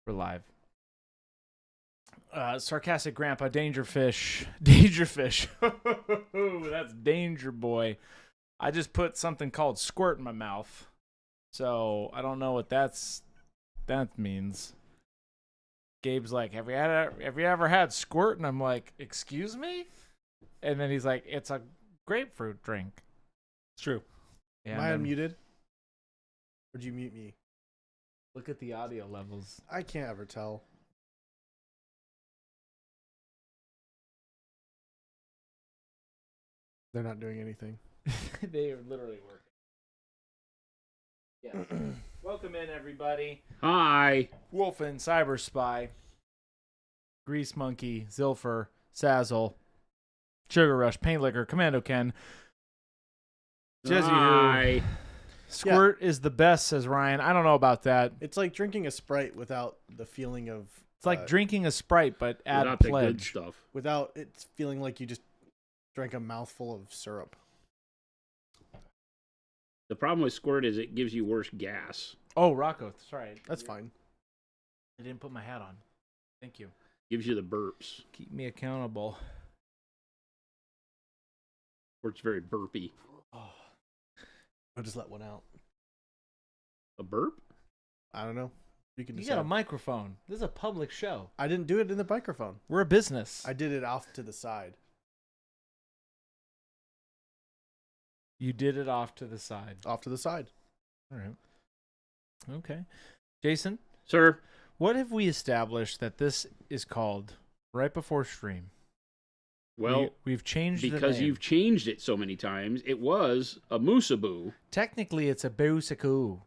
We're live. Sarcastic Grandpa, Dangerfish. Dangerfish. That's Danger Boy. I just put something called squirt in my mouth. So I don't know what that means. Gabe's like, have you ever had squirt? And I'm like, excuse me? And then he's like, it's a grapefruit drink. It's true. And Am I unmuted? Or did you mute me? look at the audio levels. I can't ever tell. They're not doing anything. They are literally working. Yeah. Welcome in, everybody. Hi. Wolfen, Cyber Spy, Grease Monkey, Zilfer, Sazzle, Sugar Rush, Paint Liquor, Commando Ken, Jezzy Who. Hi. Squirt is the best, says Ryan. I don't know about that. It's like drinking a Sprite without the feeling of... It's like drinking a Sprite, but add Without the good pledge. stuff. Without it feeling like you just drank a mouthful of syrup. The problem with squirt is it gives you worse gas. Oh, Rocco, sorry. That's fine. I didn't put my hat on. Thank you. Gives you the burps. Keep me accountable. Squirt's very burpy. Oh. I'll just let one out. A burp? I don't know. You can You decide. got a microphone. This is a public show. I didn't do it in the microphone. We're a business. I did it off to the side. You did it off to the side. Off to the side. All right. Okay. Jason, Sir? what have we established that this is called right before stream? Well, we've changed the because name. you've changed it so many times, it was a Boosabu, Technically, it's a Boosaku.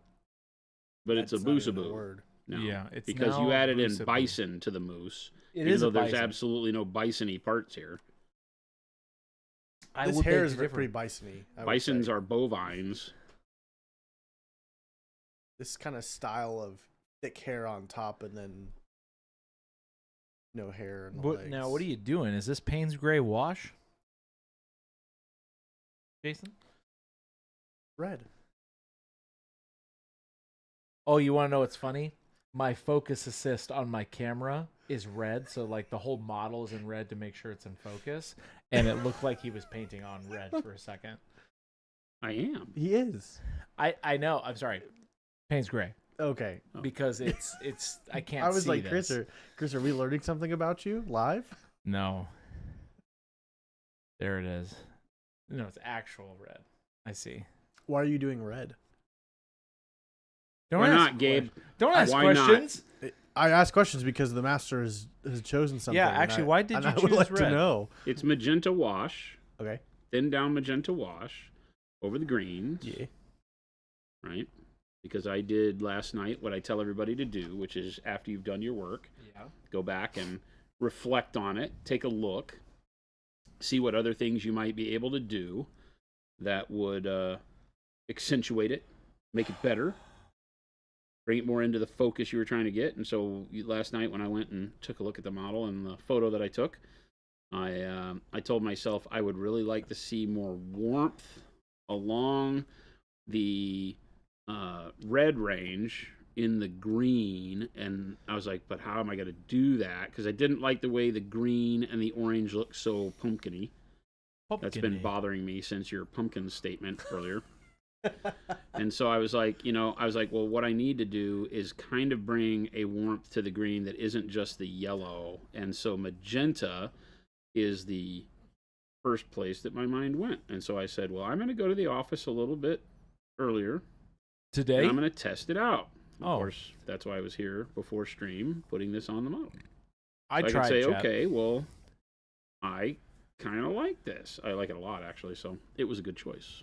but it's a That's not even Boosabu. word. No, Yeah, it's because now you added in Boosabu. bison to the moose. It even is though a there's bison. absolutely no bison-y parts here. I This would hair beg is to differ. pretty bison-y. I would Bisons say. are bovines. This kind of style of thick hair on top and then no hair in the legs. Now, what are you doing? Is this Payne's Gray wash? Jason? Red. Oh, you want to know what's funny? My focus assist on my camera is red, so like the whole model is in red to make sure it's in focus, and it looked like he was painting on red for a second. I am. He is. I know. I'm sorry. Payne's Gray Okay. because it's I can't. I was see like, this. Chris, are we learning something about you live? No. There it is. No, it's actual red. I see. Why are you doing red? Don't Why ask not, Gabe? Don't ask Why not? questions. I ask questions because the master has chosen something. Yeah, and actually, why did you I would choose like red? to know. It's magenta wash, Okay. thin down magenta wash over the greens. Yeah. Right? Because I did last night what I tell everybody to do, which is after you've done your work, Yeah. go back and reflect on it, take a look, see what other things you might be able to do that would accentuate it, make it better, bring it more into the focus you were trying to get. And so last night when I went and took a look at the model and the photo that I took, I told myself I would really like to see more warmth along the red range in the green. And I was like, but how am I going to do that? Because I didn't like the way the green and the orange look so pumpkin-y. That's been bothering me since your pumpkin statement earlier. And so I was like, well, what I need to do is kind of bring a warmth to the green that isn't just the yellow. And so magenta is the first place that my mind went. And so I said, well, I'm going to go to the office a little bit earlier. Today? And I'm going to test it out. Of Oh. course, that's why I was here before stream, putting this on the model. I So tried. I could say, Chet. okay, well, I kind of like this. I like it a lot, actually. So it was a good choice.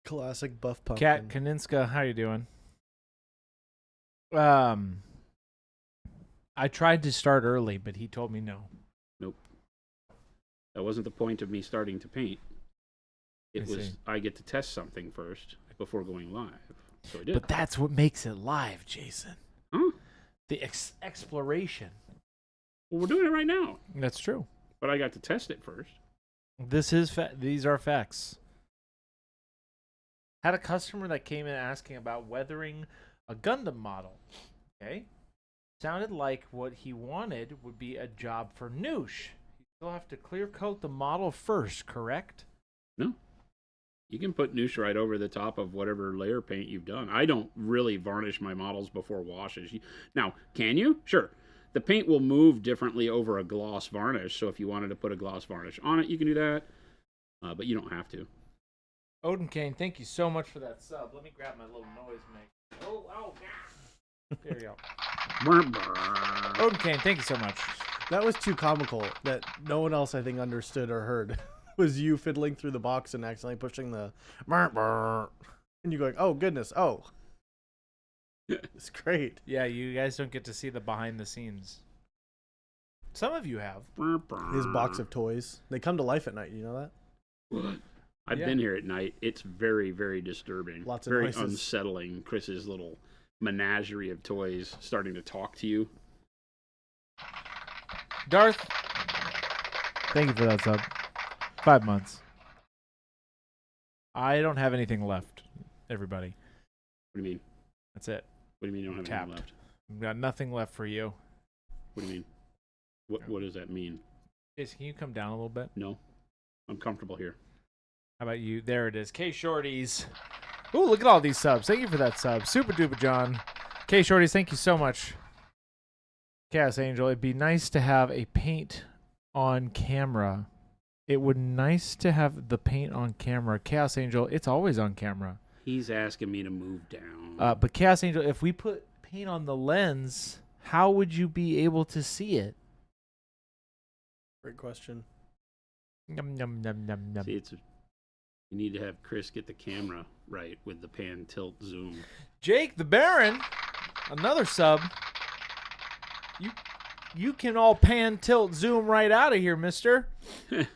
Classic buff pumpkin. Kat Kaninska, how you doing? I tried to start early, but he told me no. Nope. That wasn't the point of me starting to paint. It I was see. I get to test something first before going live. So I did. But that's what makes it live, Jason. Huh? The exploration. Well, we're doing it right now. That's true. But I got to test it first. This is these are facts. Had a customer that came in asking about weathering a Gundam model. Okay. Sounded like what he wanted would be a job for Noosh. You still have to clear coat the model first, correct? No. You can put Noosh right over the top of whatever layer paint you've done. I don't really varnish my models before washes. Now, can you? Sure. The paint will move differently over a gloss varnish, so if you wanted to put a gloss varnish on it, you can do that, but you don't have to. Odin Kane, thank you so much for that sub. Let me grab my little noise maker. Oh, yeah. There you go. Odin Kane, thank you so much. That was too comical that no one else, I think, understood or heard. Was you fiddling through the box and accidentally pushing the and you going, oh, goodness, oh. It's great. Yeah, you guys don't get to see the behind the scenes. Some of you have. His box of toys. They come to life at night, you know that? What? I've been here at night. It's very, very disturbing. Lots of very noises. Unsettling. Chris's little menagerie of toys starting to talk to you. Darth, thank you for that sub. 5 months. I don't have anything left, everybody. What do you mean? That's it. What do you mean you don't have Tapped. anything left? I've got nothing left for you. What do you mean? What does that mean? Jason, can you come down a little bit? No. I'm comfortable here. How about you? There it is. K Shorties. Ooh, look at all these subs. Thank you for that sub. Super duper John. K Shorties, thank you so much. Chaos Angel, it'd be nice to have a paint on camera. It would nice to have the paint on camera. Chaos Angel, it's always on camera. He's asking me to move down. But Chaos Angel, if we put paint on the lens, how would you be able to see it? Great question. Yum, yum, yum, yum, yum. See, you need to have Chris get the camera right with the pan, tilt, zoom. Jake the Baron, another sub. You can all pan, tilt, zoom right out of here, mister.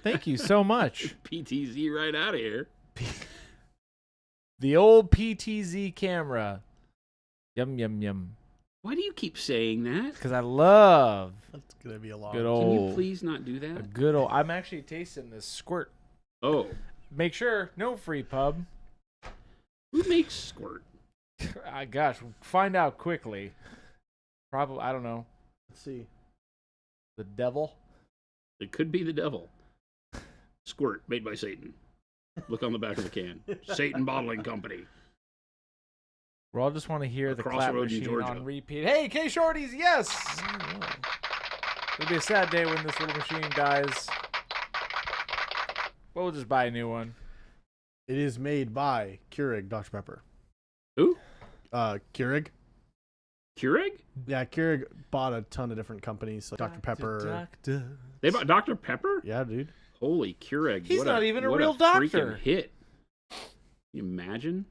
Thank you so much. PTZ right out of here. The old PTZ camera. Yum, yum, yum. Why do you keep saying that? Because I love That's going to be a long good Can old. you please not do A that? good old. I'm actually tasting this squirt. Oh, Make sure, no free pub. who makes squirt? Gosh, find out quickly. Probably, I don't know. Let's see. The devil? It could be the devil. Squirt, made by Satan. Look on the back of the can. Satan Bottling Company. We all just want to hear the clap Crossroads in machine Georgia. on repeat. Hey, K Shorties, yes! It'll be a sad day when this little machine dies. We'll just buy a new one. It is made by Keurig Dr. Pepper. Who? Keurig. Keurig? Yeah, Keurig bought a ton of different companies, like Dr. Pepper. Doctor. They bought Dr. Pepper? Yeah, dude. Holy Keurig. He's what not even a what real freaking doctor. hit. Can you imagine?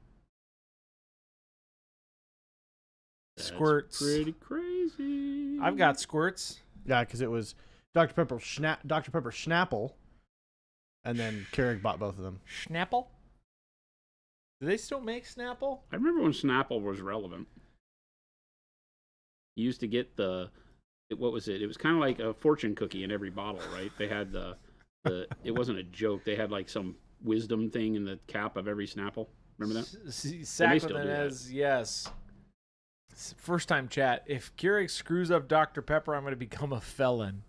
That's Squirts. pretty crazy. I've got squirts. Yeah, because it was Dr. Pepper Schnapple, and then Keurig bought both of them. Snapple? Do they still make Snapple? I remember when Snapple was relevant. You used to get what was it? It was kind of like a fortune cookie in every bottle, right? They had the it wasn't a joke. They had like some wisdom thing in the cap of every Snapple. Remember that? Sack still with do an that. S, yes. First time chat. If Keurig screws up Dr. Pepper, I'm going to become a felon.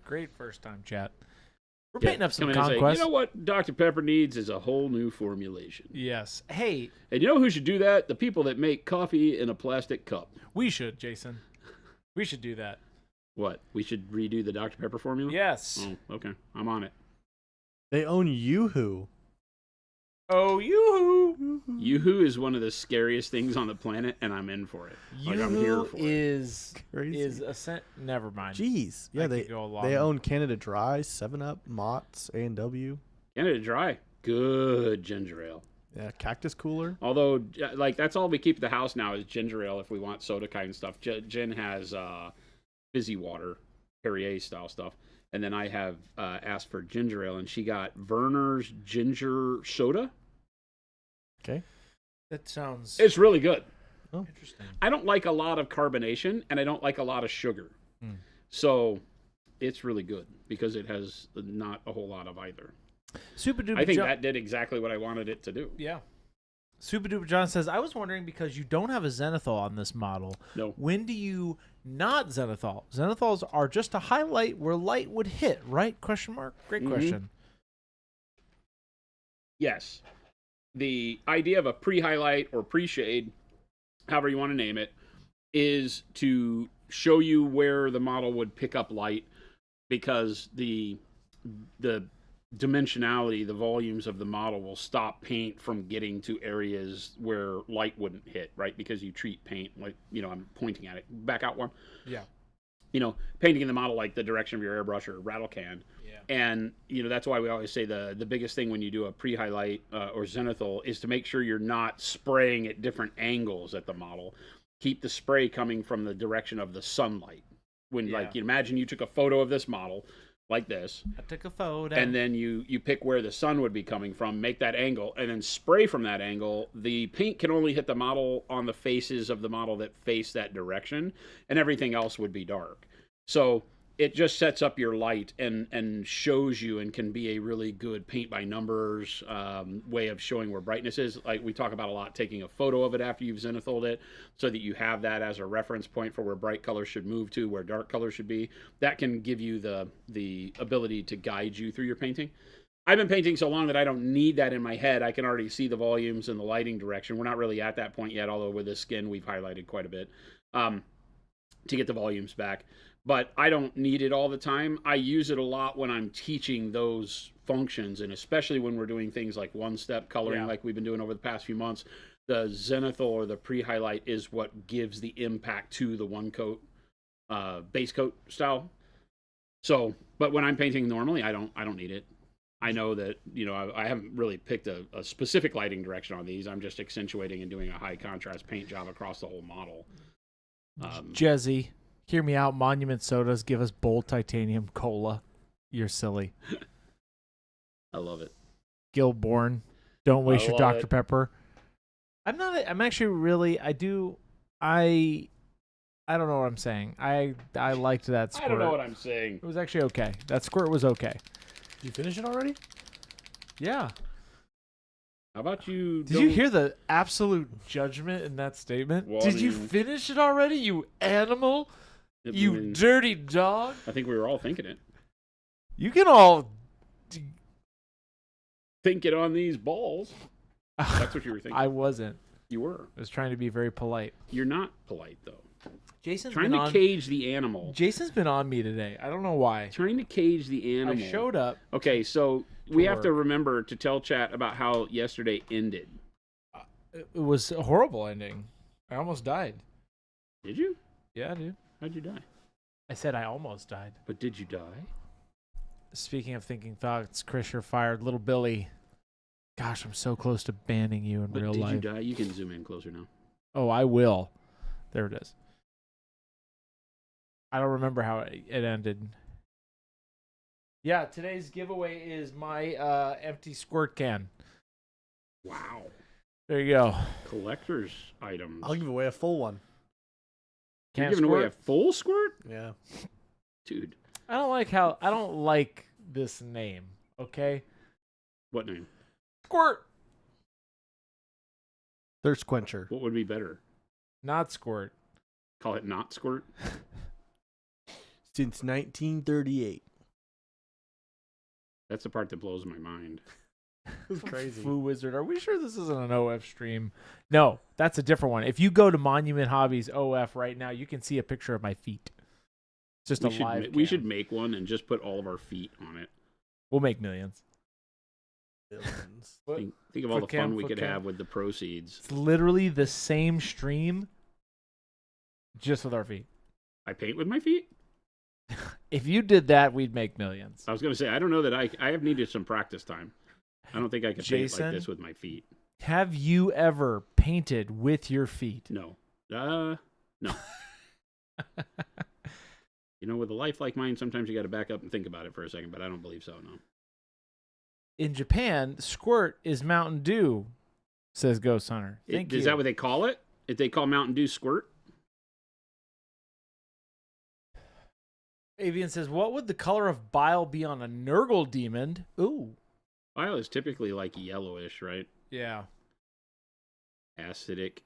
Great first time chat. We're painting up some come in and say, Conquest. you know what Dr. Pepper needs is a whole new formulation. Yes. Hey, And you know who should do that? The people that make coffee in a plastic cup. we should, Jason. We should do that. What? We should redo the Dr. Pepper formula? Yes. Oh, okay. I'm on it. They own Yoo-Hoo. Oh, yoo-hoo. Yoo-hoo is one of the scariest things on the planet, and I'm in for it. Like, I'm here Yoo-hoo for it. is Crazy. a cent. Never mind. Jeez. Yeah, I they could go along. they own Canada Dry, 7-Up, Mott's, A&W. Canada Dry. Good ginger ale. Yeah, Cactus Cooler. Although, like, that's all we keep at the house now is ginger ale if we want soda kind of stuff. Jen has fizzy water, Perrier style stuff. And then I have asked for ginger ale, and she got Verner's ginger soda. Okay. That sounds It's really good. interesting. I don't like a lot of carbonation, and I don't like a lot of sugar. So it's really good because it has not a whole lot of either. Super duper. I think that did exactly what I wanted it to do. Yeah. Super Duper John says, I was wondering because you don't have a Zenithal on this model. No. When do you not Zenithal? Zenithals are just a highlight where light would hit, right? Question mark. Great question. Yes. The idea of a pre-highlight or pre-shade, however you want to name it, is to show you where the model would pick up light, because the dimensionality, the volumes of the model will stop paint from getting to areas where light wouldn't hit, right? Because you treat paint like, I'm pointing at it. Back out one. Yeah. Painting in the model like the direction of your airbrush or rattle can. Yeah. And, that's why we always say the biggest thing when you do a pre-highlight or zenithal is to make sure you're not spraying at different angles at the model. Keep the spray coming from the direction of the sunlight. When, imagine you took a photo of this model like this. I took a photo. And then you pick where the sun would be coming from, make that angle, and then spray from that angle. The paint can only hit the model on the faces of the model that face that direction, and everything else would be dark. So it just sets up your light and shows you, and can be a really good paint by numbers way of showing where brightness is. Like we talk about a lot, taking a photo of it after you've zenithal it, so that you have that as a reference point for where bright colors should move to, where dark colors should be. That can give you the ability to guide you through your painting. I've been painting so long that I don't need that in my head. I can already see the volumes and the lighting direction. We're not really at that point yet, although with this skin we've highlighted quite a bit to get the volumes back. But I don't need it all the time. I use it a lot when I'm teaching those functions, and especially when we're doing things like one-step coloring like we've been doing over the past few months. The zenithal or the pre-highlight is what gives the impact to the one-coat, base coat style. So, but when I'm painting normally, I don't need it. I know that, I haven't really picked a specific lighting direction on these. I'm just accentuating and doing a high-contrast paint job across the whole model. Jezzy. Hear me out. Monument Sodas give us bold titanium cola. You're silly. I love it. Gilborn. Don't waste your Dr. it. Pepper. I'm actually really. I don't know what I'm saying. I liked that squirt. I don't know what I'm saying. It was actually okay. That squirt was okay. Did you finish it already? Yeah. How about you? Did you hear the absolute judgment in that statement? Well, Did you finish it already, you animal? You dirty dog. I think we were all thinking it. You can all think it on these balls. That's what you were thinking. I wasn't. You were. I was trying to be very polite. You're not polite, though. Jason's trying to cage the animal. Jason's been on me today. I don't know why. Trying to cage the animal. I showed up. Okay, so we have to remember to tell chat about how yesterday ended. It was a horrible ending. I almost died. Did you? Yeah, dude. How'd you die? I said I almost died. But did you die? Speaking of thinking thoughts, Chris, you're fired. Little Billy. Gosh, I'm so close to banning you in real life. Did you die? You can zoom in closer now. Oh, I will. There it is. I don't remember how it ended. Yeah, today's giveaway is my empty squirt can. Wow. There you go. Collector's items. I'll give away a full one. You're giving away a full squirt? Yeah. Dude. I don't like this name, okay? What name? Squirt. Thirst quencher. What would be better? Not squirt. Call it not squirt? Since 1938. That's the part that blows my mind. It's crazy. Foo Wizard. Are we sure this isn't an OF stream? No, that's a different one. If you go to Monument Hobbies OF right now, you can see a picture of my feet. It's just a live We cam. should make one and just put all of our feet on it. We'll make millions. Think of all the fun we could have with the proceeds. It's literally the same stream, just with our feet. I paint with my feet? If you did that, we'd make millions. I was going to say, I don't know that I have needed some practice time. I don't think I could paint like this with my feet. Have you ever painted with your feet? No. No. With a life like mine, sometimes you got to back up and think about it for a second, but I don't believe so, no. In Japan, squirt is Mountain Dew, says Ghost Hunter. Thank you. Is that what they call it? If they call Mountain Dew squirt? Avian says, what would the color of bile be on a Nurgle demon? Ooh. Bile is typically like yellowish, right? Yeah. acidic.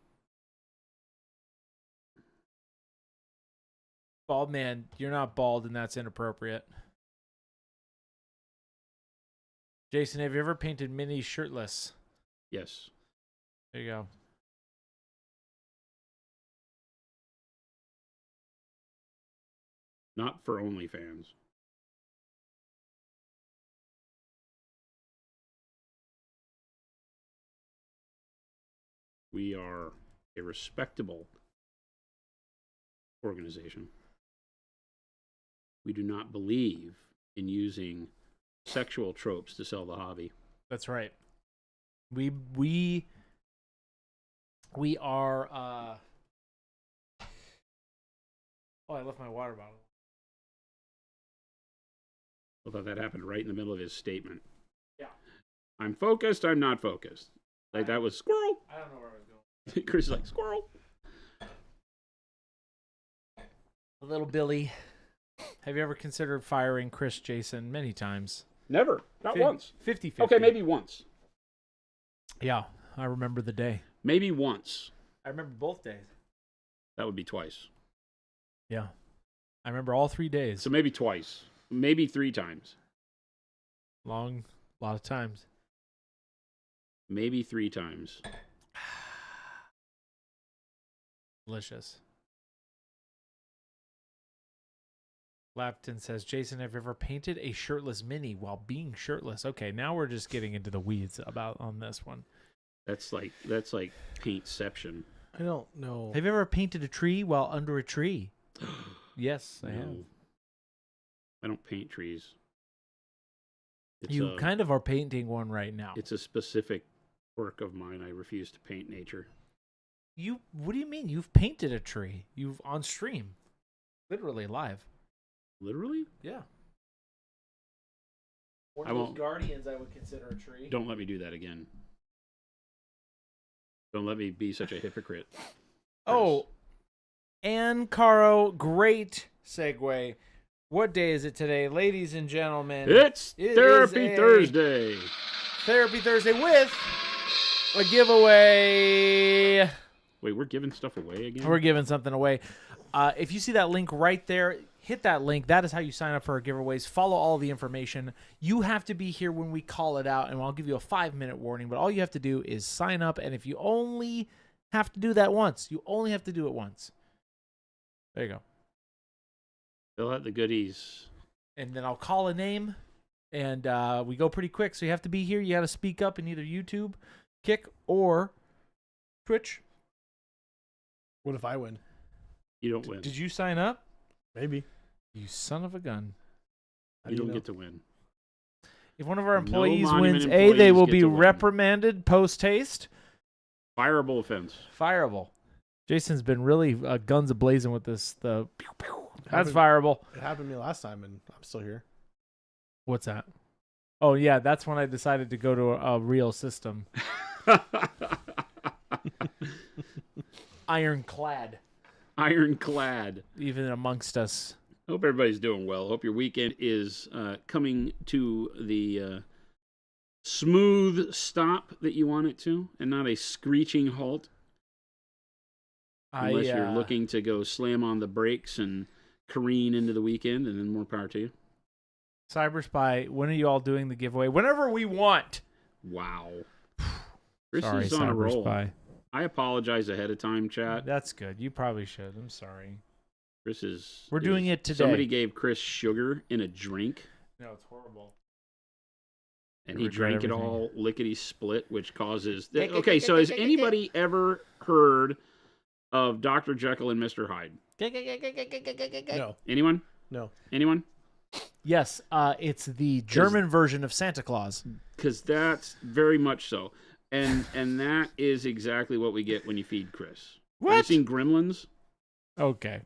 Bald man, you're not bald, and that's inappropriate. Jason, have you ever painted Minnie shirtless? Yes. There you go. Not for OnlyFans. We are a respectable organization. We do not believe in using sexual tropes to sell the hobby. That's right. We are Oh, I left my water bottle. I thought that happened right in the middle of his statement. Yeah. I'm focused, I'm not focused. Like that was squirrel. I don't know where I was going. Chris is like, squirrel. Little Billy. Have you ever considered firing Chris Jason? Many times. Never. Not once. 50-50. Okay, maybe once. Yeah, I remember the day. Maybe once. I remember both days. That would be twice. Yeah. I remember all 3 days. So maybe twice. Maybe 3 times. A lot of times. Maybe 3 times. Delicious. Lapton says, Jason, have you ever painted a shirtless Minnie while being shirtless? Okay, now we're just getting into the weeds on this one. That's like paintception. I don't know. Have you ever painted a tree while under a tree? Yes, I have. I don't paint trees. You kind of are painting one right now. It's a specific work of mine. I refuse to paint nature. What do you mean? You've painted a tree. You've on stream. Literally live. Literally? Yeah. One of those guardians I would consider a tree. Don't let me do that again. Don't let me be such a hypocrite. Oh, and Caro, great segue. What day is it today, ladies and gentlemen? It's Therapy Thursday. Therapy Thursday with a giveaway. Wait, we're giving stuff away again? We're giving something away. If you see that link right there, hit that link. That is how you sign up for our giveaways. Follow all the information. You have to be here when we call it out, and I'll give you a 5-minute warning. But all you have to do is sign up, and if you only have to do that once, you only have to do it once. There you go. Fill out the goodies. And then I'll call a name, and we go pretty quick. So you have to be here. You got to speak up in either YouTube, Kick, or Twitch. What if I win? You don't win. Did you sign up? Maybe. You son of a gun. You don't get to win. If one of our No employees Monument wins A, employees they will get be to win. reprimanded post-haste. Fireable offense. Fireable. Jason's been really guns a-blazing with this. That's Happened- fireable. It happened to me last time, and I'm still here. What's that? Oh, yeah, that's when I decided to go to a real system. Ironclad. Ironclad. Even amongst us. Hope everybody's doing well. Hope your weekend is coming to the smooth stop that you want it to, and not a screeching halt. Unless you're looking to go slam on the brakes and careen into the weekend, and then more power to you. Cyber Spy, when are you all doing the giveaway? Whenever we want. Wow. Chris Sorry, is on a Cyber roll. Spy. I apologize ahead of time, chat. That's good. You probably should. I'm sorry. Chris is... We're doing it today. Somebody gave Chris sugar in a drink, No, it's horrible. and I he regret drank it everything. all lickety-split, which causes... Okay, so has anybody ever heard of Dr. Jekyll and Mr. Hyde? No. Anyone? No. Anyone? Yes, it's the German version of Santa Claus. Because that's very much so. And that is exactly what we get when you feed Chris. Have you What? seen Gremlins? Okay.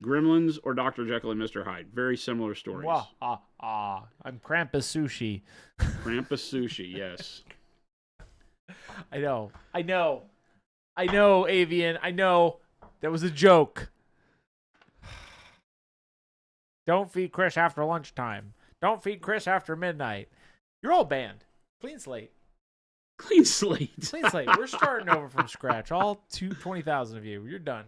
Gremlins or Dr. Jekyll and Mr. Hyde. Very similar stories. I'm Krampus Sushi. Krampus sushi, yes. I know, Avian. I know. That was a joke. Don't feed Chris after lunchtime. Don't feed Chris after midnight. You're all banned. Clean slate. Clean slate. Clean slate. We're starting over from scratch. All 20,000 of you. You're done.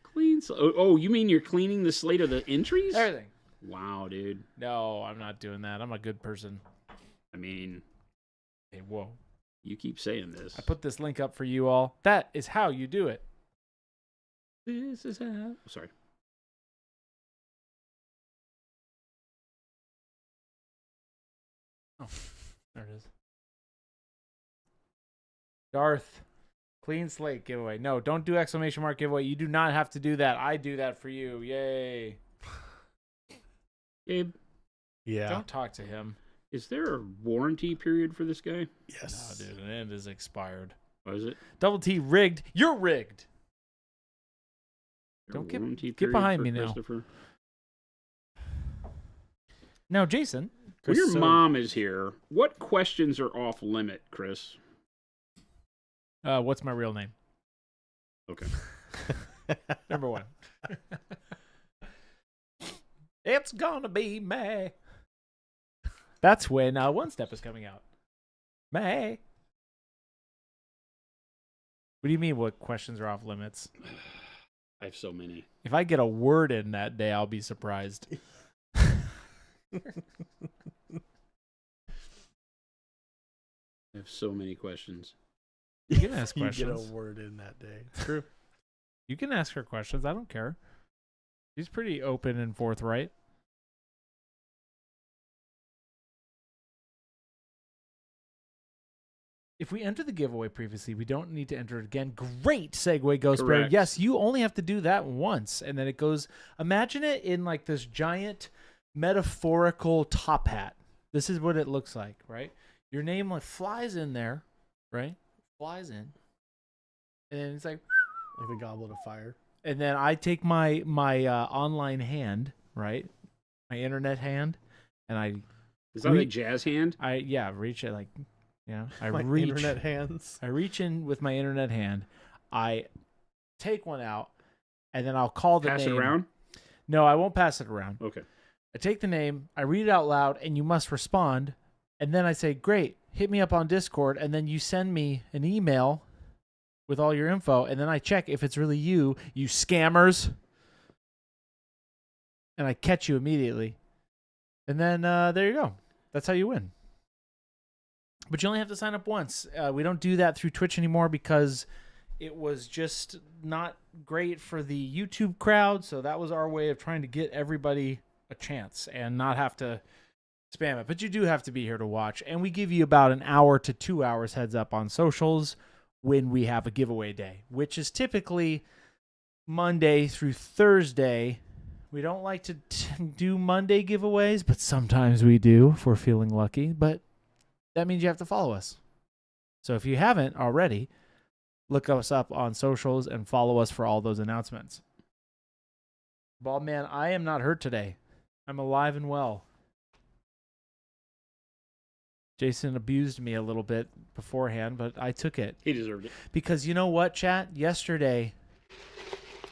Clean slate. Oh, you mean you're cleaning the slate of the entries? Everything. Wow, dude. No, I'm not doing that. I'm a good person. I mean, Hey, whoa. you keep saying this. I put this link up for you all. That is how you do it. This is how. Sorry. Oh, there it is. Darth, clean slate giveaway. No, don't do exclamation mark giveaway. You do not have to do that. I do that for you. Yay. Gabe, Yeah. Don't talk to him. is there a warranty period for this guy? Yes. No, dude, and it is expired. What is it? Double T rigged. You're rigged. Is there Don't a get- warranty get period behind for me now. Christopher? Now, Jason. When your So- mom is here, what questions are off limit, Chris? What's my real name? Okay. Number one. It's gonna be May. That's when One Step is coming out. May. What do you mean? What questions are off limits? I have so many. If I get a word in that day, I'll be surprised. I have so many questions. You can ask You get a questions. word in that day. It's true. You can ask her questions. I don't care. She's pretty open and forthright. If we enter the giveaway previously, we don't need to enter it again. Great segue, Ghost Bear. Correct. Yes, you only have to do that once, and then it goes. Imagine it in like this giant metaphorical top hat. This is what it looks like, right? Your name like flies in there, right? Flies in, and then it's like, Like the goblet of fire. and then I take my online hand, right, my internet hand, and I Is that like jazz hand? reach it like, I My reach internet hands. I reach in with my internet hand. I take one out, and then I'll call the Pass name. it around? No, I won't pass it around. Okay. I take the name, I read it out loud, and you must respond. And then I say, great, hit me up on Discord, and then you send me an email with all your info, and then I check if it's really you scammers. And I catch you immediately. And then there you go. That's how you win. But you only have to sign up once. We don't do that through Twitch anymore because it was just not great for the YouTube crowd. So that was our way of trying to get everybody a chance and not have to spam it. But you do have to be here to watch. And we give you about an hour to 2 hours heads up on socials when we have a giveaway day, which is typically Monday through Thursday. We don't like to do Monday giveaways, but sometimes we do if we're feeling lucky. But that means you have to follow us. So if you haven't already, look us up on socials and follow us for all those announcements. Bald man, I am not hurt today. I'm alive and well. Jason abused me a little bit beforehand, but I took it. He deserved it. Because you know what, chat? Yesterday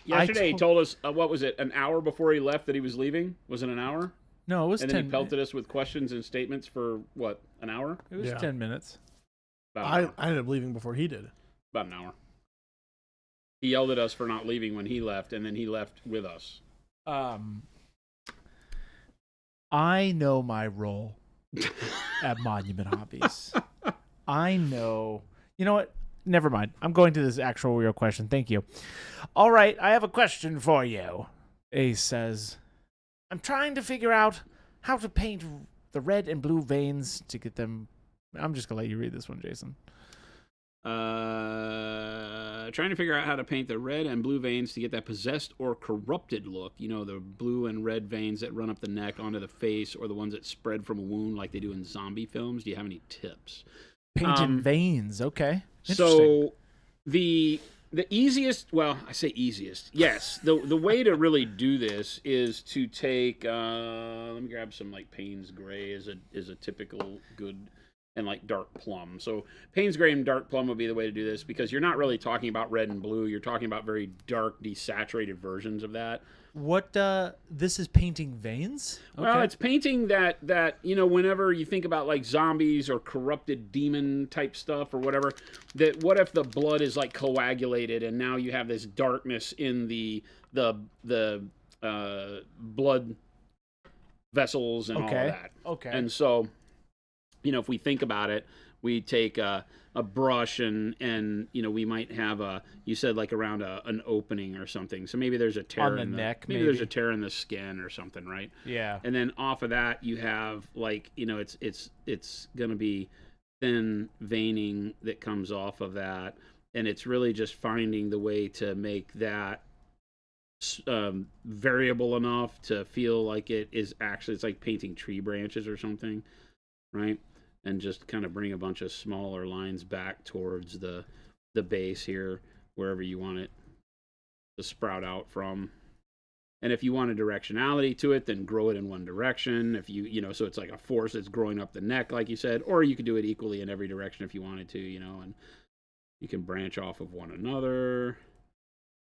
Yesterday he told us, what was it, an hour before he left that he was leaving? Was it an hour? No, it was And 10 then he pelted us with questions and statements for, what, an hour? It was Yeah. 10 minutes. About an I hour. ended up leaving before he did. About an hour. He yelled at us for not leaving when he left, and then he left with us. I know my role at Monument Hobbies. I know. You know what? Never mind. I'm going to this actual real question. Thank you. All right, I have a question for you. Ace says, I'm trying to figure out how to paint the red and blue veins to get them. I'm just going to let you read this one, Jason. Trying to figure out how to paint the red and blue veins to get that possessed or corrupted look. You know, the blue and red veins that run up the neck onto the face, or the ones that spread from a wound like they do in zombie films. Do you have any tips? Painted veins. Okay. Interesting. So the easiest, well, I say easiest. Yes, the way to really do this is to take. Let me grab some like Payne's Gray is a typical good. And like dark plum. So Payne's Gray and dark plum would be the way to do this, because you're not really talking about red and blue. You're talking about very dark, desaturated versions of that. What this is painting veins? Well, it's painting that whenever you think about like zombies or corrupted demon type stuff or whatever, that what if the blood is like coagulated and now you have this darkness in the blood vessels and all of that. Okay. And so, if we think about it, we take a brush and we might have you said like around an opening or something. So maybe there's a tear on the neck. Maybe there's a tear in the skin or something, right? Yeah. And then off of that, you have like it's gonna be thin veining that comes off of that, and it's really just finding the way to make that variable enough to feel like it is actually, it's like painting tree branches or something, right? And just kind of bring a bunch of smaller lines back towards the base here, wherever you want it to sprout out from. And if you want a directionality to it, then grow it in one direction. If so it's like a force that's growing up the neck, like you said, or you could do it equally in every direction if you wanted to, and you can branch off of one another,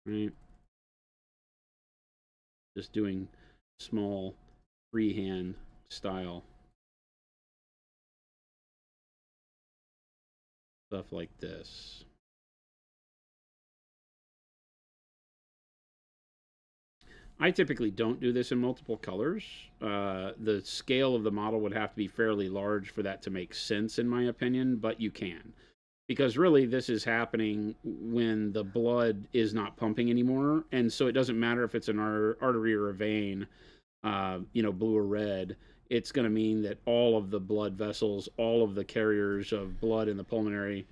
right? Just doing small freehand style stuff like this. I typically don't do this in multiple colors. The scale of the model would have to be fairly large for that to make sense, in my opinion, but you can. Because really, this is happening when the blood is not pumping anymore, and so it doesn't matter if it's an artery or a vein, blue or red. It's going to mean that all of the blood vessels, all of the carriers of blood in the pulmonary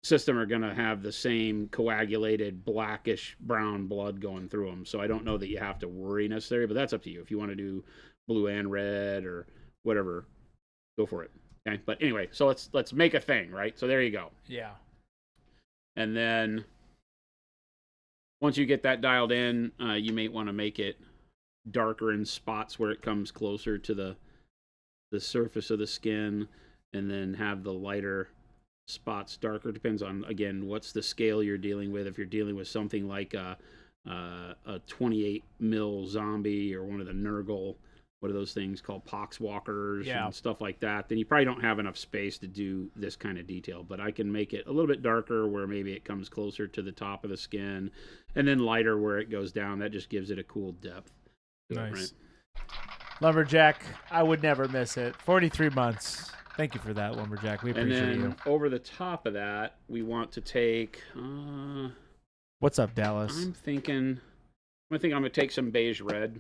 system are going to have the same coagulated blackish brown blood going through them. So I don't know that you have to worry necessarily, but that's up to you. If you want to do blue and red or whatever, go for it. Okay, but anyway, so let's make a thing, right? So there you go. Yeah. And then once you get that dialed in, you may want to make it darker in spots where it comes closer to the surface of the skin, and then have the lighter spots darker. Depends on, again, what's the scale you're dealing with. If you're dealing with something like a 28 mil zombie or one of the Nurgle, what are those things called, poxwalkers and stuff like that, then you probably don't have enough space to do this kind of detail. But I can make it a little bit darker where maybe it comes closer to the top of the skin, and then lighter where it goes down. That just gives it a cool depth. Nice. Right? Lumberjack, I would never miss it. 43 months. Thank you for that, Lumberjack. We appreciate and then you. Over the top of that, we want to take... What's up, Dallas? I'm thinking I'm going to take some beige red.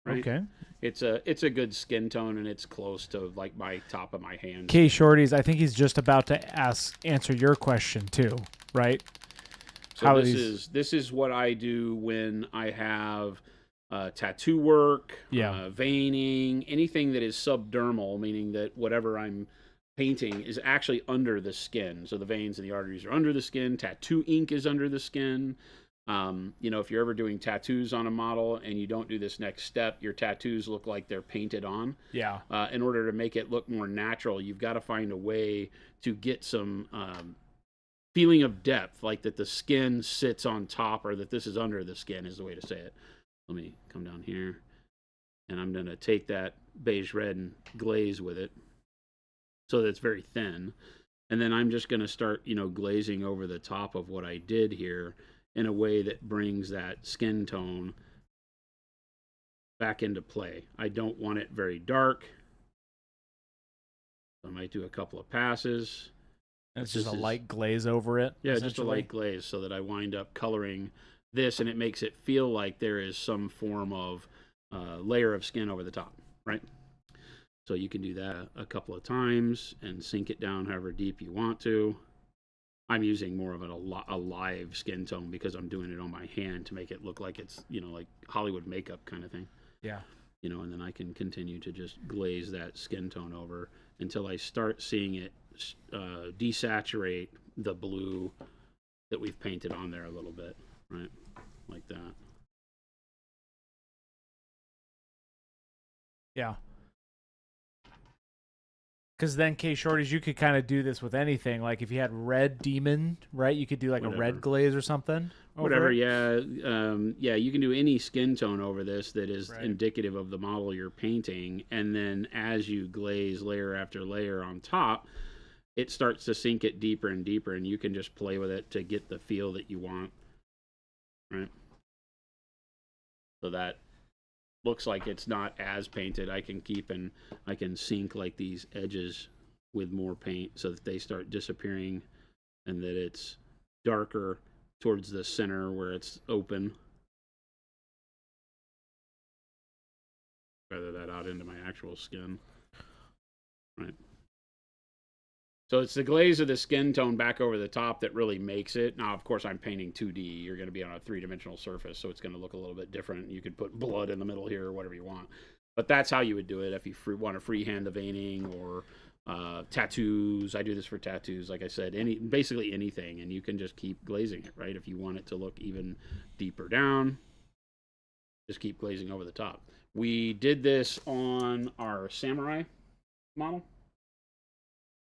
Right? Okay. It's a good skin tone, and it's close to like my top of my hand. K Shorties, I think he's just about to answer your question too, right? So this is what I do when I have tattoo work, veining, anything that is subdermal, meaning that whatever I'm painting is actually under the skin. So the veins and the arteries are under the skin. Tattoo ink is under the skin. If you're ever doing tattoos on a model and you don't do this next step, your tattoos look like they're painted on. Yeah. In order to make it look more natural, you've got to find a way to get some feeling of depth, like that the skin sits on top or that this is under the skin is the way to say it. Let me come down here, and I'm going to take that beige red and glaze with it so that it's very thin. And then I'm just going to start, glazing over the top of what I did here in a way that brings that skin tone back into play. I don't want it very dark. I might do a couple of passes. And it's just a light glaze over it? Yeah, just a light glaze so that I wind up coloring this, and it makes it feel like there is some form of layer of skin over the top, right? So you can do that a couple of times and sink it down however deep you want to. I'm using more of a live skin tone because I'm doing it on my hand to make it look like it's, like Hollywood makeup kind of thing. Yeah. And then I can continue to just glaze that skin tone over until I start seeing it desaturate the blue that we've painted on there a little bit, right? Like that. Yeah. Because then, K Shorties, you could kind of do this with anything. Like if you had red demon, right? You could do like a red glaze or something. whatever. it? Yeah, you can do any skin tone over this that is Right. indicative of the model you're painting, and then as you glaze layer after layer on top, it starts to sink it deeper and deeper, and you can just play with it to get the feel that you want. Right. So that looks like it's not as painted. I can sink like these edges with more paint so that they start disappearing, and that it's darker towards the center where it's open. Feather that out into my actual skin. Right. So it's the glaze of the skin tone back over the top that really makes it. Now, of course, I'm painting 2D. You're going to be on a three-dimensional surface, so it's going to look a little bit different. You could put blood in the middle here or whatever you want. But that's how you would do it if you want to freehand the veining or tattoos. I do this for tattoos, like I said, basically anything, and you can just keep glazing it, right? If you want it to look even deeper down, just keep glazing over the top. We did this on our samurai model.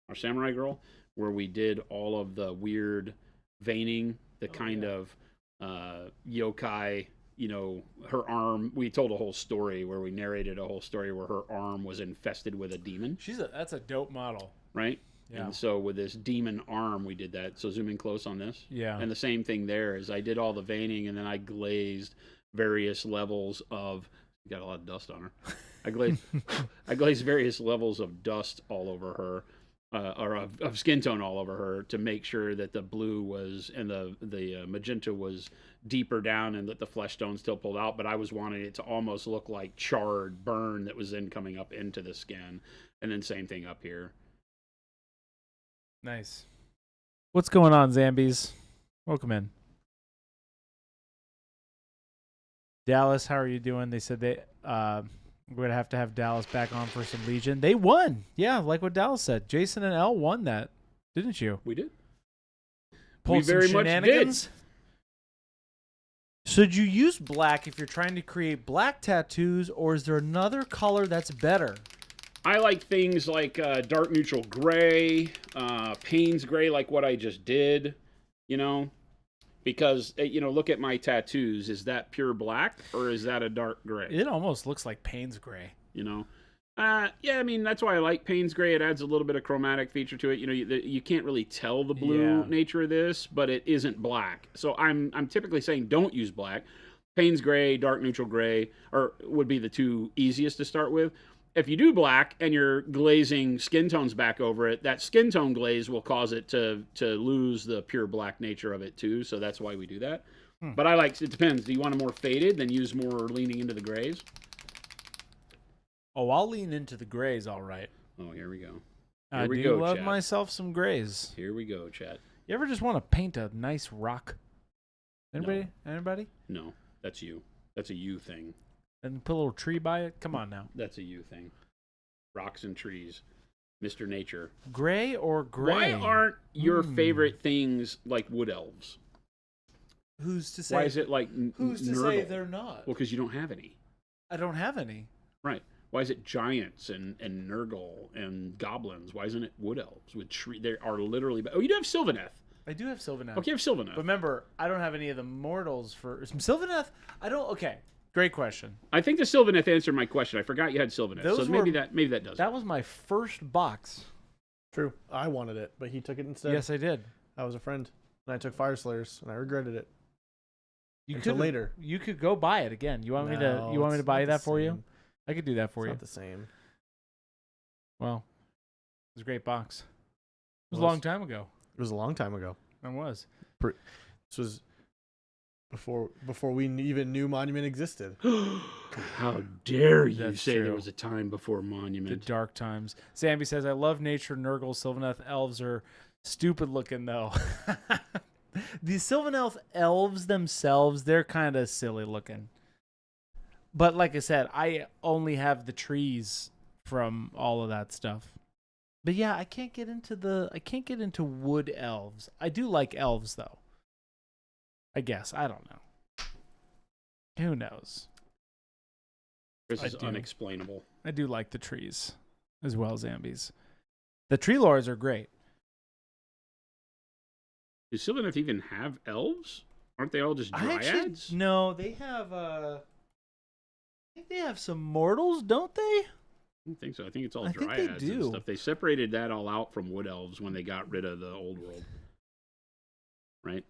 Our samurai girl, where we did all of the weird veining, the kind of yokai, her arm. We told a whole story where we narrated a whole story where her arm was infested with a demon. That's a dope model. Right? Yeah. And so with this demon arm, we did that. So zoom in close on this. Yeah. And the same thing there is I did all the veining, and then I glazed various levels of, got a lot of dust on her. I glazed various levels of dust all over her. Or of skin tone all over her to make sure that the blue was and the magenta was deeper down and that the flesh tone still pulled out. But I was wanting it to almost look like charred burn that was then coming up into the skin. And then same thing up here. Nice. What's going on, Zambies? Welcome in. Dallas, how are you doing? They said we're going to have Dallas back on for some Legion. They won. Yeah, like what Dallas said. Jason and L won that, didn't you? We did. Pulled We very some much shenanigans. Should you use black if you're trying to create black tattoos, or is there another color that's better? I like things like dark neutral gray, Payne's gray, like what I just did, because, look at my tattoos. Is that pure black or is that a dark gray? It almost looks like Payne's gray. Yeah, I mean, that's why I like Payne's gray. It adds a little bit of chromatic feature to it. You can't really tell the blue nature of this, but it isn't black. So I'm typically saying don't use black. Payne's gray, dark neutral gray, would be the two easiest to start with. If you do black and you're glazing skin tones back over it, that skin tone glaze will cause it to lose the pure black nature of it too. So that's why we do that. But it depends. Do you want it more faded? Then use more leaning into the grays. Oh, I'll lean into the grays, all right. Oh, here we go. I do love myself some grays. Here we go, chat. You ever just want to paint a nice rock? Anybody? No. Anybody? No, that's you. That's a you thing. And put a little tree by it? Come on now. That's a you thing. Rocks and trees. Mr. Nature. Gray or gray? Why aren't your favorite things like wood elves? Who's to say? Why is it like Who's to say they're not? Well, because you don't have any. I don't have any. Right. Why is it giants and Nurgle and goblins? Why isn't it wood elves with tree? They are literally. Oh, you do have Sylvaneth. I do have Sylvaneth. Okay, you have Sylvaneth. But remember, I don't have any of the mortals for Sylvaneth. I don't. Okay, great question. I think the Sylvaneth answered my question. I forgot you had Sylvaneth, so maybe that does. That was my first box. True. I wanted it, but he took it instead. Yes, I did. I was a friend, and I took Fire Slayers, and I regretted it. You Until could later. You could go buy it again. You want me to? You want me to buy that for you? I could do that for you. Not the same. Well, it was a great box. It was a long time ago. It was a long time ago. It was. This was before we even knew Monument existed. How dare you That's say true. there was a time before The Monument? dark times. Zambi says, I love nature. Nurgle, Sylvaneth elves are stupid looking, though. The Sylvaneth elves themselves, they're kind of silly looking. But like I said, I only have the trees from all of that stuff. But yeah, I can't get into wood elves. I do like elves though. I guess. I don't know. Who knows? This is I do. unexplainable. I do like the trees as well, Zambies. The tree lords are great. Does Sylvaneth even have elves? Aren't they all just dryads? No, they have. I think they have some mortals, don't they? I don't think so. I think it's all I think they dryads and do. stuff. They separated that all out from wood elves when they got rid of the old world, right?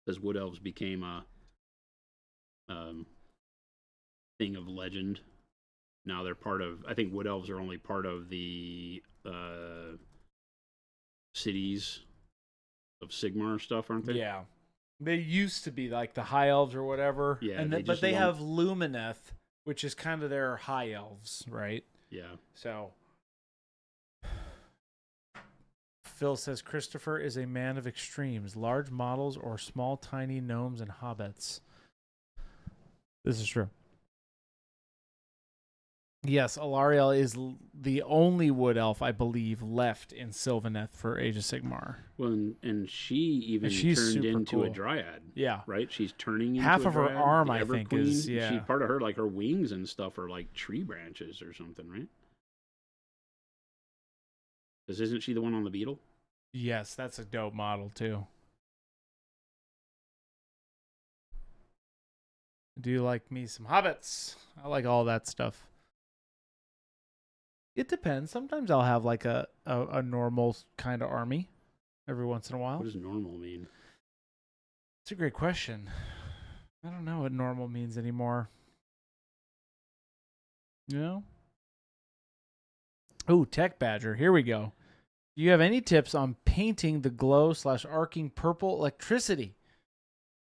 Because wood elves became a thing of legend. Now they're part of. I think wood elves are only part of the cities of Sigmar stuff, aren't they? Yeah. They used to be like the high elves or whatever. Yeah, And they but just they lump- have Lumineth, which is kind of their high elves, right? Yeah. So Phil says Christopher is a man of extremes, large models or small tiny gnomes and hobbits. This is true. Yes, Alariel is the only wood elf, I believe, left in Sylvaneth for Age of Sigmar. Well, and she even And she's turned super into a cool. dryad. Yeah. Right? She's turning into Half a of her dryad. arm, The I Ever think, Queen. is, yeah. She, part of her, like her wings and stuff, are like tree branches or something, right? Because isn't she the one on the beetle? Yes, that's a dope model, too. Do you like me some hobbits? I like all that stuff. It depends. Sometimes I'll have like a normal kind of army every once in a while. What does normal mean? It's a great question. I don't know what normal means anymore. You know? Oh, Tech Badger. Here we go. Do you have any tips on painting the glow/arcing purple electricity?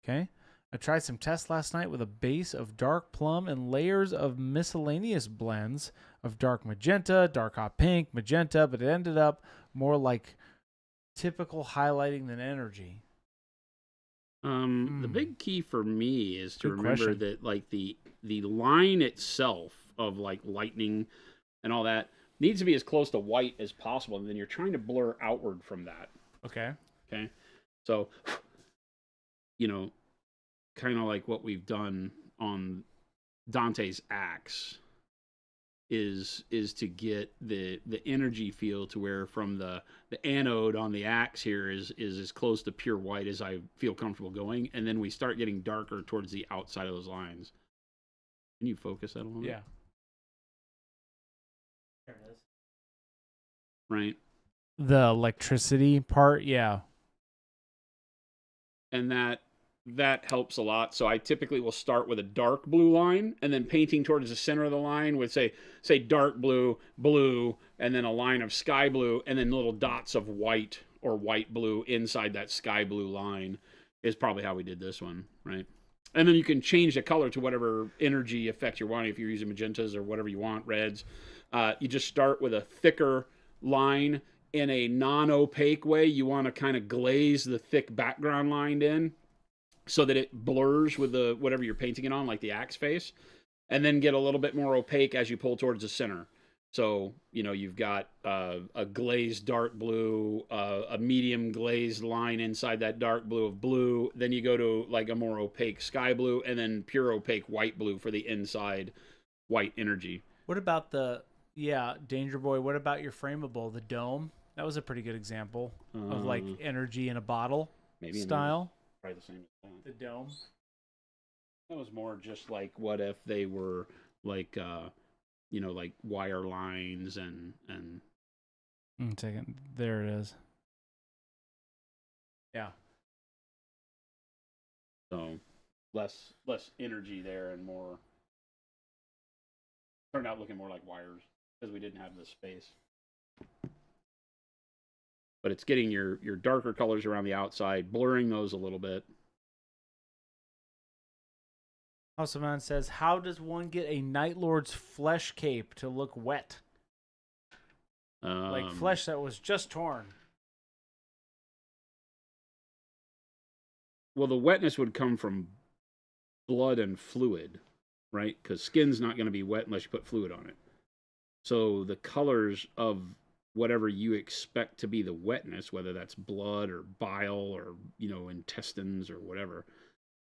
Okay. I tried some tests last night with a base of dark plum and layers of miscellaneous blends of dark magenta, dark hot pink, magenta, but it ended up more like typical highlighting than energy. The big key for me is to Good remember question. that like the line itself of like lightning and all that needs to be as close to white as possible, and then you're trying to blur outward from that. Okay. Okay, so kind of like what we've done on Dante's axe is to get the energy feel to where from the anode on the axe here is as close to pure white as I feel comfortable going, and then we start getting darker towards the outside of those lines. Can you focus that a little bit? Yeah. There it is. Right. The electricity part, yeah. And that helps a lot. So I typically will start with a dark blue line and then painting towards the center of the line with say dark blue, blue, and then a line of sky blue, and then little dots of white or white blue inside that sky blue line is probably how we did this one, right? And then you can change the color to whatever energy effect you're wanting. If you're using magentas or whatever you want, reds, you just start with a thicker line in a non-opaque way. You want to kind of glaze the thick background line in, so that it blurs with the whatever you're painting it on, like the axe face, and then get a little bit more opaque as you pull towards the center. So, you've got a glazed dark blue, a medium glazed line inside that dark blue of blue. Then you go to like a more opaque sky blue, and then pure opaque white blue for the inside white energy. What about Danger Boy, what about your frameable, the dome? That was a pretty good example of like energy in a bottle Maybe style. Probably the same as that. The dome. That was more just like what if they were like like wire lines and Second. There it is. Yeah. so less energy there and more turned out looking more like wires because we didn't have the space. But it's getting your darker colors around the outside, blurring those a little bit. House of Man says, how does one get a Night Lord's flesh cape to look wet? Like flesh that was just torn. Well, the wetness would come from blood and fluid, right? Because skin's not going to be wet unless you put fluid on it. So the colors of whatever you expect to be the wetness, whether that's blood or bile or intestines or whatever,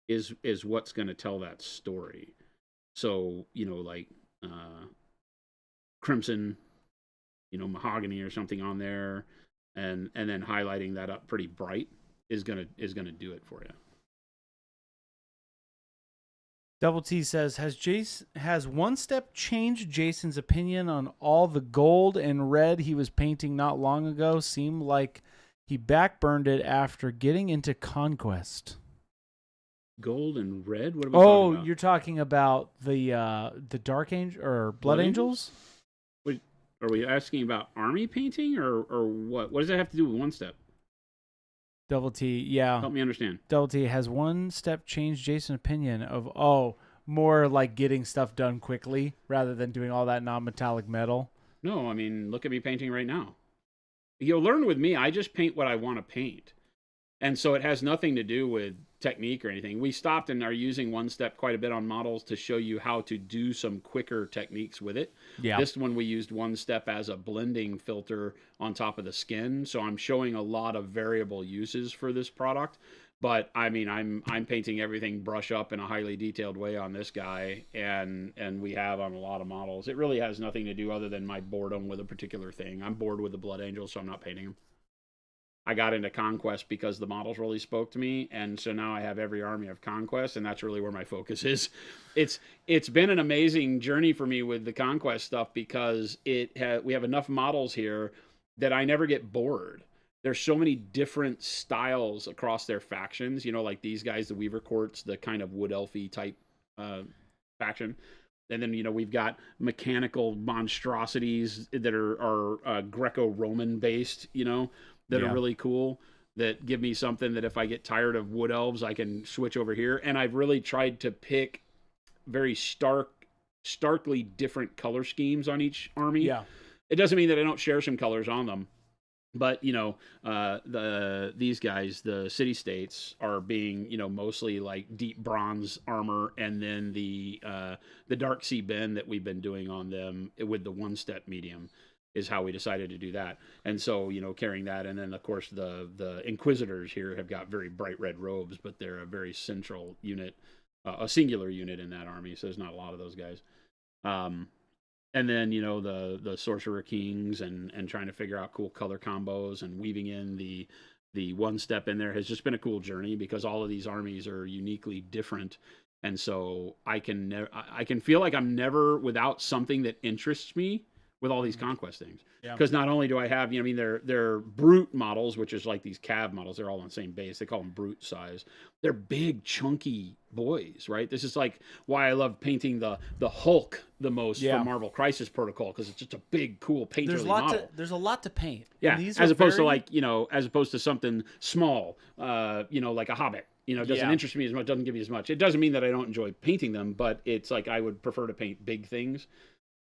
is what's going to tell that story. So like crimson, mahogany or something on there, and then highlighting that up pretty bright is gonna do it for you. Double T says, has One Step changed Jason's opinion on all the gold and red he was painting not long ago? Seemed like he backburned it after getting into Conquest. Gold and red? What are we talking about? You're talking about the Dark Angel or Blood Angels? Wait, are we asking about army painting or what? What does that have to do with One Step? Double T, yeah. Help me understand. Double T, has One Step changed Jason's opinion of, more like getting stuff done quickly rather than doing all that non-metallic metal? No, I mean, look at me painting right now. You'll learn with me, I just paint what I want to paint. And so it has nothing to do with technique or anything. We stopped and are using One Step quite a bit on models to show you how to do some quicker techniques with it. Yeah. This one we used One Step as a blending filter on top of the skin. So I'm showing a lot of variable uses for this product. But I mean, I'm painting everything brush up in a highly detailed way on this guy, and we have on a lot of models. It really has nothing to do other than my boredom with a particular thing. I'm bored with the Blood Angels, so I'm not painting them. I got into Conquest because the models really spoke to me, and so now I have every army of Conquest, and that's really where my focus is. It's been an amazing journey for me with the Conquest stuff because we have enough models here that I never get bored. There's so many different styles across their factions, like these guys, the Weaver Courts, the kind of Wood Elfy type faction. And then, we've got mechanical monstrosities that are Greco-Roman based, that are really cool, that give me something that if I get tired of Wood Elves, I can switch over here. And I've really tried to pick very starkly different color schemes on each army. Yeah. It doesn't mean that I don't share some colors on them. But, these guys, the city-states, are being, mostly like deep bronze armor, and then the Dark Sea Bend that we've been doing on them with the One Step medium is how we decided to do that. And so, carrying that, and then, of course, the Inquisitors here have got very bright red robes, but they're a very central unit, a singular unit in that army, so there's not a lot of those guys. And then, the Sorcerer Kings and trying to figure out cool color combos and weaving in the One Step in there has just been a cool journey because all of these armies are uniquely different. And so I can feel like I'm never without something that interests me with all these Conquest things. Because not only do I have, they're brute models, which is like these cav models. They're all on the same base. They call them brute size. They're big, chunky boys, right? This is like why I love painting the Hulk the most from Marvel Crisis Protocol, because it's just a big, cool, painterly model. There's a lot to paint. Yeah, as opposed to something small, like a Hobbit. Doesn't interest me as much, doesn't give me as much. It doesn't mean that I don't enjoy painting them, but it's like I would prefer to paint big things.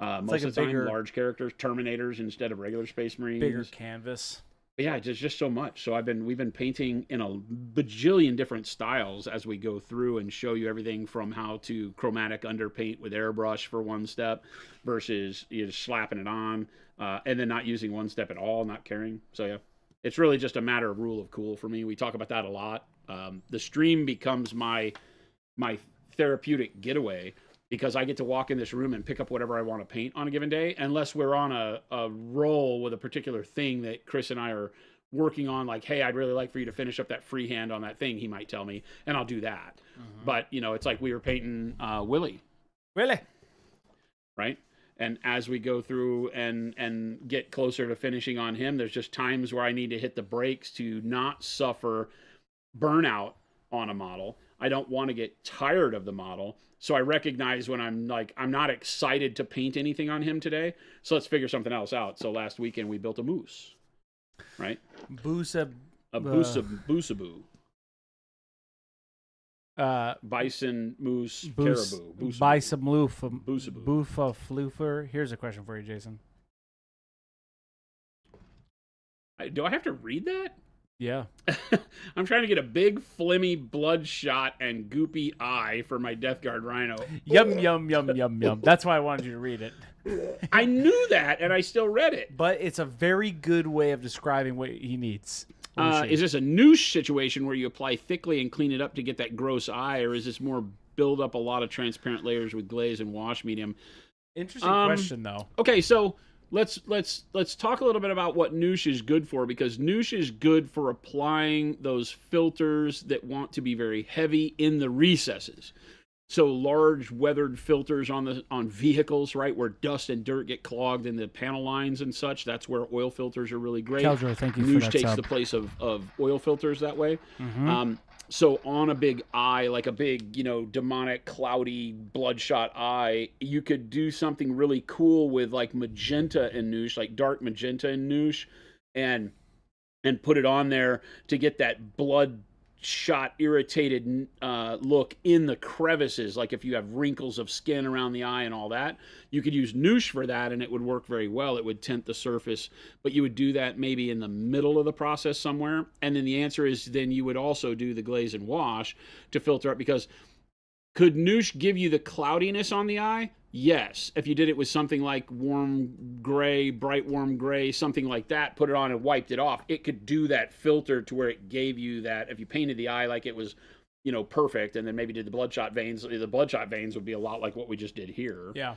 Most of the time, large characters, Terminators instead of regular Space Marines. Bigger canvas. But yeah, just so much. So we've been painting in a bajillion different styles as we go through and show you everything from how to chromatic underpaint with airbrush for One Step versus just slapping it on, and then not using One Step at all, not caring. So yeah, it's really just a matter of rule of cool for me. We talk about that a lot. The stream becomes my therapeutic getaway, because I get to walk in this room and pick up whatever I want to paint on a given day, unless we're on a roll with a particular thing that Chris and I are working on, like, hey, I'd really like for you to finish up that freehand on that thing, he might tell me, and I'll do that. But, it's like we were painting Willie. Right? And as we go through and get closer to finishing on him, there's just times where I need to hit the brakes to not suffer burnout on a model. I don't want to get tired of the model. So I recognize when I'm not excited to paint anything on him today. So let's figure something else out. So last weekend we built a moose, right? Boosabu. Bison, moose, caribou. Boofa floofer. Here's a question for you, Jason. Do I have to read that? Yeah. I'm trying to get a big, flimmy, bloodshot, and goopy eye for my Death Guard Rhino. Yum, yum, yum, yum, yum. That's why I wanted you to read it. I knew that, and I still read it. But it's a very good way of describing what he needs. Is this a noosh situation where you apply thickly and clean it up to get that gross eye, or is this more build up a lot of transparent layers with glaze and wash medium? Interesting question, though. Okay, so let's talk a little bit about what noosh is good for, because noosh is good for applying those filters that want to be very heavy in the recesses. So large weathered filters on vehicles, right, where dust and dirt get clogged in the panel lines and such. That's where oil filters are really great. Killjoy, thank you for Noosh that takes sub. the place of oil filters that way. Mm-hmm. So on a big eye, like a big, demonic, cloudy, bloodshot eye, you could do something really cool with like magenta and Noosh, like dark magenta and Noosh, and put it on there to get that bloodshot, irritated look in the crevices. Like if you have wrinkles of skin around the eye and all that, you could use Noosh for that and it would work very well. It would tint the surface, but you would do that maybe in the middle of the process somewhere. And then the answer is then you would also do the glaze and wash to filter up, because could Noosh give you the cloudiness on the eye? Yes. If you did it with something like warm gray, bright warm gray, something like that, put it on and wiped it off, it could do that filter to where it gave you that. If you painted the eye like it was, perfect, and then maybe did the bloodshot veins would be a lot like what we just did here. Yeah.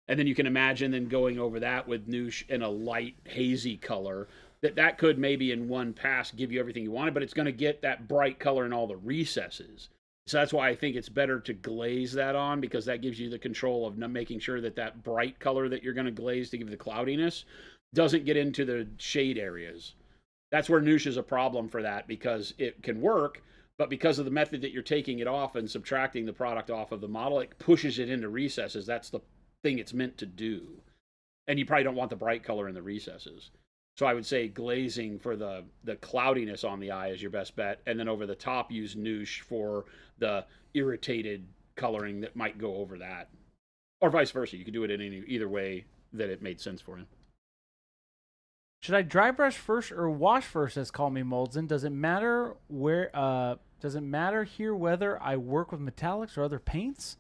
And then you can imagine then going over that with Noosh in a light, hazy color. That could maybe in one pass give you everything you wanted, but it's going to get that bright color in all the recesses. So that's why I think it's better to glaze that on, because that gives you the control of making sure that bright color that you're going to glaze to give the cloudiness doesn't get into the shade areas. That's where Noosh is a problem for that, because it can work, but because of the method that you're taking it off and subtracting the product off of the model, it pushes it into recesses. That's the thing it's meant to do. And you probably don't want the bright color in the recesses. So I would say glazing for the cloudiness on the eye is your best bet. And then over the top, use Noosh for the irritated coloring that might go over that. Or vice versa. You could do it in either way that it made sense for you. Should I dry brush first or wash first, as Call Me Moldson? Does it matter here whether I work with metallics or other paints?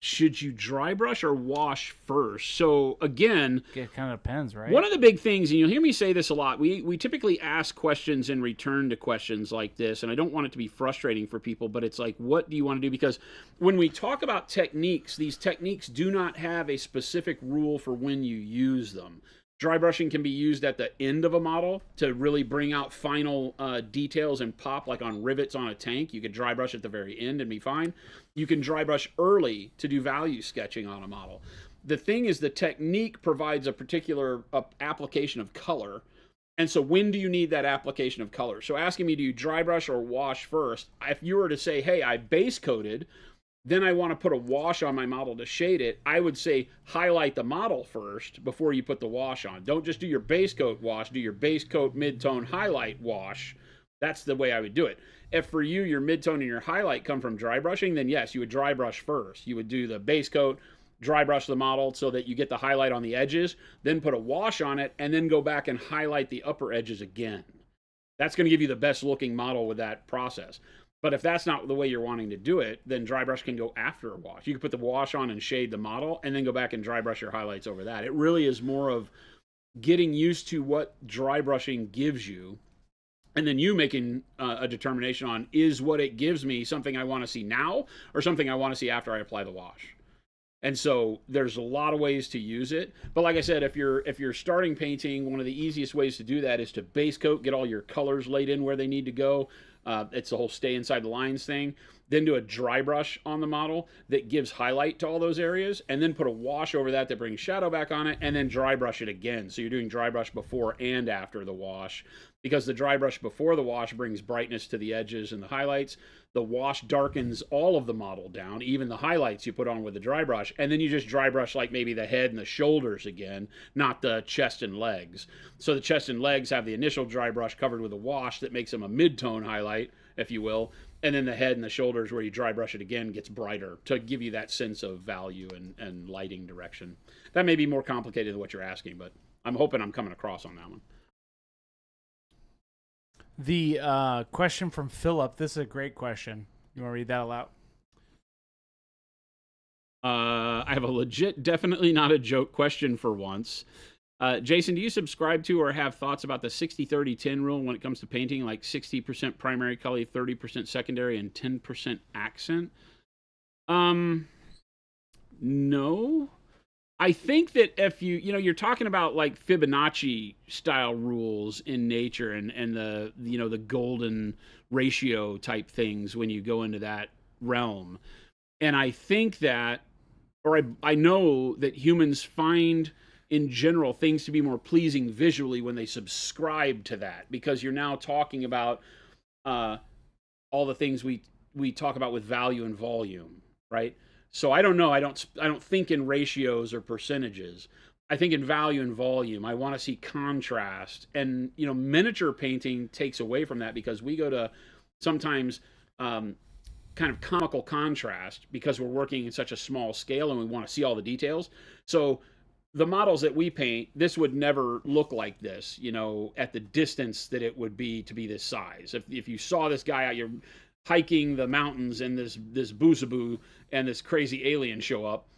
Should you dry brush or wash first? So again, It kind of depends, right? one of the big things, and you'll hear me say this a lot, we typically ask questions in return to questions like this, and I don't want it to be frustrating for people, but it's like, what do you want to do? Because when we talk about techniques, these techniques do not have a specific rule for when you use them. Dry brushing can be used at the end of a model to really bring out final details and pop, like on rivets on a tank. You could dry brush at the very end and be fine. You can dry brush early to do value sketching on a model. The thing is, the technique provides a particular application of color. And so when do you need that application of color? So asking me, do you dry brush or wash first? If you were to say, hey, I base coated, then I want to put a wash on my model to shade it, I would say highlight the model first before you put the wash on. Don't just do your base coat wash, do your base coat, mid-tone, highlight wash. That's the way I would do it. If for you, your mid-tone and your highlight come from dry brushing, then yes, you would dry brush first. You would do the base coat, dry brush the model so that you get the highlight on the edges, then put a wash on it, and then go back and highlight the upper edges again. That's going to give you the best looking model with that process. But if that's not the way you're wanting to do it, then dry brush can go after a wash. You can put the wash on and shade the model, and then go back and dry brush your highlights over that. It really is more of getting used to what dry brushing gives you, and then you making a determination on, is what it gives me something I want to see now or something I want to see after I apply the wash. And so there's a lot of ways to use it. But like I said, if you're starting painting, one of the easiest ways to do that is to base coat, get all your colors laid in where they need to go. It's the whole stay inside the lines thing. Then do a dry brush on the model that gives highlight to all those areas, and then put a wash over that brings shadow back on it, and then dry brush it again. So you're doing dry brush before and after the wash, because the dry brush before the wash brings brightness to the edges and the highlights. The wash darkens all of the model down, even the highlights you put on with the dry brush, and then you just dry brush like maybe the head and the shoulders again, not the chest and legs. So the chest and legs have the initial dry brush covered with a wash that makes them a mid-tone highlight, if you will, and then the head and the shoulders where you dry brush it again gets brighter to give you that sense of value and lighting direction. That may be more complicated than what you're asking, but I'm hoping I'm coming across on that one. The question from Philip, this is a great question. You want to read that aloud? I have a legit, definitely not a joke question for once. Jason, do you subscribe to or have thoughts about the 60-30-10 rule when it comes to painting, like 60% primary color, 30% secondary, and 10% accent? No. I think that if you're talking about like Fibonacci style rules in nature and the golden ratio type things when you go into that realm. And I think that, or I know that humans find in general things to be more pleasing visually when they subscribe to that, because you're now talking about all the things we talk about with value and volume, right? So I don't know. I don't think in ratios or percentages. I think in value and volume. I want to see contrast, and miniature painting takes away from that, because we go to sometimes kind of comical contrast because we're working in such a small scale and we want to see all the details. So the models that we paint, this would never look like this, at the distance that it would be to be this size. If you saw this guy out, you're hiking the mountains and this Boosabu and this crazy alien show up,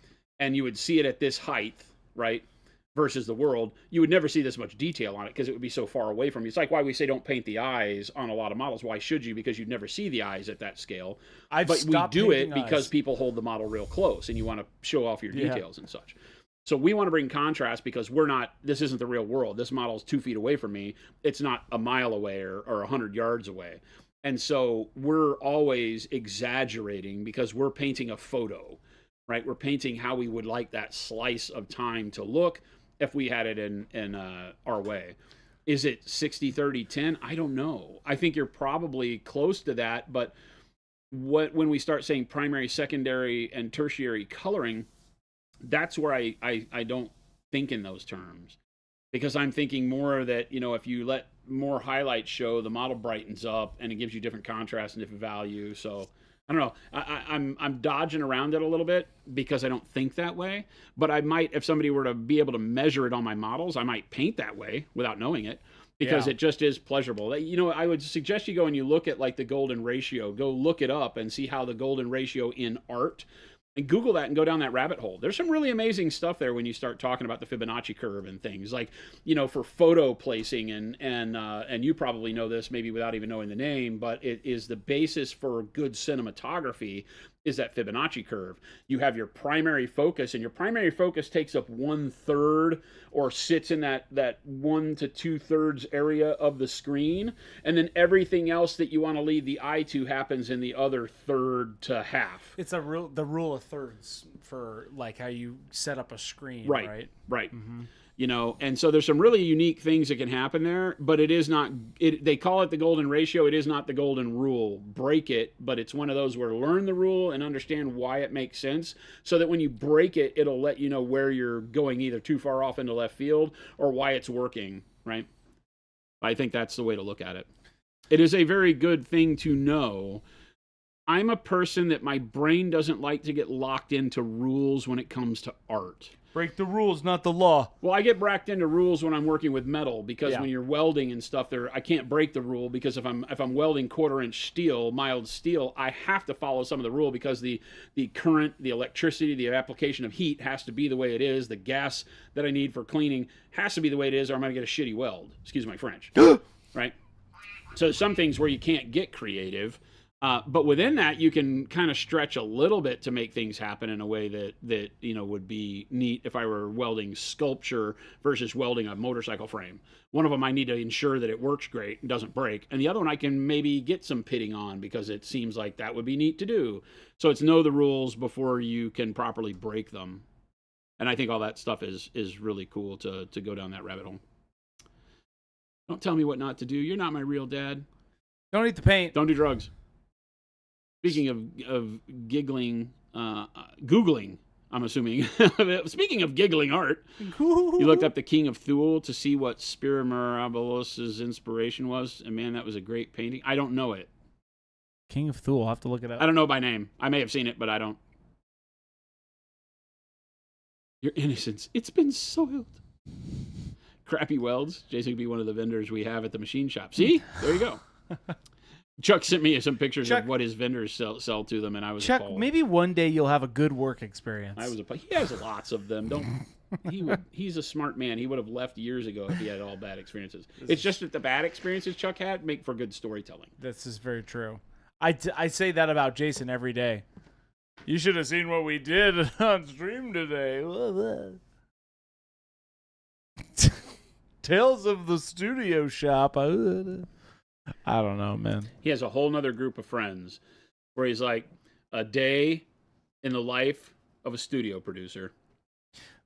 and you would see it at this height, right? Versus the world, you would never see this much detail on it because it would be so far away from you. It's like why we say don't paint the eyes on a lot of models. Why should you? Because you'd never see the eyes at that scale. But we do it because people hold the model real close and you want to show off your details and such. So we want to bring contrast because this isn't the real world. This model is 2 feet away from me. It's not a mile away or 100 yards away. And so we're always exaggerating because we're painting a photo, right? We're painting how we would like that slice of time to look if we had it in our way. Is it 60, 30, 10? I don't know. I think you're probably close to that, but when we start saying primary, secondary, and tertiary coloring, that's where I don't think in those terms. Because I'm thinking more that, if you let more highlights show, the model brightens up and it gives you different contrast and different value. So I don't know. I'm dodging around it a little bit because I don't think that way. But I might, if somebody were to be able to measure it on my models, I might paint that way without knowing it, because it just is pleasurable. I would suggest you go and you look at like the golden ratio. Go look it up and see how the golden ratio in art. And Google that and go down that rabbit hole. There's some really amazing stuff there when you start talking about the Fibonacci curve and things like, for photo placing and you probably know this maybe without even knowing the name, but it is the basis for good cinematography is that Fibonacci curve. You have your primary focus, and your primary focus takes up 1/3 or sits in that 1 to 2/3 area of the screen, and then everything else that you want to lead the eye to happens in the other third to half. It's the rule of thirds for like how you set up a screen, right? Right. Mm-hmm. And so there's some really unique things that can happen there, but it is not, they call it the golden ratio. It is not the golden rule. Break it, but it's one of those where learn the rule and understand why it makes sense, so that when you break it, it'll let you know where you're going either too far off into left field or why it's working, right? I think that's the way to look at it. It is a very good thing to know. I'm a person that my brain doesn't like to get locked into rules when it comes to art. Break the rules, not the law. Well, I get backed into rules when I'm working with metal, because when you're welding and stuff, I can't break the rule, because if I'm welding 1/4-inch steel, mild steel, I have to follow some of the rule, because the current, the electricity, the application of heat has to be the way it is. The gas that I need for cleaning has to be the way it is, or I'm going to get a shitty weld. Excuse my French. Right? So some things where you can't get creative. But within that, you can kind of stretch a little bit to make things happen in a way that would be neat if I were welding sculpture versus welding a motorcycle frame. One of them I need to ensure that it works great and doesn't break, and the other one I can maybe get some pitting on because it seems like that would be neat to do. So it's know the rules before you can properly break them. And I think all that stuff is really cool to go down that rabbit hole. Don't tell me what not to do. You're not my real dad. Don't eat the paint. Don't do drugs. Speaking of giggling, Googling, I'm assuming. Speaking of giggling art, you looked up the King of Thule to see what Spira Mirabilos' inspiration was, and man, that was a great painting. I don't know it. King of Thule, I'll have to look it up. I don't know by name. I may have seen it, but I don't. Your innocence, it's been soiled. Crappy welds. Jason could be one of the vendors we have at the machine shop. See? There you go. Chuck sent me some pictures of what his vendors sell to them, and I was appalled. Maybe one day you'll have a good work experience. He has lots of them. He's a smart man. He would have left years ago if he had all bad experiences. It's just that the bad experiences Chuck had make for good storytelling. This is very true. I say that about Jason every day. You should have seen what we did on stream today. Tales of the Studio Shop. I don't know, man. He has a whole nother group of friends where he's like, a day in the life of a studio producer.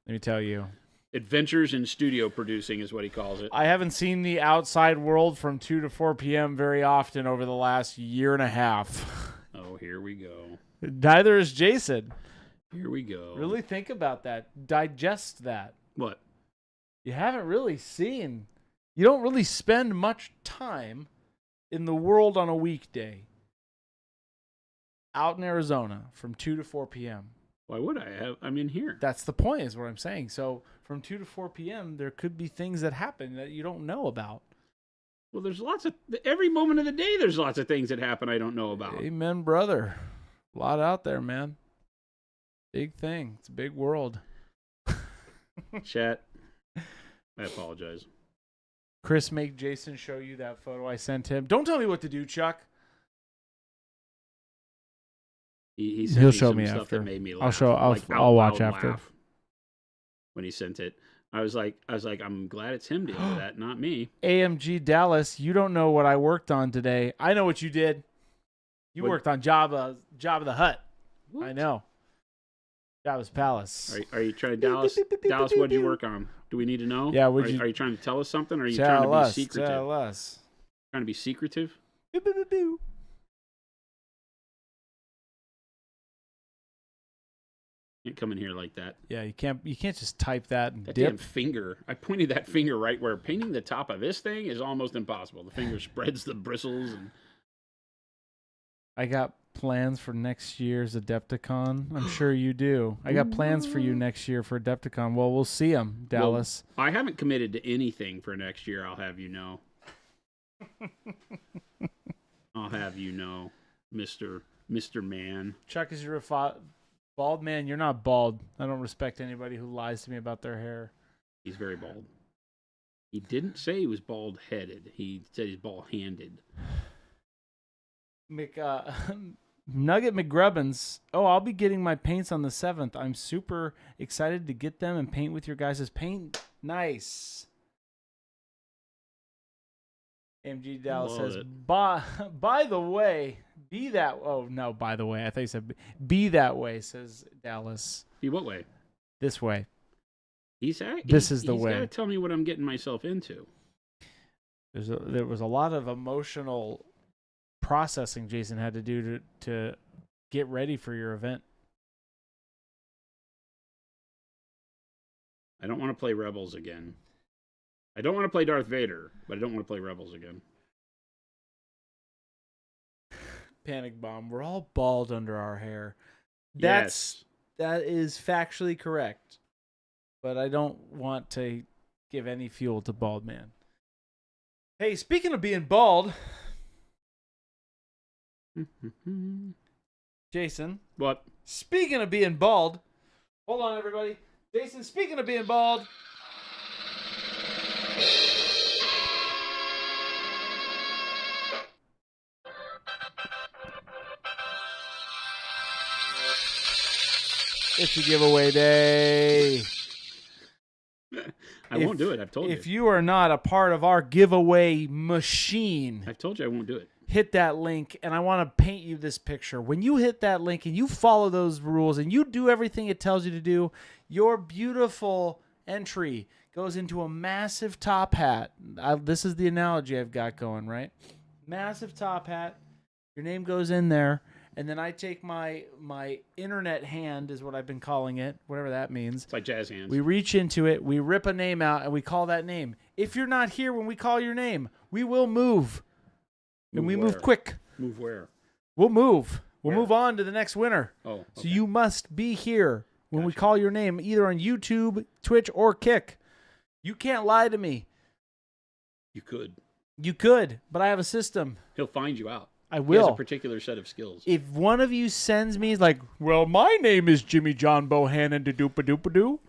Let me tell you. Adventures in studio producing is what he calls it. I haven't seen the outside world from 2 to 4 p.m. very often over the last year and a half. Oh, here we go. Neither is Jason. Here we go. Really think about that. Digest that. What? You haven't really seen. You don't really spend much time in the world on a weekday. Out in Arizona from 2 to 4 p.m. Why would I have? I'm in here. That's the point, is what I'm saying. So from 2 to 4 p.m., there could be things that happen that you don't know about. Well, there's lots of, every moment of the day, there's lots of things that happen I don't know about. Amen, brother. A lot out there, man. Big thing. It's a big world. Chat, I apologize. Chris, make Jason show you that photo I sent him. Don't tell me what to do, Chuck. He sent He'll me show some me stuff after. that made me laugh. I'll show. I'll Like, I'll watch out after. laugh when he sent it. I was like, I'm glad it's him dealing with that, not me. AMG Dallas, you don't know what I worked on today. I know what you did. You What? worked on Jabba the Hutt. What? I know. Jabba's Palace. Are you trying to Dallas? Dallas, what'd you work on? Do we need to know? Yeah, Are you trying to tell us something, or are you trying to be secretive? Tell us. Trying to be secretive? Boo, boo, boo, boo. Can't come in here like that. Yeah, you can't just type that and That dip. damn finger. I pointed that finger right where painting the top of this thing is almost impossible. The finger spreads the bristles. And I got plans for next year's Adepticon. I'm sure you do. I got plans for you next year for Adepticon. Well, we'll see them, Dallas. Well, I haven't committed to anything for next year, I'll have you know. I'll have you know, Mr. Man. Chuck, is your bald man? You're not bald. I don't respect anybody who lies to me about their hair. He's very bald. He didn't say he was bald-headed. He said he's bald-handed. Nugget McGrubbins. Oh, I'll be getting my paints on the 7th. I'm super excited to get them and paint with your guys' paint. Nice. MG Dallas Love says, it. by the way, be that. Oh, no, by the way. I thought you said be that way, says Dallas. Be what way? This way. This is the way. He's got to tell me what I'm getting myself into. There was a lot of emotional processing Jason had to do to get ready for your event. I don't want to play Rebels again. I don't want to play Darth Vader, but I don't want to play Rebels again. Panic bomb. We're all bald under our hair. Yes. That is factually correct. But I don't want to give any fuel to bald man. Hey, speaking of being bald, Jason. What? Speaking of being bald, hold on, everybody. Jason, speaking of being bald. It's a giveaway day. I won't do it. I've told you. If you are not a part of our giveaway machine, I've told you I won't do it. hit that link, and I want to paint you this picture. When you hit that link and you follow those rules and you do everything it tells you to do, your beautiful entry goes into a massive top hat. This is the analogy I've got going, right? Massive top hat. Your name goes in there, and then I take my internet hand, is what I've been calling it, whatever that means. It's like jazz hands. We reach into it, we rip a name out, and we call that name. If you're not here when we call your name, we will move. And we move where? quick. Move where? We'll move. We'll Where? move on to the next winner. Oh, okay. So you must be here when we Gotcha. call your name, either on YouTube, Twitch, or Kick. You can't lie to me. You could. You could, but I have a system. He'll find you out. I He has will. a particular set of skills. If one of you sends me like, well, my name is Jimmy John Bohannon de doopa doopa doo.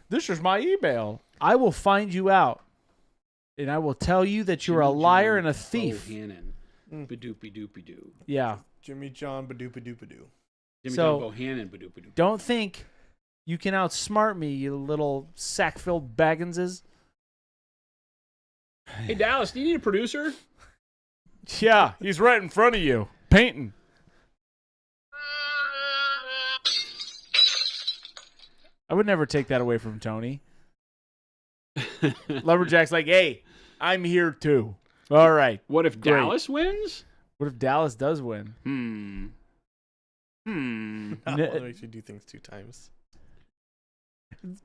This is my email. I will find you out. And I will tell you that you're a Jimmy liar John and a thief. Bohannon. Badoopy doopy doo. Yeah. Jimmy John Badoopadoopadoo. Jimmy So- John Bohannon badoopy doo. Don't think you can outsmart me, you little sack-filled Bagginses. Hey, Dallas, do you need a producer? Yeah, he's right in front of you, painting. I would never take that away from Tony. Lumberjack's like, hey, I'm here too. All right. What if Great. Dallas wins? What if Dallas does win? That makes you do things 2 times.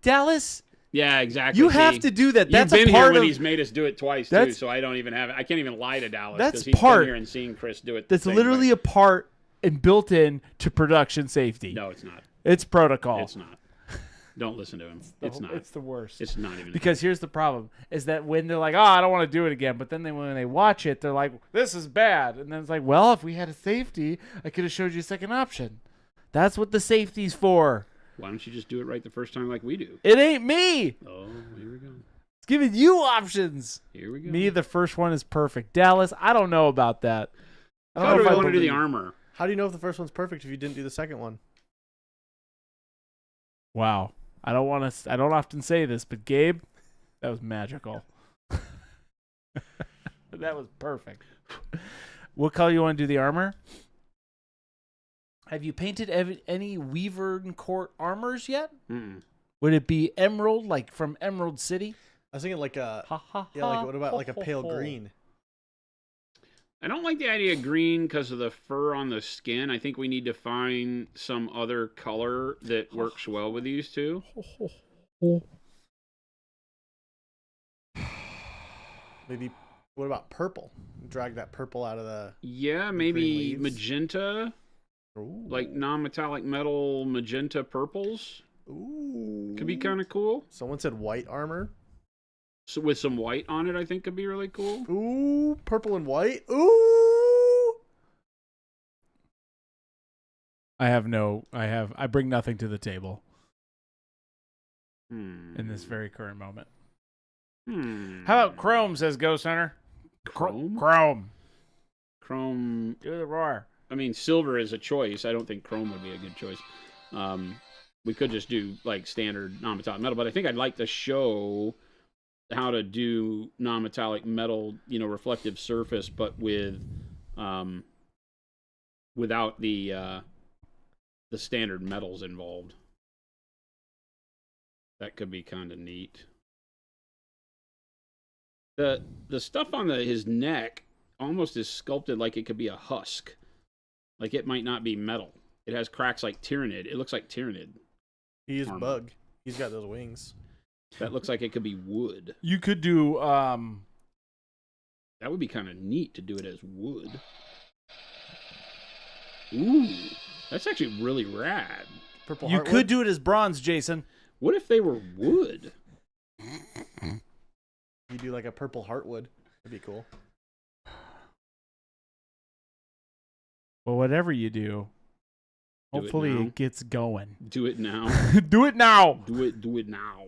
Dallas, Yeah, exactly. you See, have to do that. That's You've been a part here when of. he's made us do it twice too, That's- so I don't even have. I can't even lie to Dallas That's because he's part- been here and seen Chris do it. the That's same literally way. a part and built in to production safety. No, it's not. It's protocol. It's not. Don't listen to him. It's not. It's the worst. It's not even. Because here's the problem: is that when they're like, "Oh, I don't want to do it again," but then when they watch it, they're like, "This is bad," and then it's like, "Well, if we had a safety, I could have showed you a second option." That's what the safety's for. Why don't you just do it right the first time like we do? It ain't me. Oh, here we go. It's giving you options. Here we go. Me, the first one is perfect. Dallas, I don't know about that. I How don't do know I if want to do the believe- armor? How do you know if the first one's perfect if you didn't do the second one? Wow. I don't want to. I don't often say this, but Gabe, that was magical. That was perfect. What color you want to do the armor? Have you painted any Weavern Court armors yet? Mm-mm. Would it be emerald, like from Emerald City? I was thinking like a Ha ha. yeah, like ha, what about ho, like a ho, pale ho. green? I don't like the idea of green because of the fur on the skin. I think we need to find some other color that works well with these two. Ho, ho, ho. Maybe what about purple? Drag that purple out of the Yeah, green maybe leaves. magenta, Ooh. like non-metallic metal magenta purples. Ooh. Could be kind of cool. Someone said white armor. So with some white on it, I think could be really cool. Ooh, purple and white. Ooh. I bring nothing to the table Hmm. in this very current moment. Hmm. How about Chrome, says Ghost Hunter? Chrome? Chrome. Chrome. Do the roar. I mean, silver is a choice. I don't think chrome would be a good choice. We could just do like standard non-metallic metal, but I think I'd like to show how to do non-metallic metal, reflective surface, but with without the standard metals involved. That could be kind of neat. The stuff on his neck almost is sculpted like it could be a husk. Like it might not be metal. It has cracks like Tyrannid. It looks like Tyrannid. He is Armor. bug. He's got those wings. That looks like it could be wood. You could do That would be kind of neat to do it as wood. Ooh, that's actually really rad. Purple you heartwood? could do it as bronze, Jason. What if they were wood? You do like a purple heartwood. That'd be cool. Well, whatever you do, Do it hopefully now. it gets going. Do it now. Do it now. Do it now.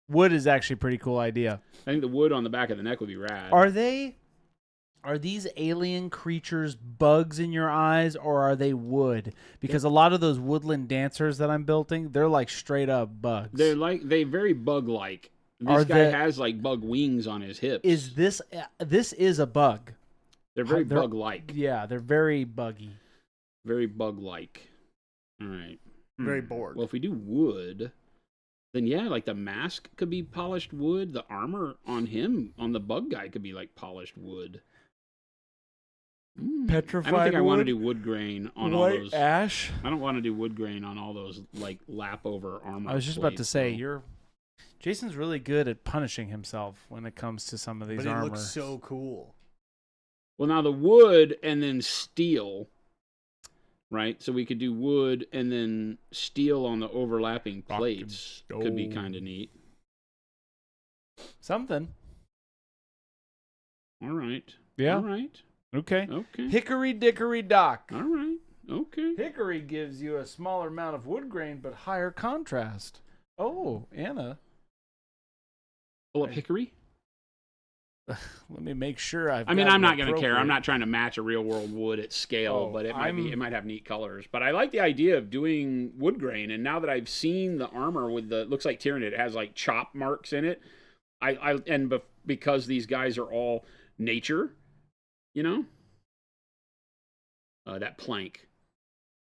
Wood is actually a pretty cool idea. I think the wood on the back of the neck would be rad. Are these alien creatures bugs in your eyes, or are they wood? Because a lot of those woodland dancers that I'm building, they're like straight up bugs. They very bug-like. This guy has like bug wings on his hips. Is this is a bug? They're very they're- bug-like. Yeah, they're very buggy. Very bug-like. All right. Very bored. Well, if we do wood, then yeah, like the mask could be polished wood. The armor on him, on the bug guy, could be like polished wood. Petrified I don't think I want to wood? do wood grain on all those. ash. I don't want to do wood grain on all those like lap over armor. I was just about to plates, say though. Jason's really good at punishing himself when it comes to some of these But it armor. looks so cool. Well, now the wood and then steel, right? So we could do wood and then steel on the overlapping plates. Could be kind of neat. Something. All right. Yeah. All right. Okay. Okay. Hickory dickory dock. All right. Okay. Hickory gives you a smaller amount of wood grain but higher contrast. Oh, Anna. Pull up hickory. Let me make sure I'm not going to care. I'm not trying to match a real world wood at scale, Oh, but it might have neat colors. But I like the idea of doing wood grain. And now that I've seen the armor with it looks like Tyrannid, it has like chop marks in it. Because these guys are all nature, that plank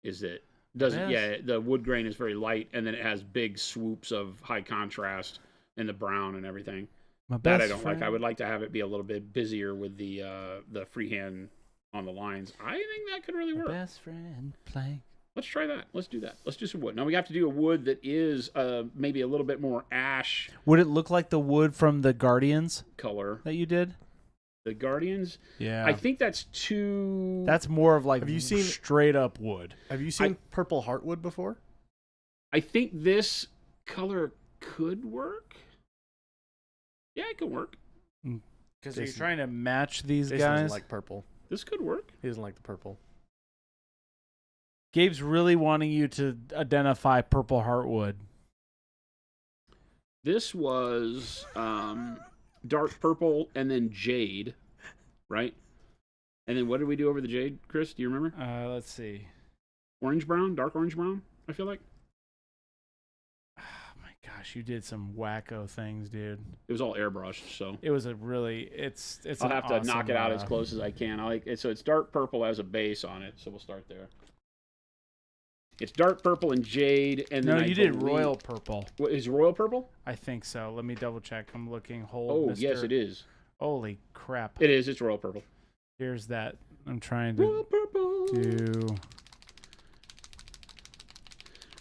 is it. Doesn't Yes. yeah, the wood grain is very light, and then it has big swoops of high contrast in the brown and everything. My That best I don't like. I friend. would like to have it be a little bit busier with the freehand on the lines. I think that could really My work. best friend plank. Let's try that. Let's do that. Let's do some wood. Now we have to do a wood that is maybe a little bit more ash Would it look like the wood from the Guardians color. that you did? The Guardians. Yeah. I think that's too. That's more of like Have you seen- straight up wood. Have you seen purple heartwood before? I think this color could work. Yeah, it could work. Because you're Jason- trying to match these Jason guys. doesn't like purple. This could work. He doesn't like the purple. Gabe's really wanting you to identify purple heartwood. This was dark purple and then jade, right? And then what did we do over the jade, Chris? Do you remember? Let's see. Orange brown, dark orange brown. I feel like Oh my gosh, you did some wacko things, dude. it was all airbrushed. So It was a really. It's. I'll an have to knock awesome, it out as close as I can. I like it, so it's dark purple as a base on it. So we'll start there. It's dark purple and jade, and then No, I you did believe- royal purple. What is royal purple? I think so. Let me double check. I'm looking. Hold. Oh, Mr. yes, it is. Holy crap! It is. It's royal purple. Here's that. I'm trying Royal to purple. do.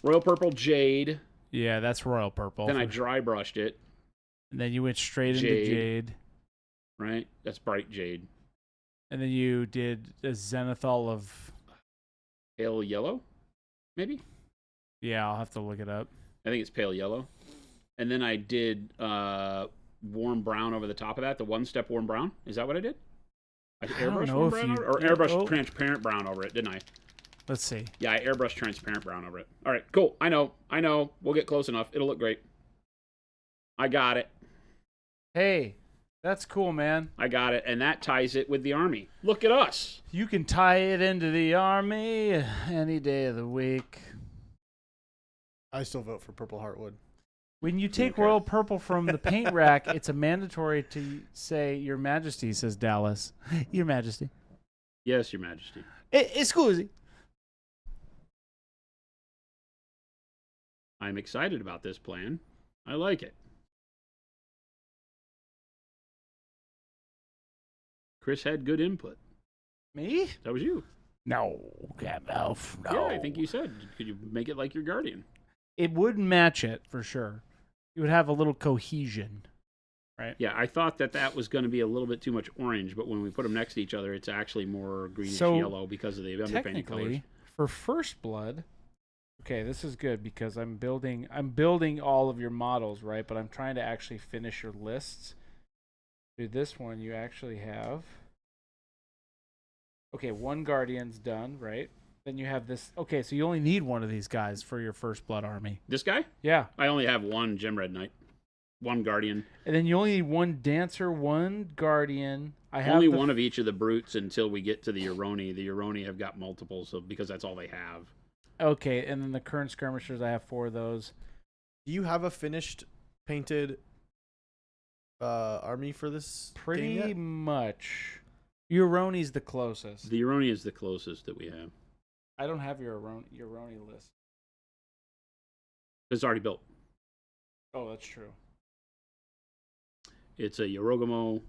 Royal purple jade. Yeah, that's royal purple. Then I dry brushed it. And then you went straight into Jade. jade. Right. That's bright jade. And then you did a zenithal of. Pale yellow, maybe. Yeah, I'll have to look it up. I think it's pale yellow. And then I did warm brown over the top of that. The one-step warm brown. Is that what I did? I don't airbrushed know warm if brown you- over it? Or airbrushed oh. transparent brown over it, didn't I? Let's see. Yeah, I airbrushed transparent brown over it. All right, cool. I know. We'll get close enough. It'll look great. I got it. Hey, that's cool, man. I got it. And that ties it with the army. Look at us. You can tie it into the army any day of the week. I still vote for purple heartwood. When you take Okay. royal purple from the paint rack, it's a mandatory to say Your Majesty, says Dallas. Your Majesty. Yes, Your Majesty. Excuse. I'm excited about this plan. I like it. Chris had good input. Me? That was you. No, Gandalf. No. Yeah, I think you said. Could you make it like your guardian? It would match it for sure. You would have a little cohesion, right? Yeah, I thought that was going to be a little bit too much orange, but when we put them next to each other, it's actually more greenish So, yellow because of the underpainted colors. Technically, for First Blood, okay, this is good because I'm building all of your models, right? But I'm trying to actually finish your lists. Do this one, you actually have. Okay, one Guardian's done, right? Then you have this. Okay, so you only need one of these guys for your First Blood army. This guy? Yeah. I only have one Gem Red Knight, one Guardian. And then you only need one Dancer, one Guardian. I have Only the- one of each of the brutes until we get to the Uroni. The Uroni have got multiples, so because that's all they have. Okay, and then the current skirmishers, I have 4 of those. Do you have a finished painted army for this game Pretty yet? much. Uroni's the closest. The Uroni is the closest that we have. I don't have your Uroni list. It's already built. Oh, that's true. It's a Yorogamo.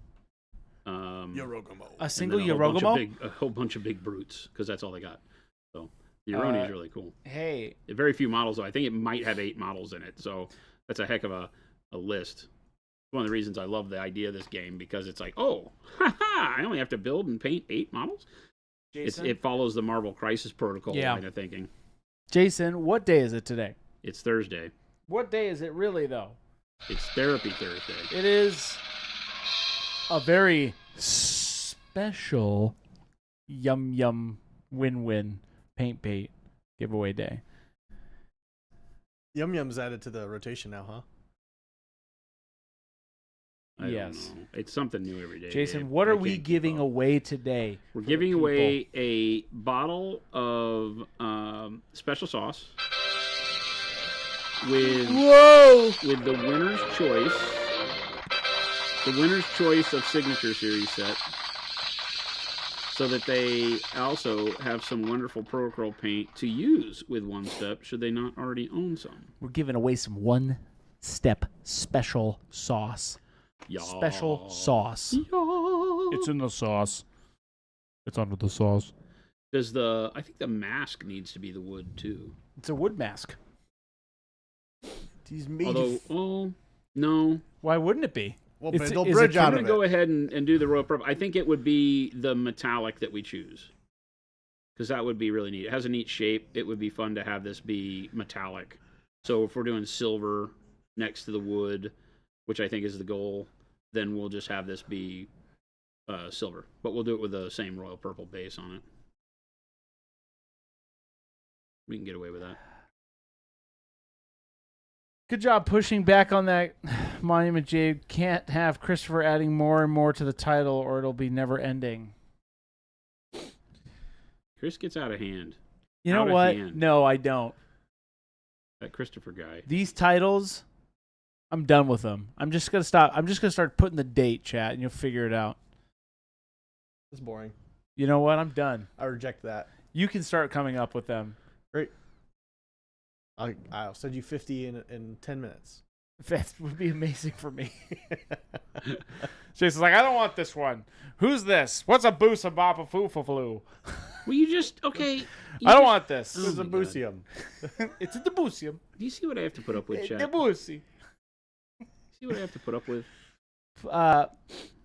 Yorogamo. A single and then a whole bunch of Yorogamo? a whole bunch of big brutes, because that's all they got. So the Uroni is really cool. Hey, Very few models, though. I think it might have 8 models in it, so that's a heck of a list. One of the reasons I love the idea of this game, because it's like, oh, haha, I only have to build and paint 8 models? Jason. It follows the Marvel Crisis Protocol Yeah. line of thinking. Jason, what day is it today? It's Thursday. What day is it really, though? It's Therapy Thursday. It is a very special yum win-win paint giveaway day. Yum Yum's added to the rotation now, huh? I don't Yes. know. It's something new every day. Jason, Dave. what I are we can't keep giving up. away today? We're for the giving people? away a bottle of special sauce with the winner's choice. The winner's choice of signature series set. so that they also have some wonderful Procurl paint to use with One Step, should they not already own some. We're giving away some One Step special sauce. Yeah. Special sauce. It's in the sauce. It's under the sauce. I think the mask needs to be the wood too. It's a wood mask. He's made Although, no. Why wouldn't it be? well, it's- they'll is it bridge I'm out going of to it. go ahead and do the royal purple. I think it would be the metallic that we choose. Because that would be really neat. It has a neat shape. It would be fun to have this be metallic. So if we're doing silver next to the wood, which I think is the goal, then we'll just have this be silver. But we'll do it with the same royal purple base on it. We can get away with that. Good job pushing back on that Monument Jade. Can't have Christopher adding more and more to the title or it'll be never ending. Chris gets out of hand. You know Out of what? hand. No, I don't. That Christopher guy. These titles, I'm done with them. I'm just going to stop. I'm just going to start putting the date, chat, and you'll figure it out. It's boring. You know what? I'm done. I reject that. You can start coming up with them. I'll send you 50 in 10 minutes. That would be amazing for me. Jason's like, I don't want this one. Who's this? What's a Boosabu foo? Well, you just, okay. I don't want this. Oh It's a my God. Booseum. It's a Debussium. Do you see what I have to put up with, chat? Debussy. See what I have to put up with?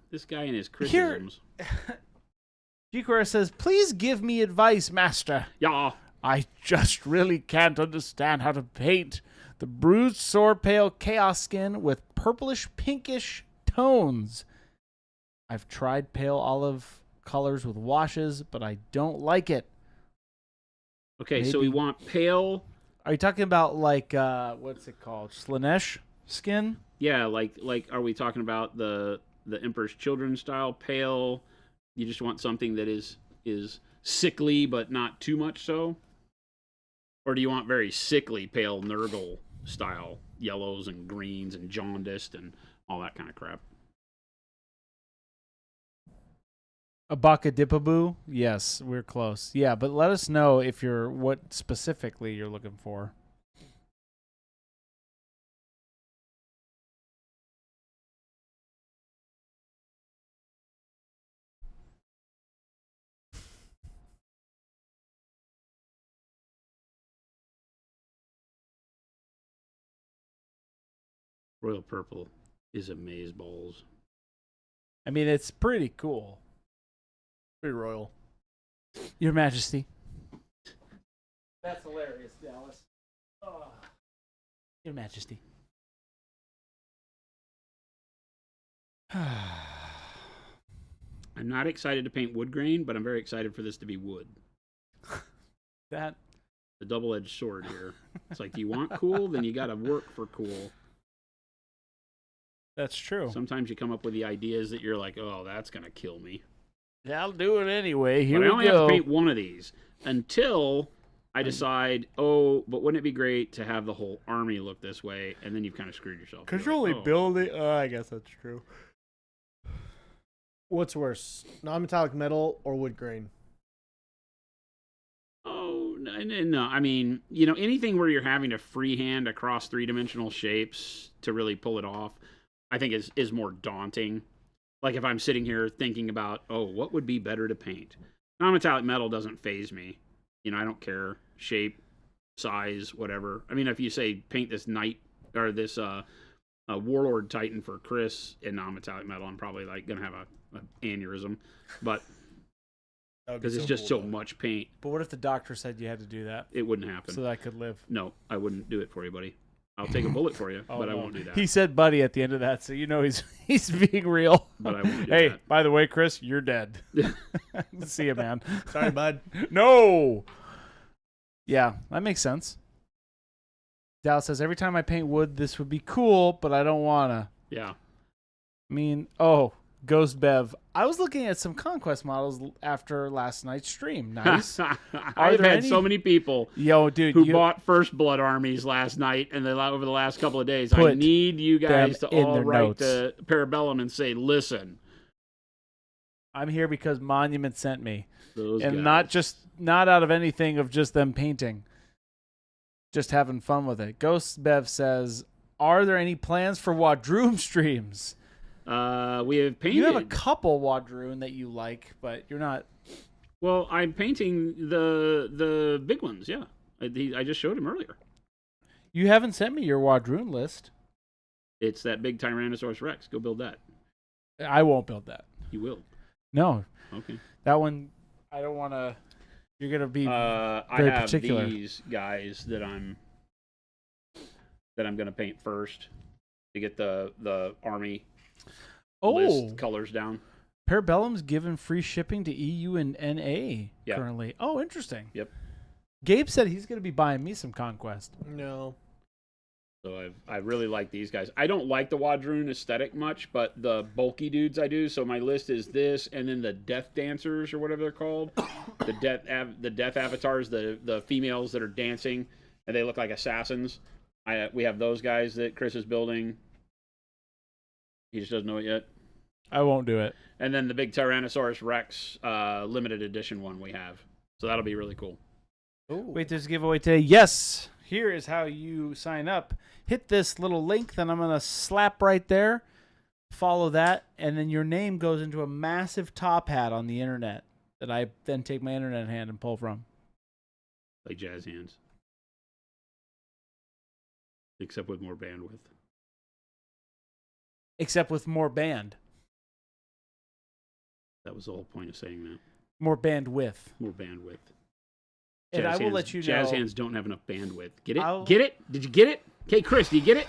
This guy and his Here- criticisms. G-Core says, please give me advice, master. Yeah. I just really can't understand how to paint the bruised, sore, pale chaos skin with purplish, pinkish tones. I've tried pale olive colors with washes, but I don't like it. Okay, so we Maybe- want pale. Are you talking about like what's it called? Slanesh skin? Yeah, like are we talking about the Emperor's Children style pale? You just want something that is sickly but not too much so? Or do you want very sickly pale Nurgle style yellows and greens and jaundiced and all that kind of crap? Abaka Dipabu? Yes, we're close. Yeah, but let us know if you're what specifically you're looking for. Royal purple is amazeballs. I mean, it's pretty cool. Pretty royal. Your Majesty. That's hilarious, Dallas. Your Majesty. I'm not excited to paint wood grain, but I'm very excited for this to be wood. That The double-edged sword here. It's like, do you want cool? Then you got to work for cool. that's true. Sometimes you come up with the ideas that you're like, oh, that's going to kill me. Yeah, I'll do it anyway. Here But I we only go. have to paint one of these until I decide, oh, but wouldn't it be great to have the whole army look this way? And then you've kind of screwed yourself. Because You're you're only like, oh. building. I guess that's true. What's worse, non-metallic metal or wood grain? Oh, no. I mean, anything where you're having to freehand across three-dimensional shapes to really pull it off, I think is more daunting. Like if I'm sitting here thinking about, oh, what would be better to paint? Non-metallic metal doesn't faze me. I don't care. Shape, size, whatever. I mean, if you say paint this knight or this warlord titan for Chris in non-metallic metal, I'm probably like going to have an aneurysm. But because it's just so much paint, But what if the doctor said you had to do that it wouldn't happen. so that I could live? No, I wouldn't do it for you, buddy. I'll take a bullet for you, Oh, but I no. won't do that. He said "buddy" at the end of that, so you know he's being real. But I won't do Hey, that. by the way, Chris, you're dead. See you, man. Sorry, bud. No. Yeah, that makes sense. Dallas says every time I paint wood, this would be cool, but I don't wanna. Yeah. I mean, oh, Ghost Bev. I was looking at some Conquest models after last night's stream. Nice. I've there had any- so many people Yo, dude, who you bought First Blood armies last night and over the last couple of days. I Put need you guys to them in all their write notes. to Parabellum and say, listen, I'm here because Monument sent me. Those And guys. not out of anything of just them painting. Just having fun with it. Ghost Bev says, are there any plans for Wadroom streams? We have painted. You have a couple Wadroon that you like, but you're not. Well, I'm painting the big ones. Yeah, I just showed him earlier. You haven't sent me your Wadroon list. It's that big Tyrannosaurus Rex. Go build that. I won't build that. You will. No. Okay. That one, I don't want to. You're going to be I very have particular. these guys that I'm going to paint first to get the army list colors down. Parabellum's given free shipping to EU and NA Yep. currently. Oh, interesting. Yep. Gabe said he's going to be buying me some Conquest. No. So I really like these guys. I don't like the Wadroon aesthetic much, but the bulky dudes I do. So my list is this, and then the Death Dancers or whatever they're called, the death avatars, the females that are dancing, and they look like assassins. We have those guys that Chris is building. He just doesn't know it yet. I won't do it. And then the big Tyrannosaurus Rex limited edition one we have. So that'll be really cool. Wait, there's a giveaway today. Yes. Here is how you sign up. Hit this little link that I'm going to slap right there. Follow that, and then your name goes into a massive top hat on the internet that I then take my internet hand and pull from. Like jazz hands. Except with more bandwidth. Except with more band. That was the whole point of saying that. More bandwidth. More bandwidth. And Jazz I will hands, let you know. Jazz hands don't have enough bandwidth. Get it? Get it? Did you get it? Okay, Chris, do you get it?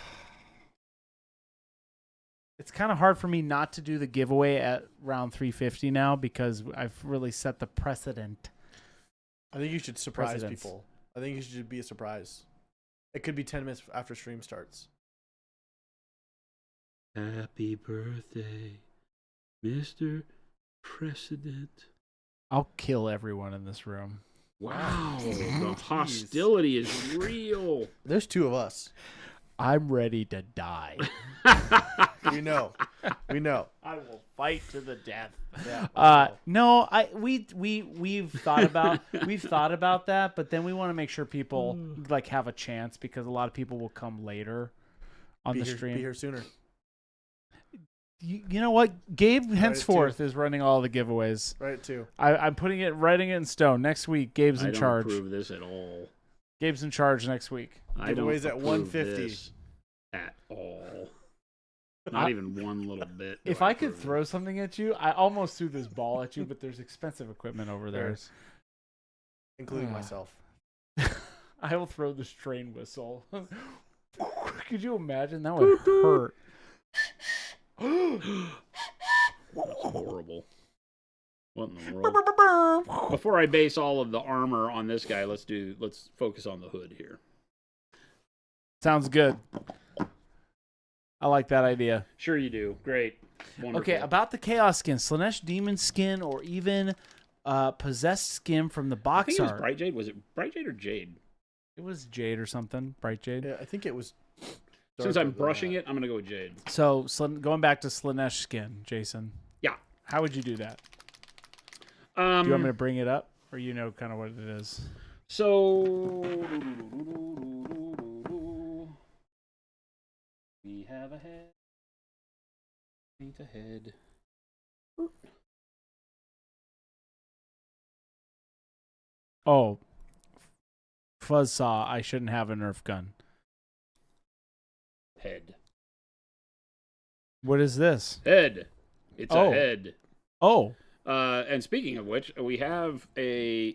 It's kind of hard for me not to do the giveaway at round 350 now because I've really set the precedent. I think you should surprise Precedence. people. I think you should be a surprise. It could be 10 minutes after stream starts. Happy birthday, Mr. Precedent. I'll kill everyone in this room. Wow, the hostility is real. There's two of us. I'm ready to die. We know. We know. I will fight to the death. Yeah. No, we've thought about that, but then we want to make sure people like have a chance because a lot of people will come later on the stream. Be here sooner. You know what? Gabe henceforth is running all the giveaways. Right, too. I'm writing it in stone. Next week, Gabe's in charge. I don't approve this at all. Gabe's in charge next week. I don't Giveaways at approve 150. this at all. Not even one little bit. If I could throw something at you, I almost threw this ball at you, but there's expensive equipment over there. Including myself. I will throw this train whistle. Could you imagine? That would hurt. That's horrible. What in the world? Before I base all of the armor on this guy, let's focus on the hood here. Sounds good. I like that idea. Sure you do. Great. Wonderful. Okay, about the Chaos skin, Slanesh Demon skin, or even Possessed skin from the I box think it was art. Bright Jade. Was it Bright Jade or Jade? It was Jade or something. Bright Jade. Yeah, I think it was. Since darker I'm than brushing that. it, I'm going to go with Jade. So going back to Slanesh skin, Jason. Yeah. How would you do that? Do you want me to bring it up, or you know kind of what it is? So we have a head. Paint a head. Oh, Fuzzsaw, I shouldn't have a Nerf gun. Head. What is this? Head. It's a head. Oh. And speaking of which, we have a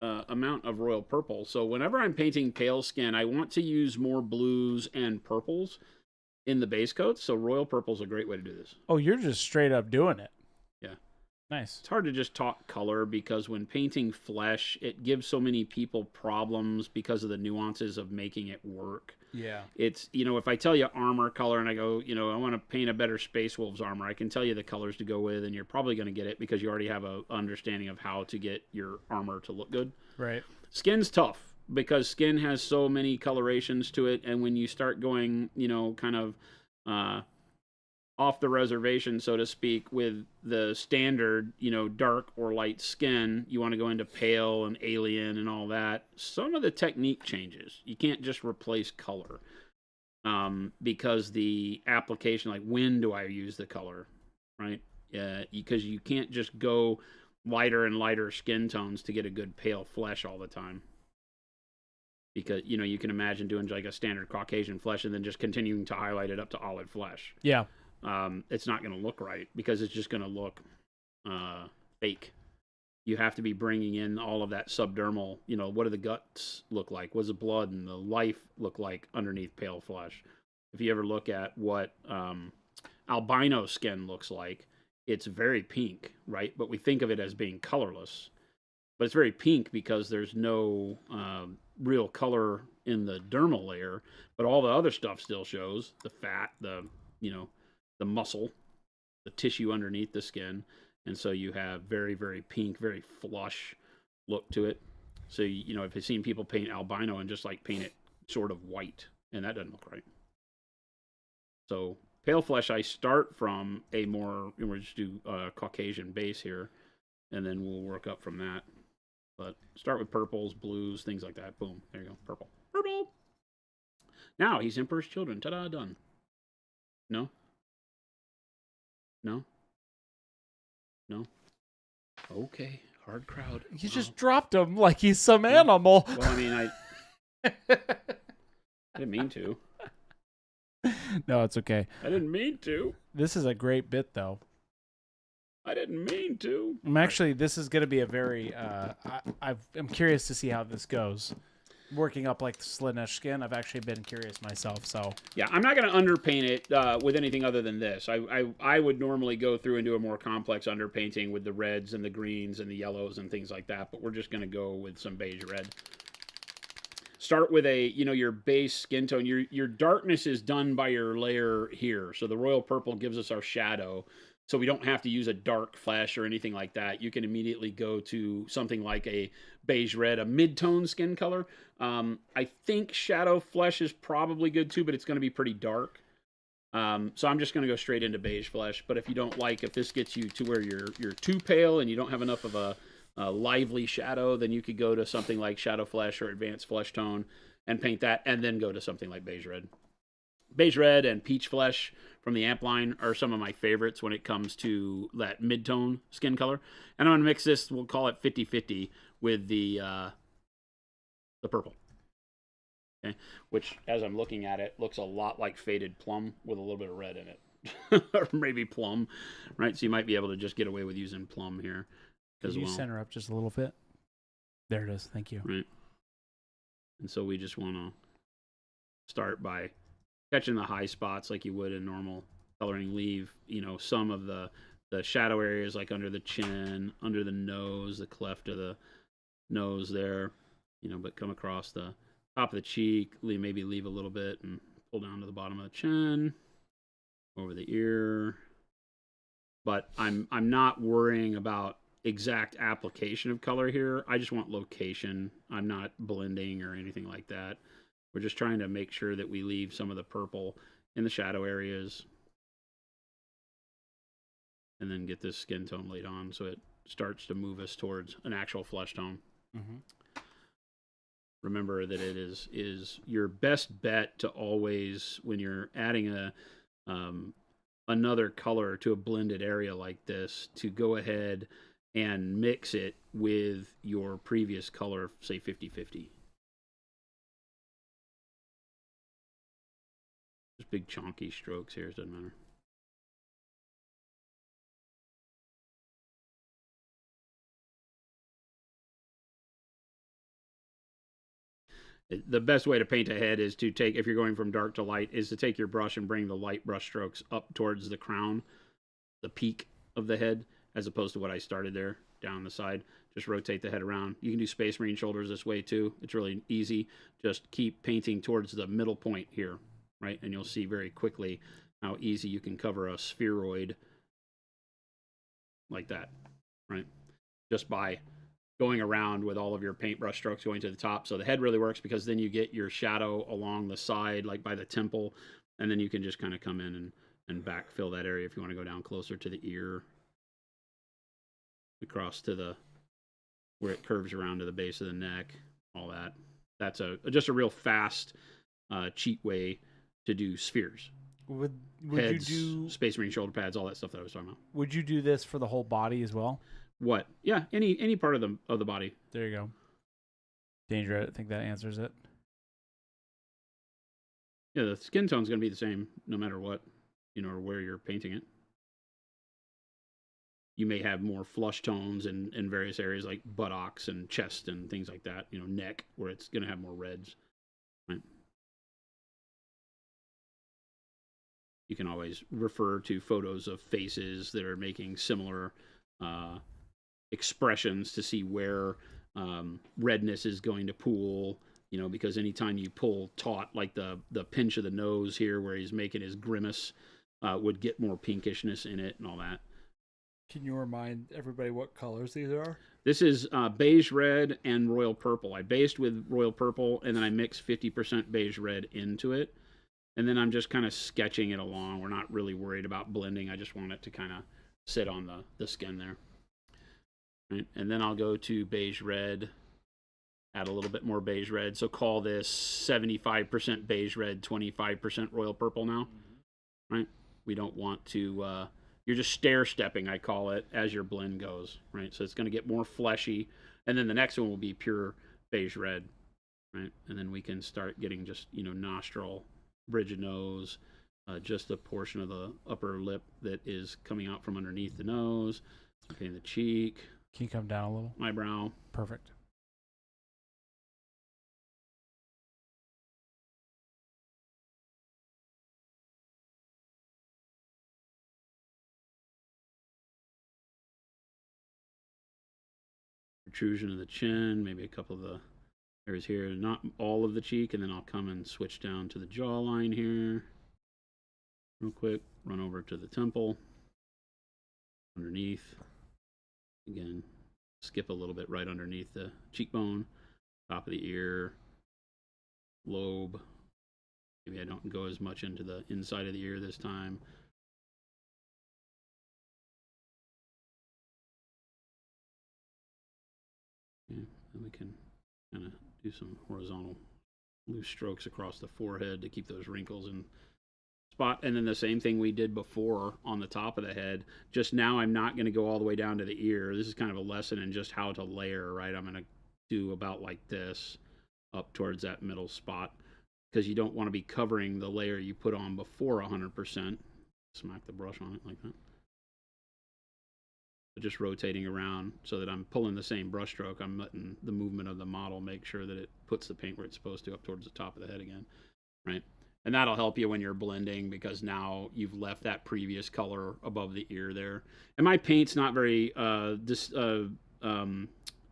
amount of royal purple. So whenever I'm painting pale skin, I want to use more blues and purples in the base coats. So royal purple is a great way to do this. Oh, you're just straight up doing it. Yeah. Nice. It's hard to just talk color because when painting flesh, it gives so many people problems because of the nuances of making it work. Yeah. It's, if I tell you armor color and I go, I want to paint a better Space Wolves armor, I can tell you the colors to go with, and you're probably going to get it because you already have a understanding of how to get your armor to look good. Right. Skin's tough because skin has so many colorations to it, and when you start going, kind of off the reservation, so to speak, with the standard, dark or light skin. You want to go into pale and alien and all that. Some of the technique changes. You can't just replace color, because the application, like when do I use the color, right? Because you can't just go lighter and lighter skin tones to get a good pale flesh all the time. Because, you can imagine doing like a standard Caucasian flesh and then just continuing to highlight it up to olive flesh. Yeah. It's not going to look right because it's just going to look fake. You have to be bringing in all of that subdermal, what do the guts look like? What does the blood and the life look like underneath pale flesh? If you ever look at what albino skin looks like, it's very pink, right? But we think of it as being colorless. But it's very pink because there's no real color in the dermal layer, but all the other stuff still shows the fat, the muscle, the tissue underneath the skin. And so you have very, very pink, very flush look to it. So, if you've seen people paint albino and just like paint it sort of white, and that doesn't look right. So pale flesh, I start from we'll just do Caucasian base here, and then we'll work up from that. But start with purples, blues, things like that. Boom. There you go. Purple. Purple. Now he's Emperor's Children. Ta-da, done. No? No? No? Okay. Hard crowd. You Wow. just dropped him like he's some animal. Well, I mean, I didn't mean to. No, it's okay. I didn't mean to. This is a great bit, though. I didn't mean to. This is going to be a very, I'm curious to see how this goes. Working up like the Slanesh skin, I've actually been curious myself, so. Yeah, I'm not going to underpaint it with anything other than this. I would normally go through and do a more complex underpainting with the reds and the greens and the yellows and things like that, but we're just going to go with some beige red. Start with your base skin tone. Your darkness is done by your layer here. So the royal purple gives us our shadow. So we don't have to use a dark flesh or anything like that. You can immediately go to something like a beige red, a mid-tone skin color. I think shadow flesh is probably good too, but it's going to be pretty dark. So I'm just going to go straight into beige flesh. But if you don't if this gets you to where you're too pale and you don't have enough of a lively shadow, then you could go to something like shadow flesh or advanced flesh tone and paint that, and then go to something like beige red. Beige red and peach flesh from the amp line are some of my favorites when it comes to that mid-tone skin color. And I'm going to mix this, we'll call it 50-50, with the purple. Okay? Which, as I'm looking at it, looks a lot like faded plum with a little bit of red in it. Or maybe plum, right? So you might be able to just get away with using plum here as Can you well. center up just a little bit? There it is. Thank you. Right. And so we just want to start by catching the high spots like you would in normal coloring. Leave, some of the shadow areas like under the chin, under the nose, the cleft of the nose there, but come across the top of the cheek, maybe leave a little bit and pull down to the bottom of the chin, over the ear. But I'm not worrying about exact application of color here. I just want location. I'm not blending or anything like that. We're just trying to make sure that we leave some of the purple in the shadow areas and then get this skin tone laid on so it starts to move us towards an actual flesh tone. Mm-hmm. Remember that it is your best bet to always, when you're adding another color to a blended area like this, to go ahead and mix it with your previous color, say 50-50. Just big chunky strokes here, it doesn't matter. The best way to paint a head is to take, if you're going from dark to light, is to take your brush and bring the light brush strokes up towards the crown, the peak of the head, as opposed to what I started there, down the side. Just rotate the head around. You can do Space Marine shoulders this way too. It's really easy. Just keep painting towards the middle point here, right? And you'll see very quickly how easy you can cover a spheroid like that, right? Just by going around with all of your paintbrush strokes going to the top. So the head really works because then you get your shadow along the side, like by the temple, and then you can just kind of come in and backfill that area if you want to go down closer to the ear, across to where it curves around to the base of the neck, all that. That's just a real fast, cheap way to do spheres. Would Heads, you do Space Marine shoulder pads, all that stuff that I was talking about. Would you do this for the whole body as well? What? Yeah, any part of the body. There you go. Danger, I think that answers it. Yeah, the skin tone's going to be the same no matter what, or where you're painting it. You may have more flush tones in various areas like buttocks and chest and things like that, neck, where it's going to have more reds. Right? You can always refer to photos of faces that are making similar expressions to see where redness is going to pool, because anytime you pull taut, like the pinch of the nose here where he's making his grimace, would get more pinkishness in it and all that. Can you remind everybody what colors these are? This is beige red and royal purple. I based with royal purple, and then I mixed 50% beige red into it. And then I'm just kind of sketching it along. We're not really worried about blending. I just want it to kind of sit on the skin there. Right? And then I'll go to beige red, add a little bit more beige red. So call this 75% beige red, 25% royal purple now. Right? We don't want to... you're just stair-stepping, I call it, as your blend goes, right? So it's going to get more fleshy, and then the next one will be pure beige red, right? And then we can start getting just, nostril, bridge of nose, just a portion of the upper lip that is coming out from underneath the nose, okay, the cheek. Can you come down a little? Eyebrow. Perfect. Protrusion of the chin, maybe a couple of the areas here, not all of the cheek, and then I'll come and switch down to the jawline here real quick, run over to the temple, underneath, again, skip a little bit right underneath the cheekbone, top of the ear, lobe, maybe I don't go as much into the inside of the ear this time. Yeah, and we can kind of do some horizontal loose strokes across the forehead to keep those wrinkles in spot. And then the same thing we did before on the top of the head. Just now I'm not going to go all the way down to the ear. This is kind of a lesson in just how to layer, right? I'm going to do about like this up towards that middle spot, because you don't want to be covering the layer you put on before 100%. Smack the brush on it like that. Just rotating around so that I'm pulling the same brush stroke. I'm letting the movement of the model make sure that it puts the paint where it's supposed to, up towards the top of the head again, right? And that'll help you when you're blending, because now you've left that previous color above the ear there. And my paint's not very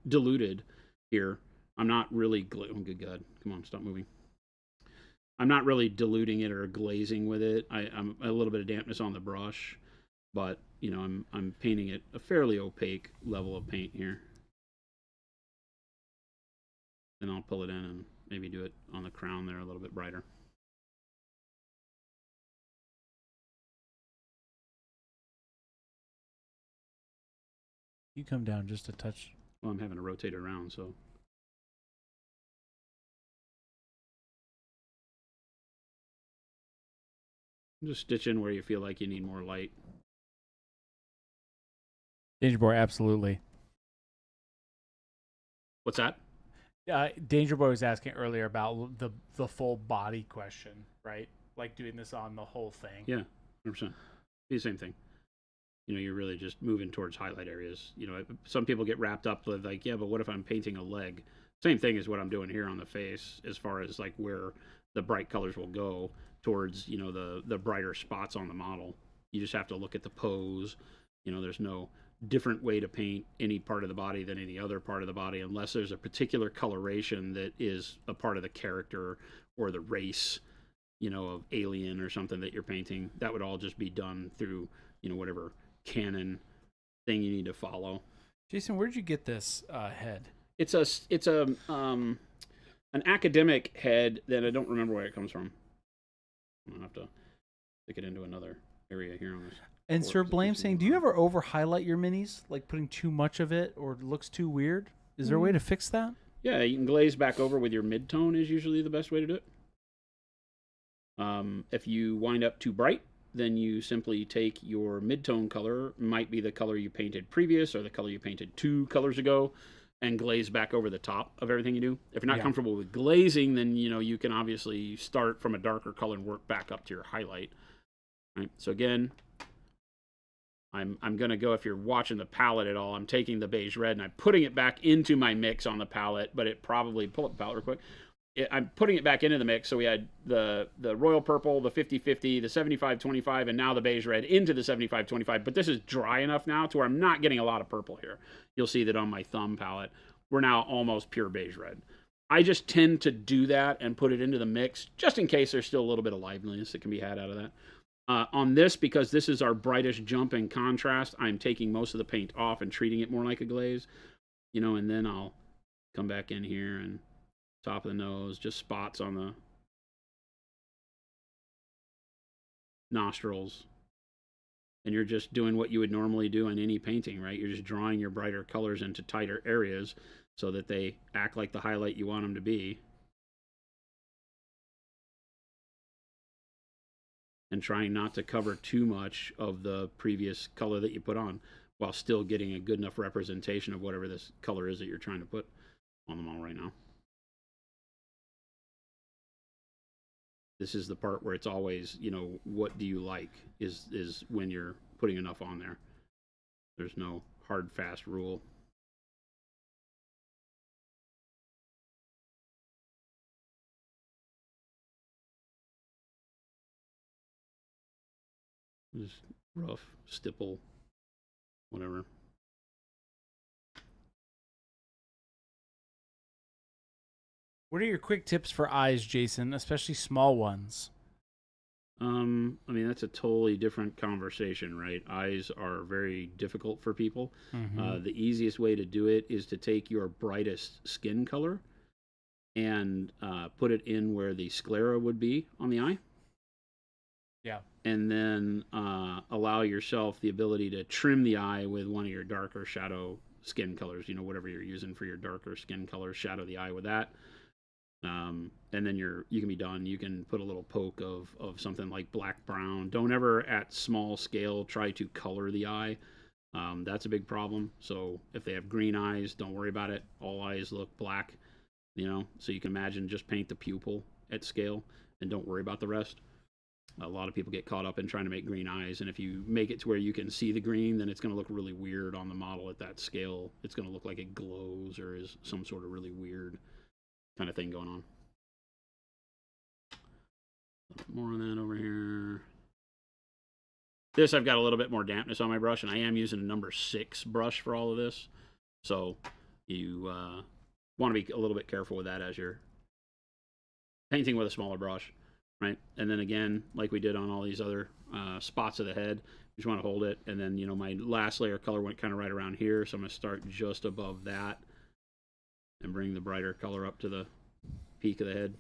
diluted here. I'm not really oh, good God, come on, stop moving. I'm not really diluting it or glazing with it. I'm a little bit of dampness on the brush, but I'm painting it a fairly opaque level of paint here. Then I'll pull it in and maybe do it on the crown there a little bit brighter. You come down just a touch. Well, I'm having to rotate it around, so. Just stitch in where you feel like you need more light. Danger Boy, absolutely. What's that? Danger Boy was asking earlier about the full body question, right? Like doing this on the whole thing. Yeah, 100%. Be the same thing. You're really just moving towards highlight areas. Some people get wrapped up with like, yeah, but what if I'm painting a leg? Same thing as what I'm doing here on the face, as far as like where the bright colors will go towards, the brighter spots on the model. You just have to look at the pose. There's no different way to paint any part of the body than any other part of the body, unless there's a particular coloration that is a part of the character or the race, of alien or something that you're painting. That would all just be done through, whatever canon thing you need to follow. Jason, where'd you get this head? It's an academic head that I don't remember where it comes from. I'll have to stick it into another area here on this. And Or Sir is it Blame just saying, one do you line? ever over highlight your minis, like putting too much of it or it looks too weird? Is there a way to fix that? Yeah, you can glaze back over with your mid-tone is usually the best way to do it. If you wind up too bright, then you simply take your mid-tone color, might be the color you painted previous or the color you painted 2 colors ago, and glaze back over the top of everything you do. If you're not comfortable with glazing, then you can obviously start from a darker color and work back up to your highlight. Right. So again, I'm going to go, if you're watching the palette at all, I'm taking the beige red and I'm putting it back into my mix on the palette, but it probably, pull up the palette real quick. I'm putting it back into the mix. So we had the royal purple, the 50-50, the 75-25, and now the beige red into the 75-25. But this is dry enough now to where I'm not getting a lot of purple here. You'll see that on my thumb palette, we're now almost pure beige red. I just tend to do that and put it into the mix just in case there's still a little bit of liveliness that can be had out of that. On this, because this is our brightest jump in contrast, I'm taking most of the paint off and treating it more like a glaze, and then I'll come back in here and top of the nose, just spots on the nostrils. And you're just doing what you would normally do in any painting, right? You're just drawing your brighter colors into tighter areas so that they act like the highlight you want them to be. And trying not to cover too much of the previous color that you put on while still getting a good enough representation of whatever this color is that you're trying to put on them all right now. This is the part where it's always, what do you like is when you're putting enough on there. There's no hard, fast rule. Just rough, stipple, whatever. What are your quick tips for eyes, Jason, especially small ones? I mean, that's a totally different conversation, right? Eyes are very difficult for people. The easiest way to do it is to take your brightest skin color and put it in where the sclera would be on the eye. Yeah. And then allow yourself the ability to trim the eye with one of your darker shadow skin colors, whatever you're using for your darker skin color, shadow the eye with that. And then you can be done. You can put a little poke of something like black brown. Don't ever at small scale try to color the eye. That's a big problem. So if they have green eyes, don't worry about it. All eyes look black, so you can imagine just paint the pupil at scale and don't worry about the rest. A lot of people get caught up in trying to make green eyes, and if you make it to where you can see the green, then it's going to look really weird on the model at that scale. It's going to look like it glows or is some sort of really weird kind of thing going on. A little bit more on that over here. This, I've got a little bit more dampness on my brush, and I am using a number 6 brush for all of this. So you want to be a little bit careful with that as you're painting with a smaller brush, right? And then again, like we did on all these other spots of the head, you just want to hold it. And then, my last layer of color went kind of right around here. So I'm going to start just above that and bring the brighter color up to the peak of the head.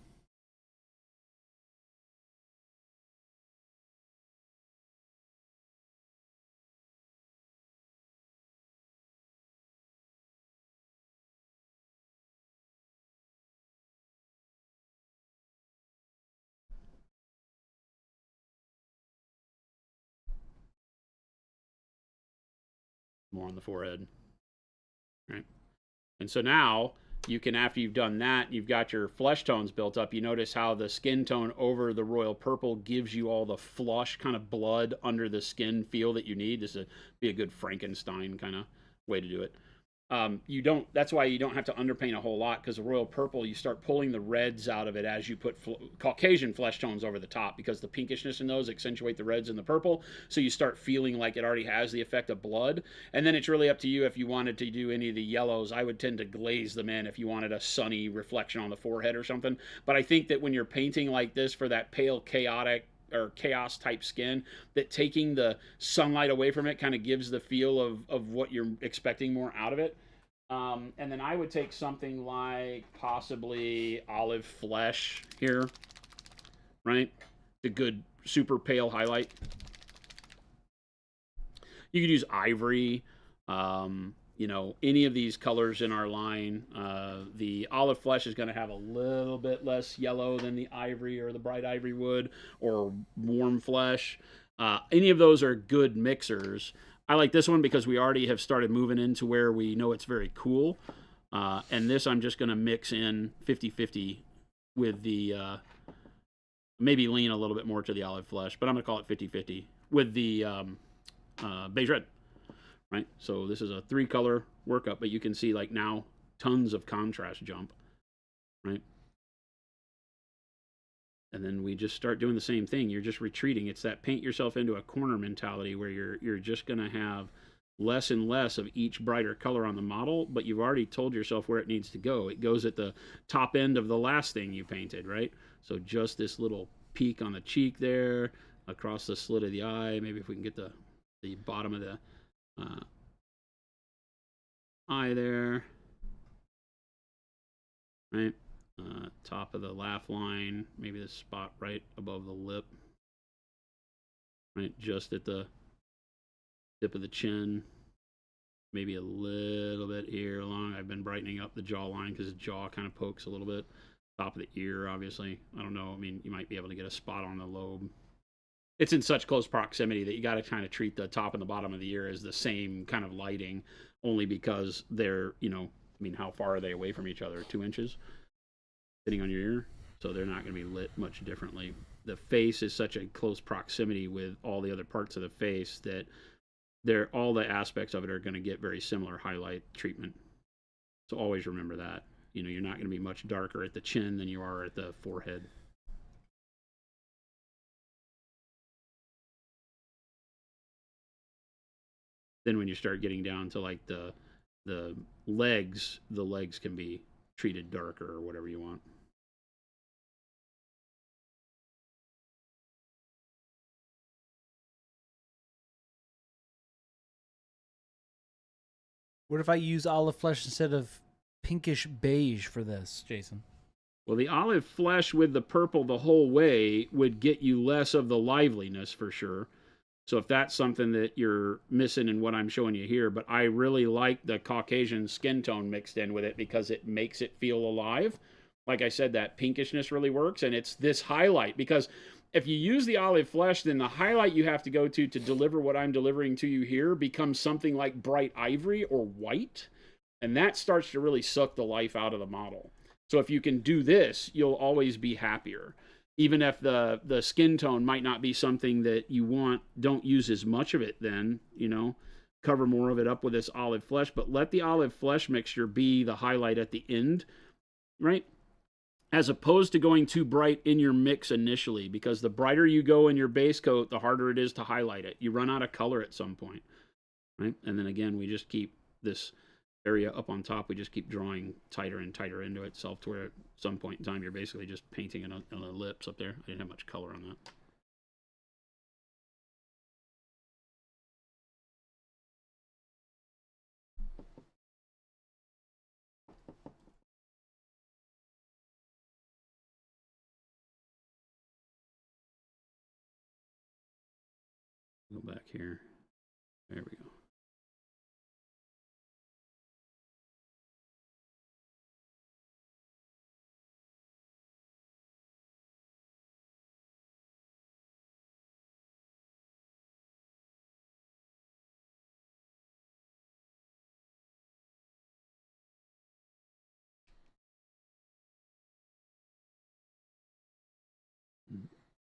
More on the forehead, right? And so now you can, after you've done that, you've got your flesh tones built up. You notice how the skin tone over the royal purple gives you all the flush kind of blood under the skin feel that you need. This would be a good Frankenstein kind of way to do it. That's why you don't have to underpaint a whole lot, because the royal purple, you start pulling the reds out of it as you put Caucasian flesh tones over the top, because the pinkishness in those accentuate the reds and the purple. So you start feeling like it already has the effect of blood. And then it's really up to you if you wanted to do any of the yellows. I would tend to glaze them in if you wanted a sunny reflection on the forehead or something. But I think that when you're painting like this for that pale, chaotic, or chaos type skin, that taking the sunlight away from it kind of gives the feel of what you're expecting more out of it. And then I would take something like possibly olive flesh here, right? The good super pale highlight. You could use ivory, you know, any of these colors in our line. The olive flesh is going to have a little bit less yellow than the ivory or the bright ivory would, or warm flesh. Any of those are good mixers. I like this one because we already have started moving into where we know it's very cool. And this I'm just going to mix in 50-50 with the, maybe lean a little bit more to the olive flesh, but I'm going to call it 50-50 with the beige red. Right, so this is a 3-color workup, but you can see like now tons of contrast jump, right? And then we just start doing the same thing. You're just retreating. It's that paint yourself into a corner mentality where you're just going to have less and less of each brighter color on the model, but you've already told yourself where it needs to go. It goes at the top end of the last thing you painted, right? So just this little peak on the cheek there, across the slit of the eye. Maybe if we can get the bottom of the eye there, right? Top of the laugh line, maybe the spot right above the lip, right? Just at the tip of the chin, maybe a little bit here along. I've been brightening up the jawline because the jaw kind of pokes a little bit. Top of the ear, obviously. I don't know. I mean, you might be able to get a spot on the lobe. It's in such close proximity that you got to kind of treat the top and the bottom of the ear as the same kind of lighting, only because they're, you know, I mean, how far are they away from each other? 2 inches sitting on your ear? So they're not going to be lit much differently. The face is such a close proximity with all the other parts of the face that all the aspects of it are going to get very similar highlight treatment. So always remember that. You know, you're not going to be much darker at the chin than you are at the forehead. Then when you start getting down to like the legs can be treated darker or whatever you want. What if I use olive flesh instead of pinkish beige for this, Jason? Well, the olive flesh with the purple the whole way would get you less of the liveliness for sure. So if that's something that you're missing in what I'm showing you here, but I really like the Caucasian skin tone mixed in with it because it makes it feel alive. Like I said, that pinkishness really works, and it's this highlight, because if you use the olive flesh, then the highlight you have to go to deliver what I'm delivering to you here becomes something like bright ivory or white, and that starts to really suck the life out of the model. So if you can do this, you'll always be happier. Even if the skin tone might not be something that you want, don't use as much of it then, you know. Cover more of it up with this olive flesh, but let the olive flesh mixture be the highlight at the end, right? As opposed to going too bright in your mix initially, because the brighter you go in your base coat, the harder it is to highlight it. You run out of color at some point, right? And then again, we just keep this area up on top, we just keep drawing tighter and tighter into itself to where at some point in time you're basically just painting it on the lips up there. I didn't have much color on that. Go back here. There we go.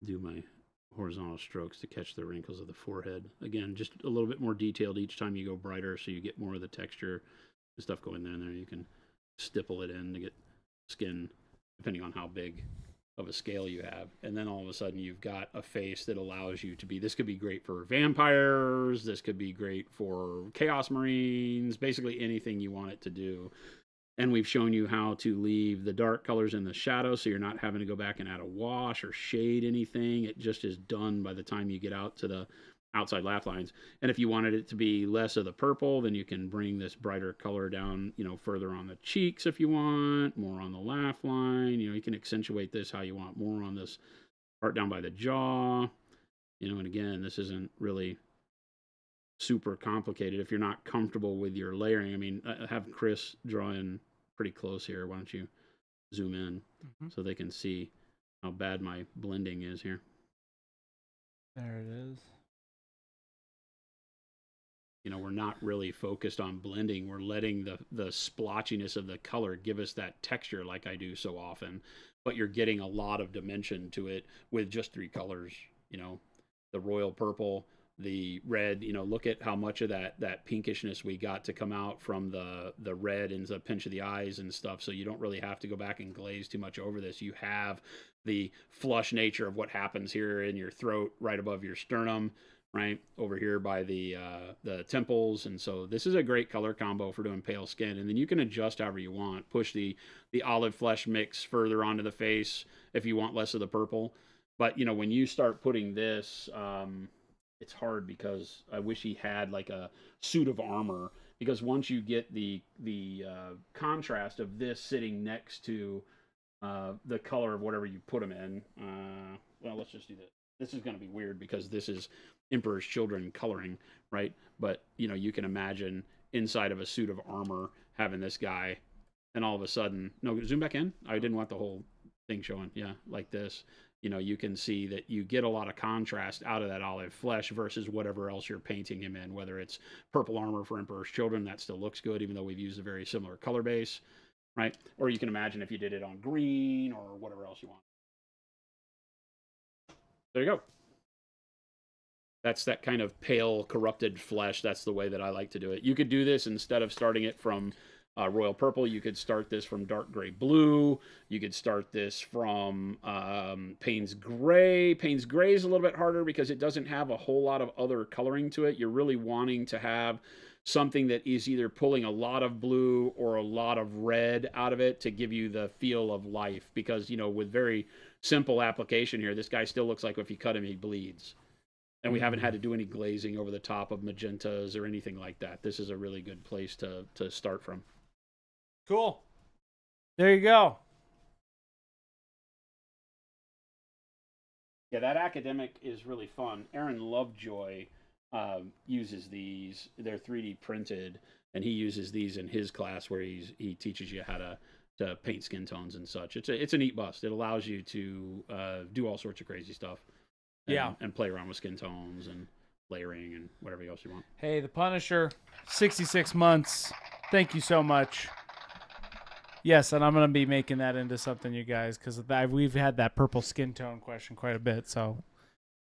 Do my horizontal strokes to catch the wrinkles of the forehead. Again, just a little bit more detailed each time you go brighter, so you get more of the texture and stuff going in there. You can stipple it in to get skin, depending on how big of a scale you have. And then all of a sudden you've got a face that allows you to be, this could be great for vampires, this could be great for Chaos Marines, basically anything you want it to do. And we've shown you how to leave the dark colors in the shadow, so you're not having to go back and add a wash or shade anything. It just is done by the time you get out to the outside laugh lines. And if you wanted it to be less of the purple, then you can bring this brighter color down, you know, further on the cheeks if you want, more on the laugh line. You know, you can accentuate this how you want, more on this part down by the jaw. You know, and again, this isn't really super complicated if you're not comfortable with your layering. I mean, have Chris draw in pretty close here. Why don't you zoom in so they can see how bad my blending is here. There it is. You know, we're not really focused on blending. We're letting the splotchiness of the color give us that texture like I do so often. But you're getting a lot of dimension to it with just 3 colors. You know, the royal purple, the red. You know, look at how much of that pinkishness we got to come out from the red and the pinch of the eyes and stuff. So you don't really have to go back and glaze too much over this. You have the flush nature of what happens here in your throat, right above your sternum, right over here by the temples. And so this is a great color combo for doing pale skin. And then you can adjust however you want. Push the olive flesh mix further onto the face if you want less of the purple. But, you know, when you start putting this, it's hard because I wish he had like a suit of armor, because once you get the contrast of this sitting next to the color of whatever you put them in, well, let's just do this. This is going to be weird because this is Emperor's Children coloring, right? But, you know, you can imagine inside of a suit of armor having this guy, and all of a sudden, no, zoom back in. I didn't want the whole thing showing. Yeah, like this. You know, you can see that you get a lot of contrast out of that olive flesh versus whatever else you're painting him in, whether it's purple armor for Emperor's Children, that still looks good, even though we've used a very similar color base, right? Or you can imagine if you did it on green or whatever else you want. There you go. That's that kind of pale, corrupted flesh. That's the way that I like to do it. You could do this instead of starting it from royal purple. You could start this from dark gray blue. You could start this from Payne's gray. Payne's gray is a little bit harder because it doesn't have a whole lot of other coloring to it. You're really wanting to have something that is either pulling a lot of blue or a lot of red out of it to give you the feel of life. Because, you know, with very simple application here, this guy still looks like if you cut him, he bleeds. And we haven't had to do any glazing over the top of magentas or anything like that. This is a really good place to start from. Cool. There you go. Yeah, that academic is really fun. Aaron Lovejoy uses these. They're 3D printed, and he uses these in his class where he teaches you how to paint skin tones and such. It's a neat bust. It allows you to do all sorts of crazy stuff. And play around with skin tones and layering and whatever else you want. Hey, the Punisher, 66 months. Thank you so much. Yes, and I'm going to be making that into something, you guys, because we've had that purple skin tone question quite a bit. So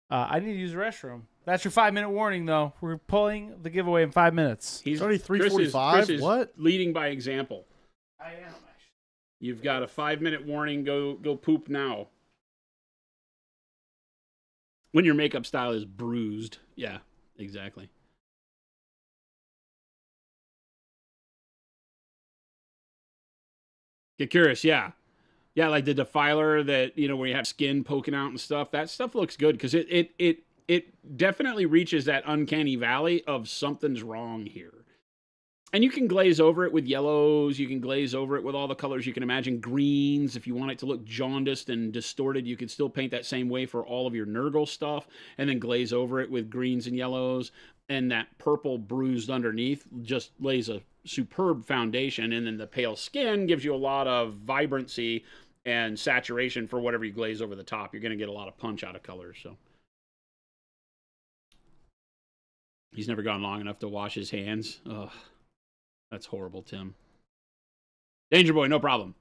I need to use the restroom. That's your 5-minute warning, though. We're pulling the giveaway in 5 minutes. It's already 3:45. Chris is what? Leading by example. I am. You've got a 5-minute warning. Go poop now. When your makeup style is bruised. Yeah, exactly. Get curious, yeah. Yeah, like the defiler that, you know, where you have skin poking out and stuff. That stuff looks good because it definitely reaches that uncanny valley of something's wrong here. And you can glaze over it with yellows. You can glaze over it with all the colors you can imagine. Greens, if you want it to look jaundiced and distorted, you can still paint that same way for all of your Nurgle stuff. And then glaze over it with greens and yellows. And that purple bruised underneath just lays a superb foundation. And then the pale skin gives you a lot of vibrancy and saturation for whatever you glaze over the top. You're going to get a lot of punch out of colors. So he's never gone long enough to wash his hands. Ugh. That's horrible, Tim. Danger Boy, no problem.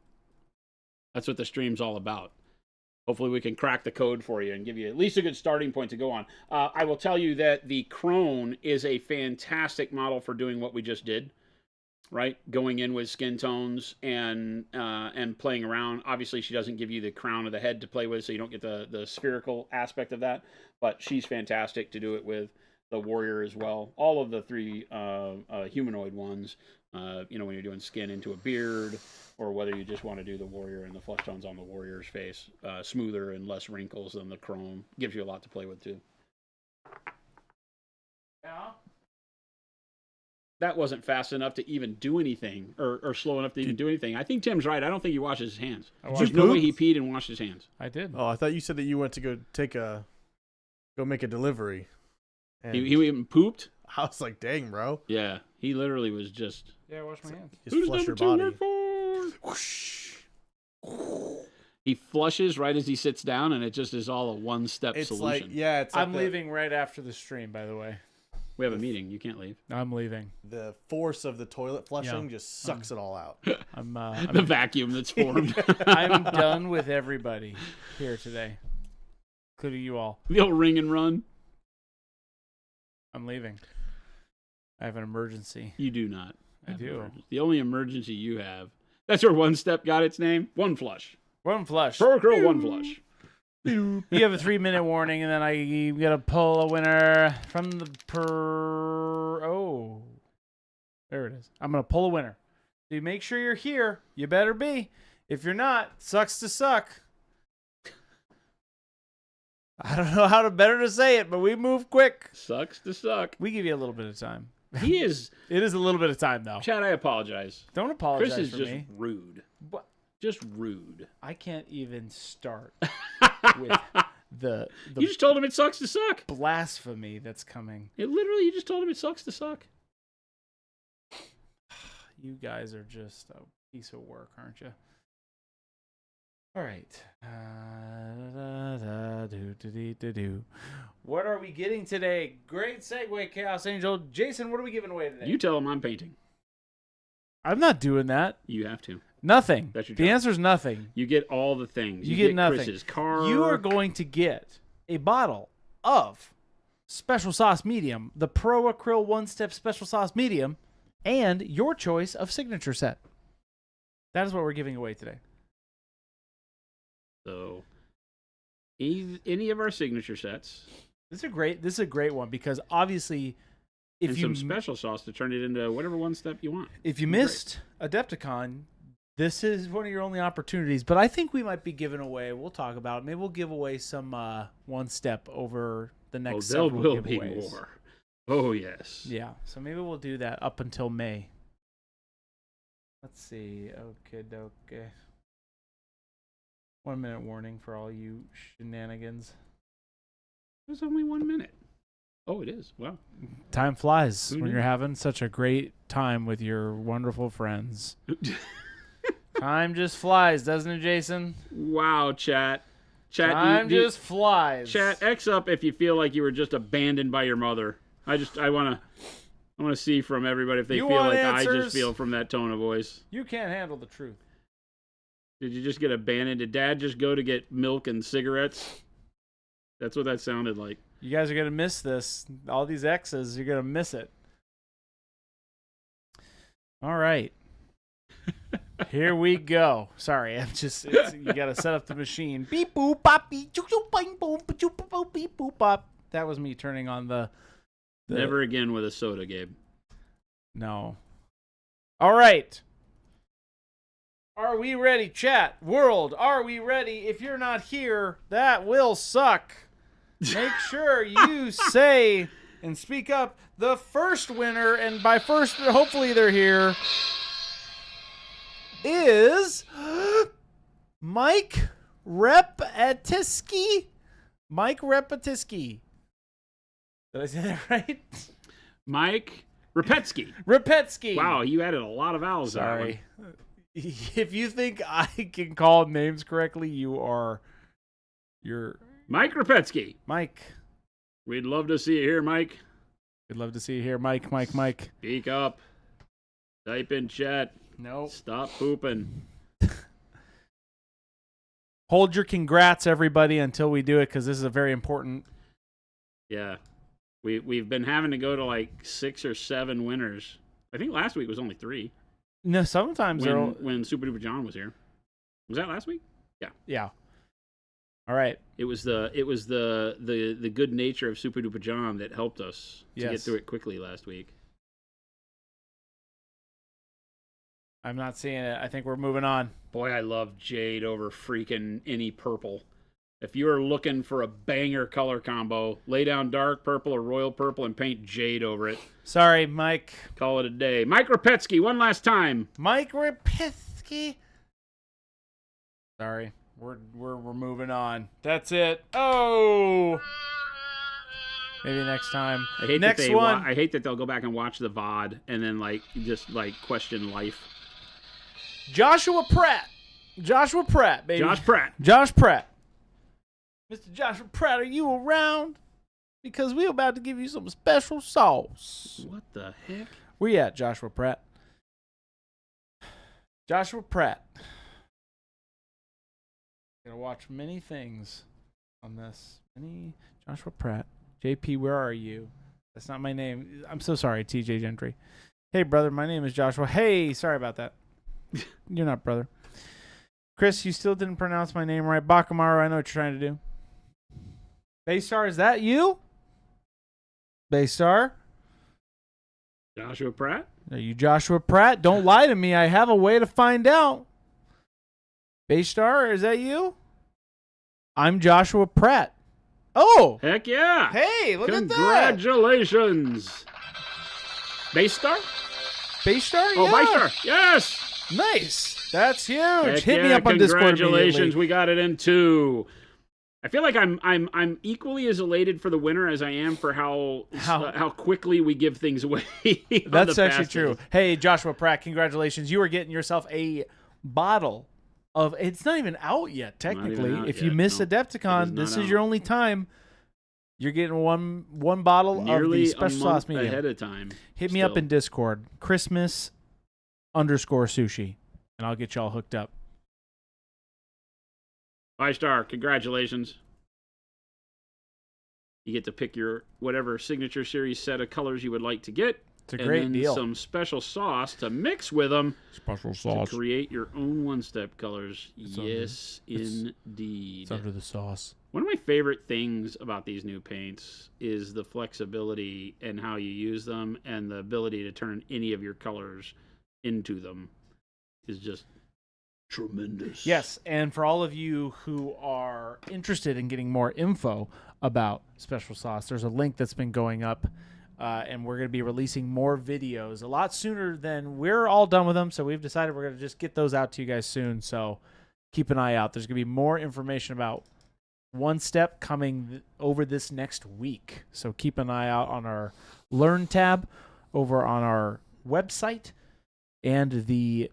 That's what the stream's all about. Hopefully we can crack the code for you and give you at least a good starting point to go on. I will tell you that the Crone is a fantastic model for doing what we just did, right? Going in with skin tones and playing around. Obviously, she doesn't give you the crown of the head to play with, so you don't get the spherical aspect of that. But she's fantastic to do it with. The warrior as well. All of the 3 humanoid ones, you know, when you're doing skin into a beard, or whether you just want to do the warrior and the flesh tones on the warrior's face, smoother and less wrinkles than the chrome. Gives you a lot to play with, too. Yeah. That wasn't fast enough to even do anything, or slow enough to even do anything. I think Tim's right. I don't think he washes his hands. There's no way he peed and washed his hands. I did. Oh, I thought you said that you went to go make a delivery. He even pooped? I was like, dang, bro. Yeah, he literally was just. Yeah, wash my hands. Just flush your body. He flushes right as he sits down, and it just is all a one-step It's solution. like, yeah, it's like I'm leaving right after the stream, by the way. We have a meeting. You can't leave. I'm leaving. the force of the toilet flushing Yeah. just sucks it all out. The vacuum that's formed. I'm done with everybody here today, including you all. The old ring and run. I'm leaving. I have an emergency. You do not. I do. The only emergency you have. That's where One Step got its name. One flush. One flush. Pro Crow, one flush. You have a 3-minute warning, and then I gotta pull a winner from the Oh, there it is. I'm gonna pull a winner. So you make sure you're here. You better be. If you're not, sucks to suck. I don't know how to better to say it, but we move quick. Sucks to suck. We give you a little bit of time. He is. It is a little bit of time, though. Chad, I apologize. Don't apologize Chris is for just me. rude. What? Just rude. I can't even start with the You just told him it sucks to suck. blasphemy that's coming. It literally, you just told him it sucks to suck. You guys are just a piece of work, aren't you? All right. What are we getting today? Great segue, Chaos Angel. Jason, what are we giving away today? You tell him I'm painting. I'm not doing that. You have to. Nothing. That's your The job. answer is nothing. You get all the things. You get nothing. Chris's car. You are going to get a bottle of Special Sauce Medium, the Pro Acryl One-Step Special Sauce Medium, and your choice of signature set. That is what we're giving away today. So, any of our signature sets, This is a great one because obviously, if and you some special sauce to turn it into whatever one step you want. if you missed Adepticon, this is one of your only opportunities. But I think we might be giving away. We'll talk about it. Maybe we'll give away some one step over the next. There several will be giveaways. more. Oh yes. Yeah, so maybe we'll do that up until May. Let's see. Okay. 1 minute warning for all you shenanigans. It was only 1 minute. Oh, it is. Wow. Time flies Who when knew? you're having such a great time with your wonderful friends. Time just flies, doesn't it, Jason? Wow, chat. Chat. Time just flies. Chat. X up if you feel like you were just abandoned by your mother. I want to see from everybody if they You feel want like I answers? just feel from that tone of voice. You can't handle the truth. Did you just get abandoned? Did Dad just go to get milk and cigarettes? That's what that sounded like. You guys are going to miss this. All these X's, you're going to miss it. All right. Here we go. Sorry, you got to set up the machine. Beep boop pop beep choo choo bing boom choo boop beep boop pop. That was me turning on the Never again with a soda, Gabe. No. All right. Are we ready, chat? World, are we ready? If you're not here, that will suck. Make sure you say and speak up. The first winner, and by first, hopefully they're here, is Mike Repetiski. Mike Repetiski. Did I say that right? Mike Repetsky. Repetsky. Wow, you added a lot of vowels. to that one. Sorry. If you think I can call names correctly, you're Mike Repetsky. Mike. We'd love to see you here, Mike. We'd love to see you here, Mike. Speak up. Type in chat. Nope. Stop pooping. Hold your congrats, everybody, until we do it, because this is a very important. Yeah. We've been having to go to like 6 or 7 winners. I think last week was only 3. No, sometimes they're. When Super Duper John was here. Was that last week? Yeah. All right. It was the good nature of Super Duper John that helped us to get Yes. through it quickly last week. I'm not seeing it. I think we're moving on. Boy, I love Jade over freaking any purple. If you are looking for a banger color combo, lay down dark purple or royal purple and paint Jade over it. Sorry, Mike. Call it a day. Mike Repetsky, one last time. Mike Repetsky. Sorry. We're moving on. That's it. Oh. Maybe next time. I hate Next that one. I hate that they'll go back and watch the VOD and then just question life. Joshua Pratt. Joshua Pratt, baby. Josh Pratt. Josh Pratt. Mr. Joshua Pratt, are you around? Because we're about to give you some special sauce. What the heck? Where you at, Joshua Pratt? Joshua Pratt. Gonna watch many things on this. Joshua Pratt. JP, where are you? That's not my name. I'm so sorry, TJ Gentry. Hey, brother, my name is Joshua. Hey, sorry about that. You're not brother. Chris, you still didn't pronounce my name right. Bakamaru, I know what you're trying to do. Baystar, is that you? Baystar? Joshua Pratt? Are you Joshua Pratt? Don't lie to me. I have a way to find out. Baystar, is that you? I'm Joshua Pratt. Oh! Heck yeah! Hey, look at that! Congratulations! Baystar? Baystar? Oh, Yeah. Baystar! Yes! Nice. That's huge. Heck Hit me yeah, up on Discord congratulations! immediately. We got it in 2. I feel like I'm equally as elated for the winner as I am for how quickly we give things away. That's actually true. Hey, Joshua Pratt, congratulations. You are getting yourself a bottle of. It's not even out yet, technically. out If yet, you miss no. It Adepticon, is this not is your out. only time. You're getting one bottle Nearly of the special a sauce month medium. ahead of time. Hit me up still. in Discord. Christmas_sushi, and I'll get y'all hooked up. Baystar, congratulations. You get to pick your whatever signature series set of colors you would like to get. It's a great and then deal. some special sauce to mix with them Special to create your own one-step colors. Yes, it's indeed. the sauce. One of my favorite things about these new paints is the flexibility and how you use them, and the ability to turn any of your colors into them is just tremendous. Yes, and for all of you who are interested in getting more info about special sauce, there's a link that's been going up, and we're going to be releasing more videos a lot sooner than we're all done with them. So we've decided we're going to just get those out to you guys soon. So keep an eye out. There's going to be more information about One Step coming over this next week. So keep an eye out on our Learn tab over on our website and the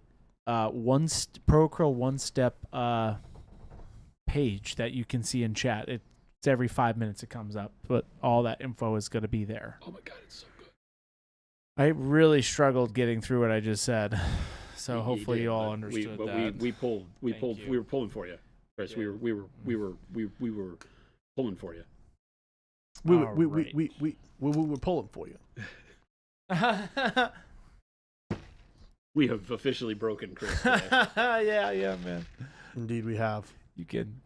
ProAcryl One Step page that you can see in chat. It's every 5 minutes it comes up, but all that info is going to be there. Oh my god, it's so good. I really struggled getting through what I just said, so You hopefully did, you all but understood we that. we pulled Thank you. we were pulling for you, Chris. Yeah. We were pulling for you. We All we right. were pulling for you. We have officially broken Chris today. yeah, man. Indeed, we have. You can.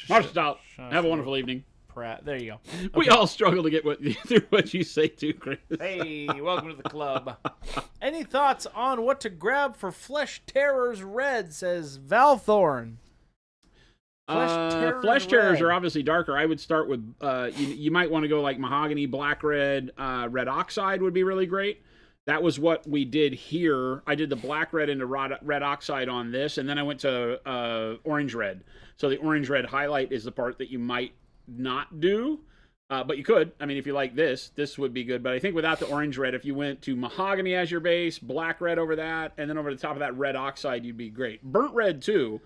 March out. Shut Have a up. wonderful evening. Pratt. There you go. We all struggle to get through what you say too, Chris. Hey, welcome to the club. Any thoughts on what to grab for Flesh Terrors Red, says Valthorn. Flesh terrors Red. are obviously darker. I would start with you might want to go like mahogany, black red, red oxide would be really great. That was what we did here. I did the black red into red oxide on this, and then I went to orange red. So the orange red highlight is the part that you might not do, but you could. I mean, if you like this would be good. But I think without the orange red, if you went to mahogany as your base, black red over that, and then over the top of that red oxide, you'd be great. Burnt red too.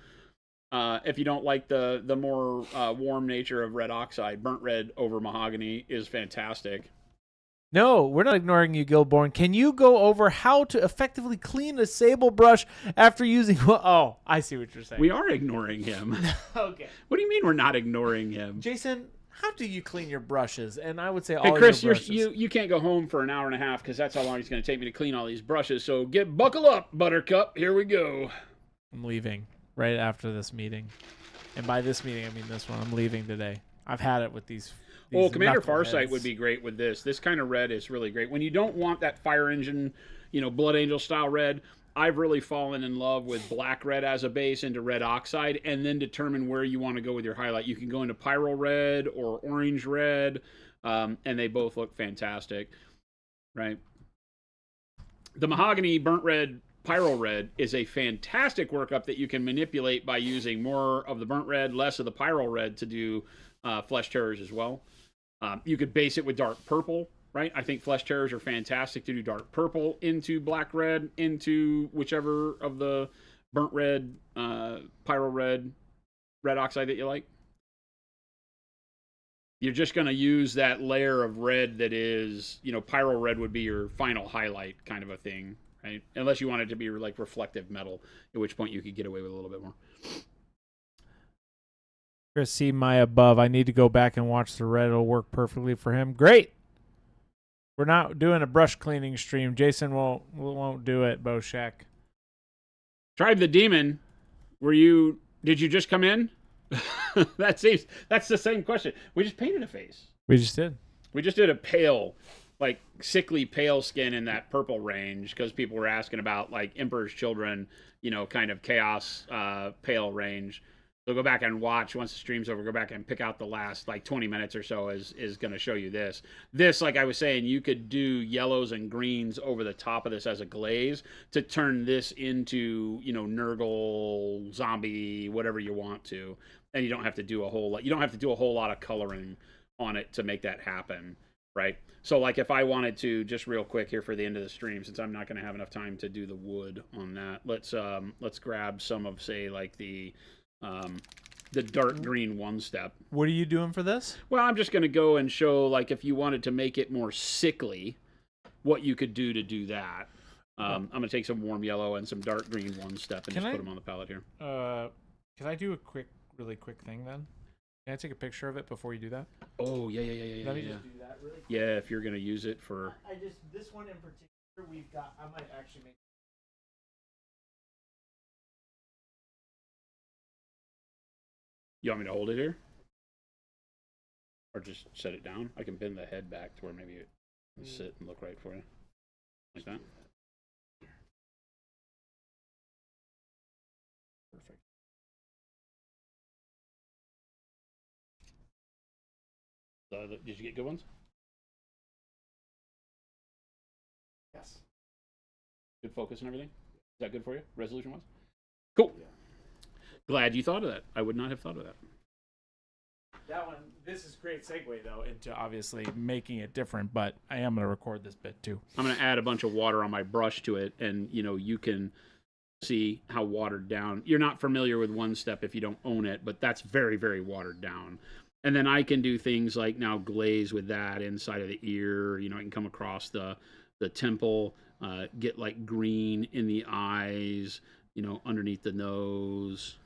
If you don't like the more warm nature of red oxide, burnt red over mahogany is fantastic. No, we're not ignoring you, Gilborn. Can you go over how to effectively clean a sable brush after using... Oh, I see what you're saying. We are ignoring him. Okay. What do you mean we're not ignoring him? Jason, how do you clean your brushes? And I would say all Hey, Chris, your brushes. you can't go home for an hour and a half because that's how long it's going to take me to clean all these brushes. So buckle up, Buttercup. Here we go. I'm leaving right after this meeting. And by this meeting, I mean this one. I'm leaving today. I've had it with these Commander knuckleheads. Farsight would be great with this. This kind of red is really great. When you don't want that Fire Engine, Blood Angel style red, I've really fallen in love with black red as a base into red oxide, and then determine where you want to go with your highlight. You can go into Pyro red or orange red, and they both look fantastic, right? The mahogany burnt red Pyro red is a fantastic workup that you can manipulate by using more of the burnt red, less of the Pyro red to do Flesh Terrors as well. You could base it with dark purple, right? I think flesh terrors are fantastic to do dark purple into black red, into whichever of the burnt red, pyro red, red oxide that you like. You're just going to use that layer of red that is, pyro red would be your final highlight kind of a thing, right? Unless you want it to be like reflective metal, at which point you could get away with a little bit more. Chris, see my above. I need to go back and watch the red. It'll work perfectly for him. Great. We're not doing a brush cleaning stream. Jason won't do it, Boshak. Tribe the Demon, did you just come in? That's the same question. We just painted a face. We just did. We just did a pale, like sickly pale skin in that purple range because people were asking about like Emperor's Children, kind of chaos pale range. So go back and watch once the stream's over. Go back and pick out the last like 20 minutes or so is going to show you this. This, like I was saying, you could do yellows and greens over the top of this as a glaze to turn this into Nurgle, zombie, whatever you want to, and you don't have to do a whole lot. You don't have to do a whole lot of coloring on it to make that happen, right? So like if I wanted to, just real quick here for the end of the stream, since I'm not going to have enough time to do the wood on that, let's grab some of say like the dark green one step. What are you doing for this? Well, I'm just going to go and show, like, if you wanted to make it more sickly, what you could do to do that. I'm going to take some warm yellow and some dark green one step and put them on the palette here. Can I do a really quick thing then? Can I take a picture of it before you do that? Oh, yeah. Let me just do that really quick. Yeah, if you're going to use it for... This one in particular, I might actually make... You want me to hold it here? Or just set it down? I can bend the head back to where maybe it will sit and look right for you. Like that? Perfect. Did you get good ones? Yes. Good focus and everything? Is that good for you, resolution-wise? Cool. Yeah. Glad you thought of that. I would not have thought of that. This is great segue, though, into obviously making it different, but I am going to record this bit, too. I'm going to add a bunch of water on my brush to it, and, you can see how watered down. You're not familiar with one step if you don't own it, but that's very, very watered down. And then I can do things like now glaze with that inside of the ear. I can come across the temple, get like green in the eyes, underneath the nose.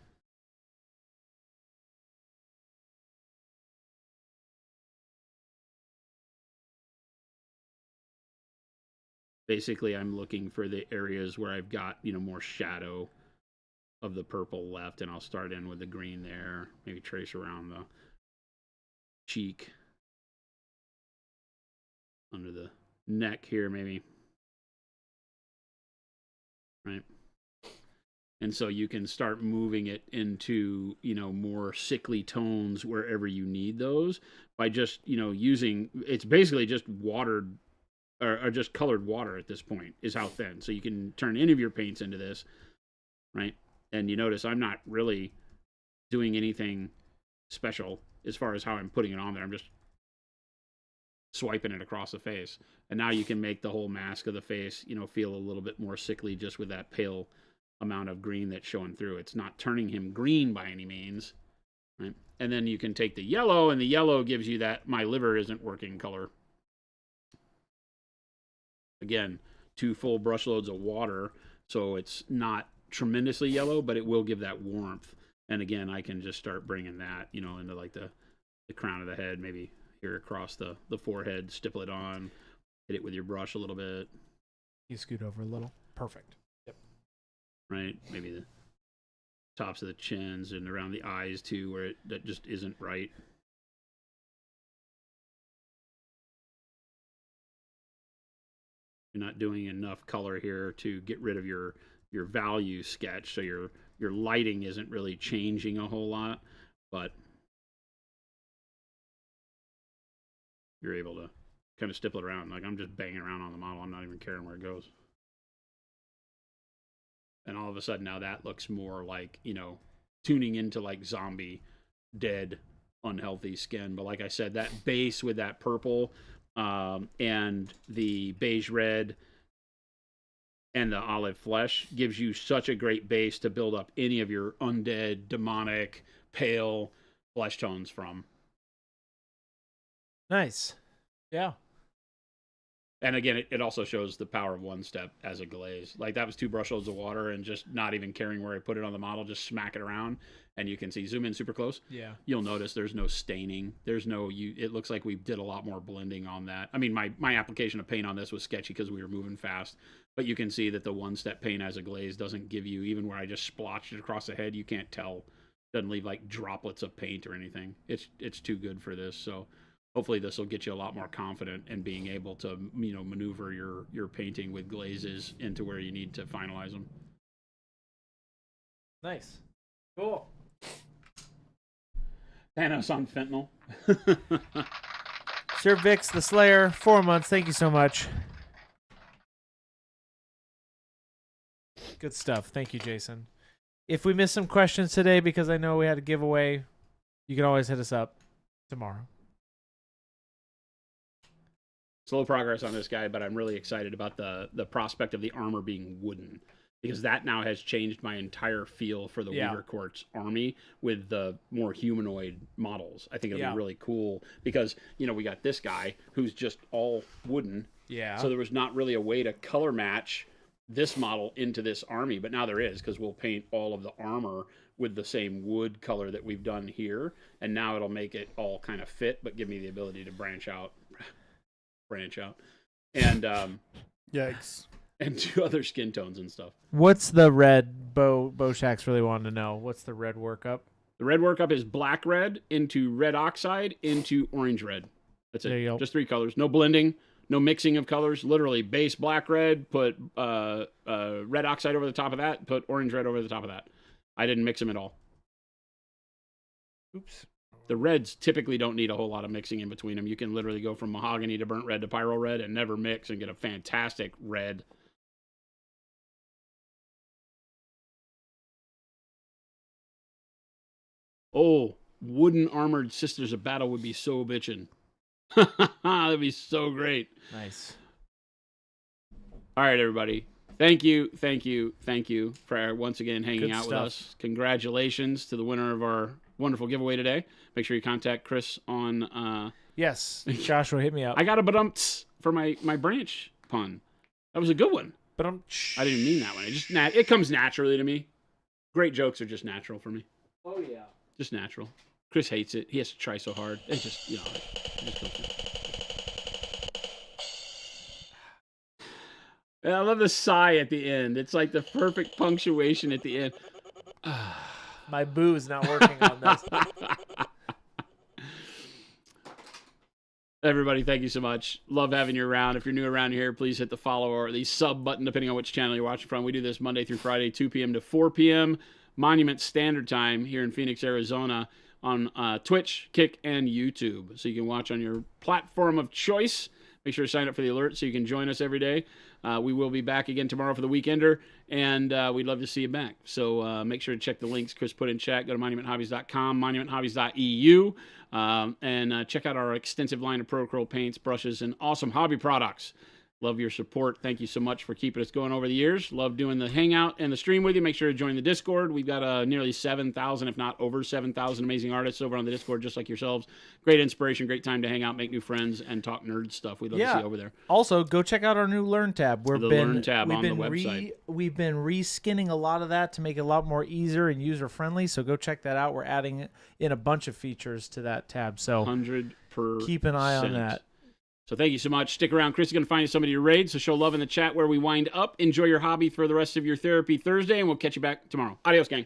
Basically, I'm looking for the areas where I've got, more shadow of the purple left, and I'll start in with the green there. Maybe trace around the cheek, under the neck here, maybe. Right? And so you can start moving it into, more sickly tones wherever you need those by just, using, it's basically just watered or just colored water at this point is how thin. So you can turn any of your paints into this, right? And you notice I'm not really doing anything special as far as how I'm putting it on there. I'm just swiping it across the face. And now you can make the whole mask of the face, feel a little bit more sickly just with that pale amount of green that's showing through. It's not turning him green by any means, right? And then you can take the yellow, and the yellow gives you that my liver isn't working color. Again, 2 full brush loads of water, so it's not tremendously yellow, but it will give that warmth. And again, I can just start bringing that, into like the crown of the head, maybe here across the forehead, stipple it on, hit it with your brush a little bit. You scoot over a little. Perfect. Yep. Right? Maybe the tops of the chins and around the eyes too, where that just isn't right. You're not doing enough color here to get rid of your value sketch, so your lighting isn't really changing a whole lot, but you're able to kind of stipple it around. Like I'm just banging around on the model. I'm not even caring where it goes. And all of a sudden now that looks more like, tuning into like zombie, dead unhealthy skin. But like I said, that base with that purple and the beige red and the olive flesh gives you such a great base to build up any of your undead, demonic, pale flesh tones from. Nice. Yeah. And again, it also shows the power of one step as a glaze. Like that was 2 brushloads of water and just not even caring where I put it on the model, just smack it around. And you can see, zoom in super close. Yeah. You'll notice there's no staining. There's no, it looks like we did a lot more blending on that. I mean, my application of paint on this was sketchy because we were moving fast. But you can see that the one-step paint as a glaze doesn't give you, even where I just splotched it across the head, you can't tell. Doesn't leave like droplets of paint or anything. It's too good for this. So hopefully this will get you a lot more confident in being able to, maneuver your painting with glazes into where you need to finalize them. Nice. Cool. Thanos on fentanyl. Sir Vix the Slayer, 4 months. Thank you so much. Good stuff. Thank you, Jason. If we missed some questions today, because I know we had a giveaway, you can always hit us up tomorrow. Slow progress on this guy, but I'm really excited about the prospect of the armor being wooden, because that now has changed my entire feel for the Weaver Court's army with the more humanoid models. I think it'll be really cool because, we got this guy who's just all wooden. Yeah. So there was not really a way to color match this model into this army, but now there is, because we'll paint all of the armor with the same wood color that we've done here, and now it'll make it all kind of fit, but give me the ability to branch out, and Yikes. and 2 other skin tones and stuff. What's the red? Boshak's really wanting to know. What's the red workup? The red workup is black red into red oxide into orange red. That's it. There you go. Just 3 colors. No blending. No mixing of colors. Literally base black red, put red oxide over the top of that, put orange red over the top of that. I didn't mix them at all. Oops. The reds typically don't need a whole lot of mixing in between them. You can literally go from mahogany to burnt red to pyro red and never mix and get a fantastic red. Oh, wooden armored Sisters of Battle would be so bitchin'. That'd be so great. Nice. All right, everybody. Thank you for once again hanging Good out with stuff. us. Congratulations to the winner of our wonderful giveaway today. Make sure you contact Chris on... Yes. Joshua, hit me up. I got a badumps for my branch pun. That was a good one. But I didn't mean that one. It comes naturally to me. Great jokes are just natural for me. Oh, yeah. Just natural. Chris hates it. He has to try so hard. It just, it just goes through. And I love the sigh at the end. It's like the perfect punctuation at the end. My boo's not working on this. Everybody, thank you so much. Love having you around. If you're new around here, please hit the follow or the sub button, depending on which channel you're watching from. We do this Monday through Friday, 2 p.m. to 4 p.m. Monument Standard Time here in Phoenix, Arizona, on Twitch, Kick, and YouTube. So you can watch on your platform of choice. Make sure to sign up for the alert so you can join us every day. We will be back again tomorrow for the Weekender, and we'd love to see you back. So make sure to check the links Chris put in chat. Go to monumenthobbies.com, monumenthobbies.eu, and check out our extensive line of Pro Acrylic paints, brushes, and awesome hobby products. Love your support. Thank you so much for keeping us going over the years. Love doing the hangout and the stream with you. Make sure to join the Discord. We've got nearly 7,000, if not over 7,000 amazing artists over on the Discord, just like yourselves. Great inspiration, great time to hang out, make new friends, and talk nerd stuff. We'd love to see you over there. Also, go check out our new Learn tab. Learn tab on the website. We've been reskinning a lot of that to make it a lot more easier and user-friendly, so go check that out. We're adding in a bunch of features to that tab, so 100%. keep an eye on that. So thank you so much. Stick around. Chris is going to find you somebody to raid, so show love in the chat where we wind up. Enjoy your hobby for the rest of your Therapy Thursday, and we'll catch you back tomorrow. Adios, gang.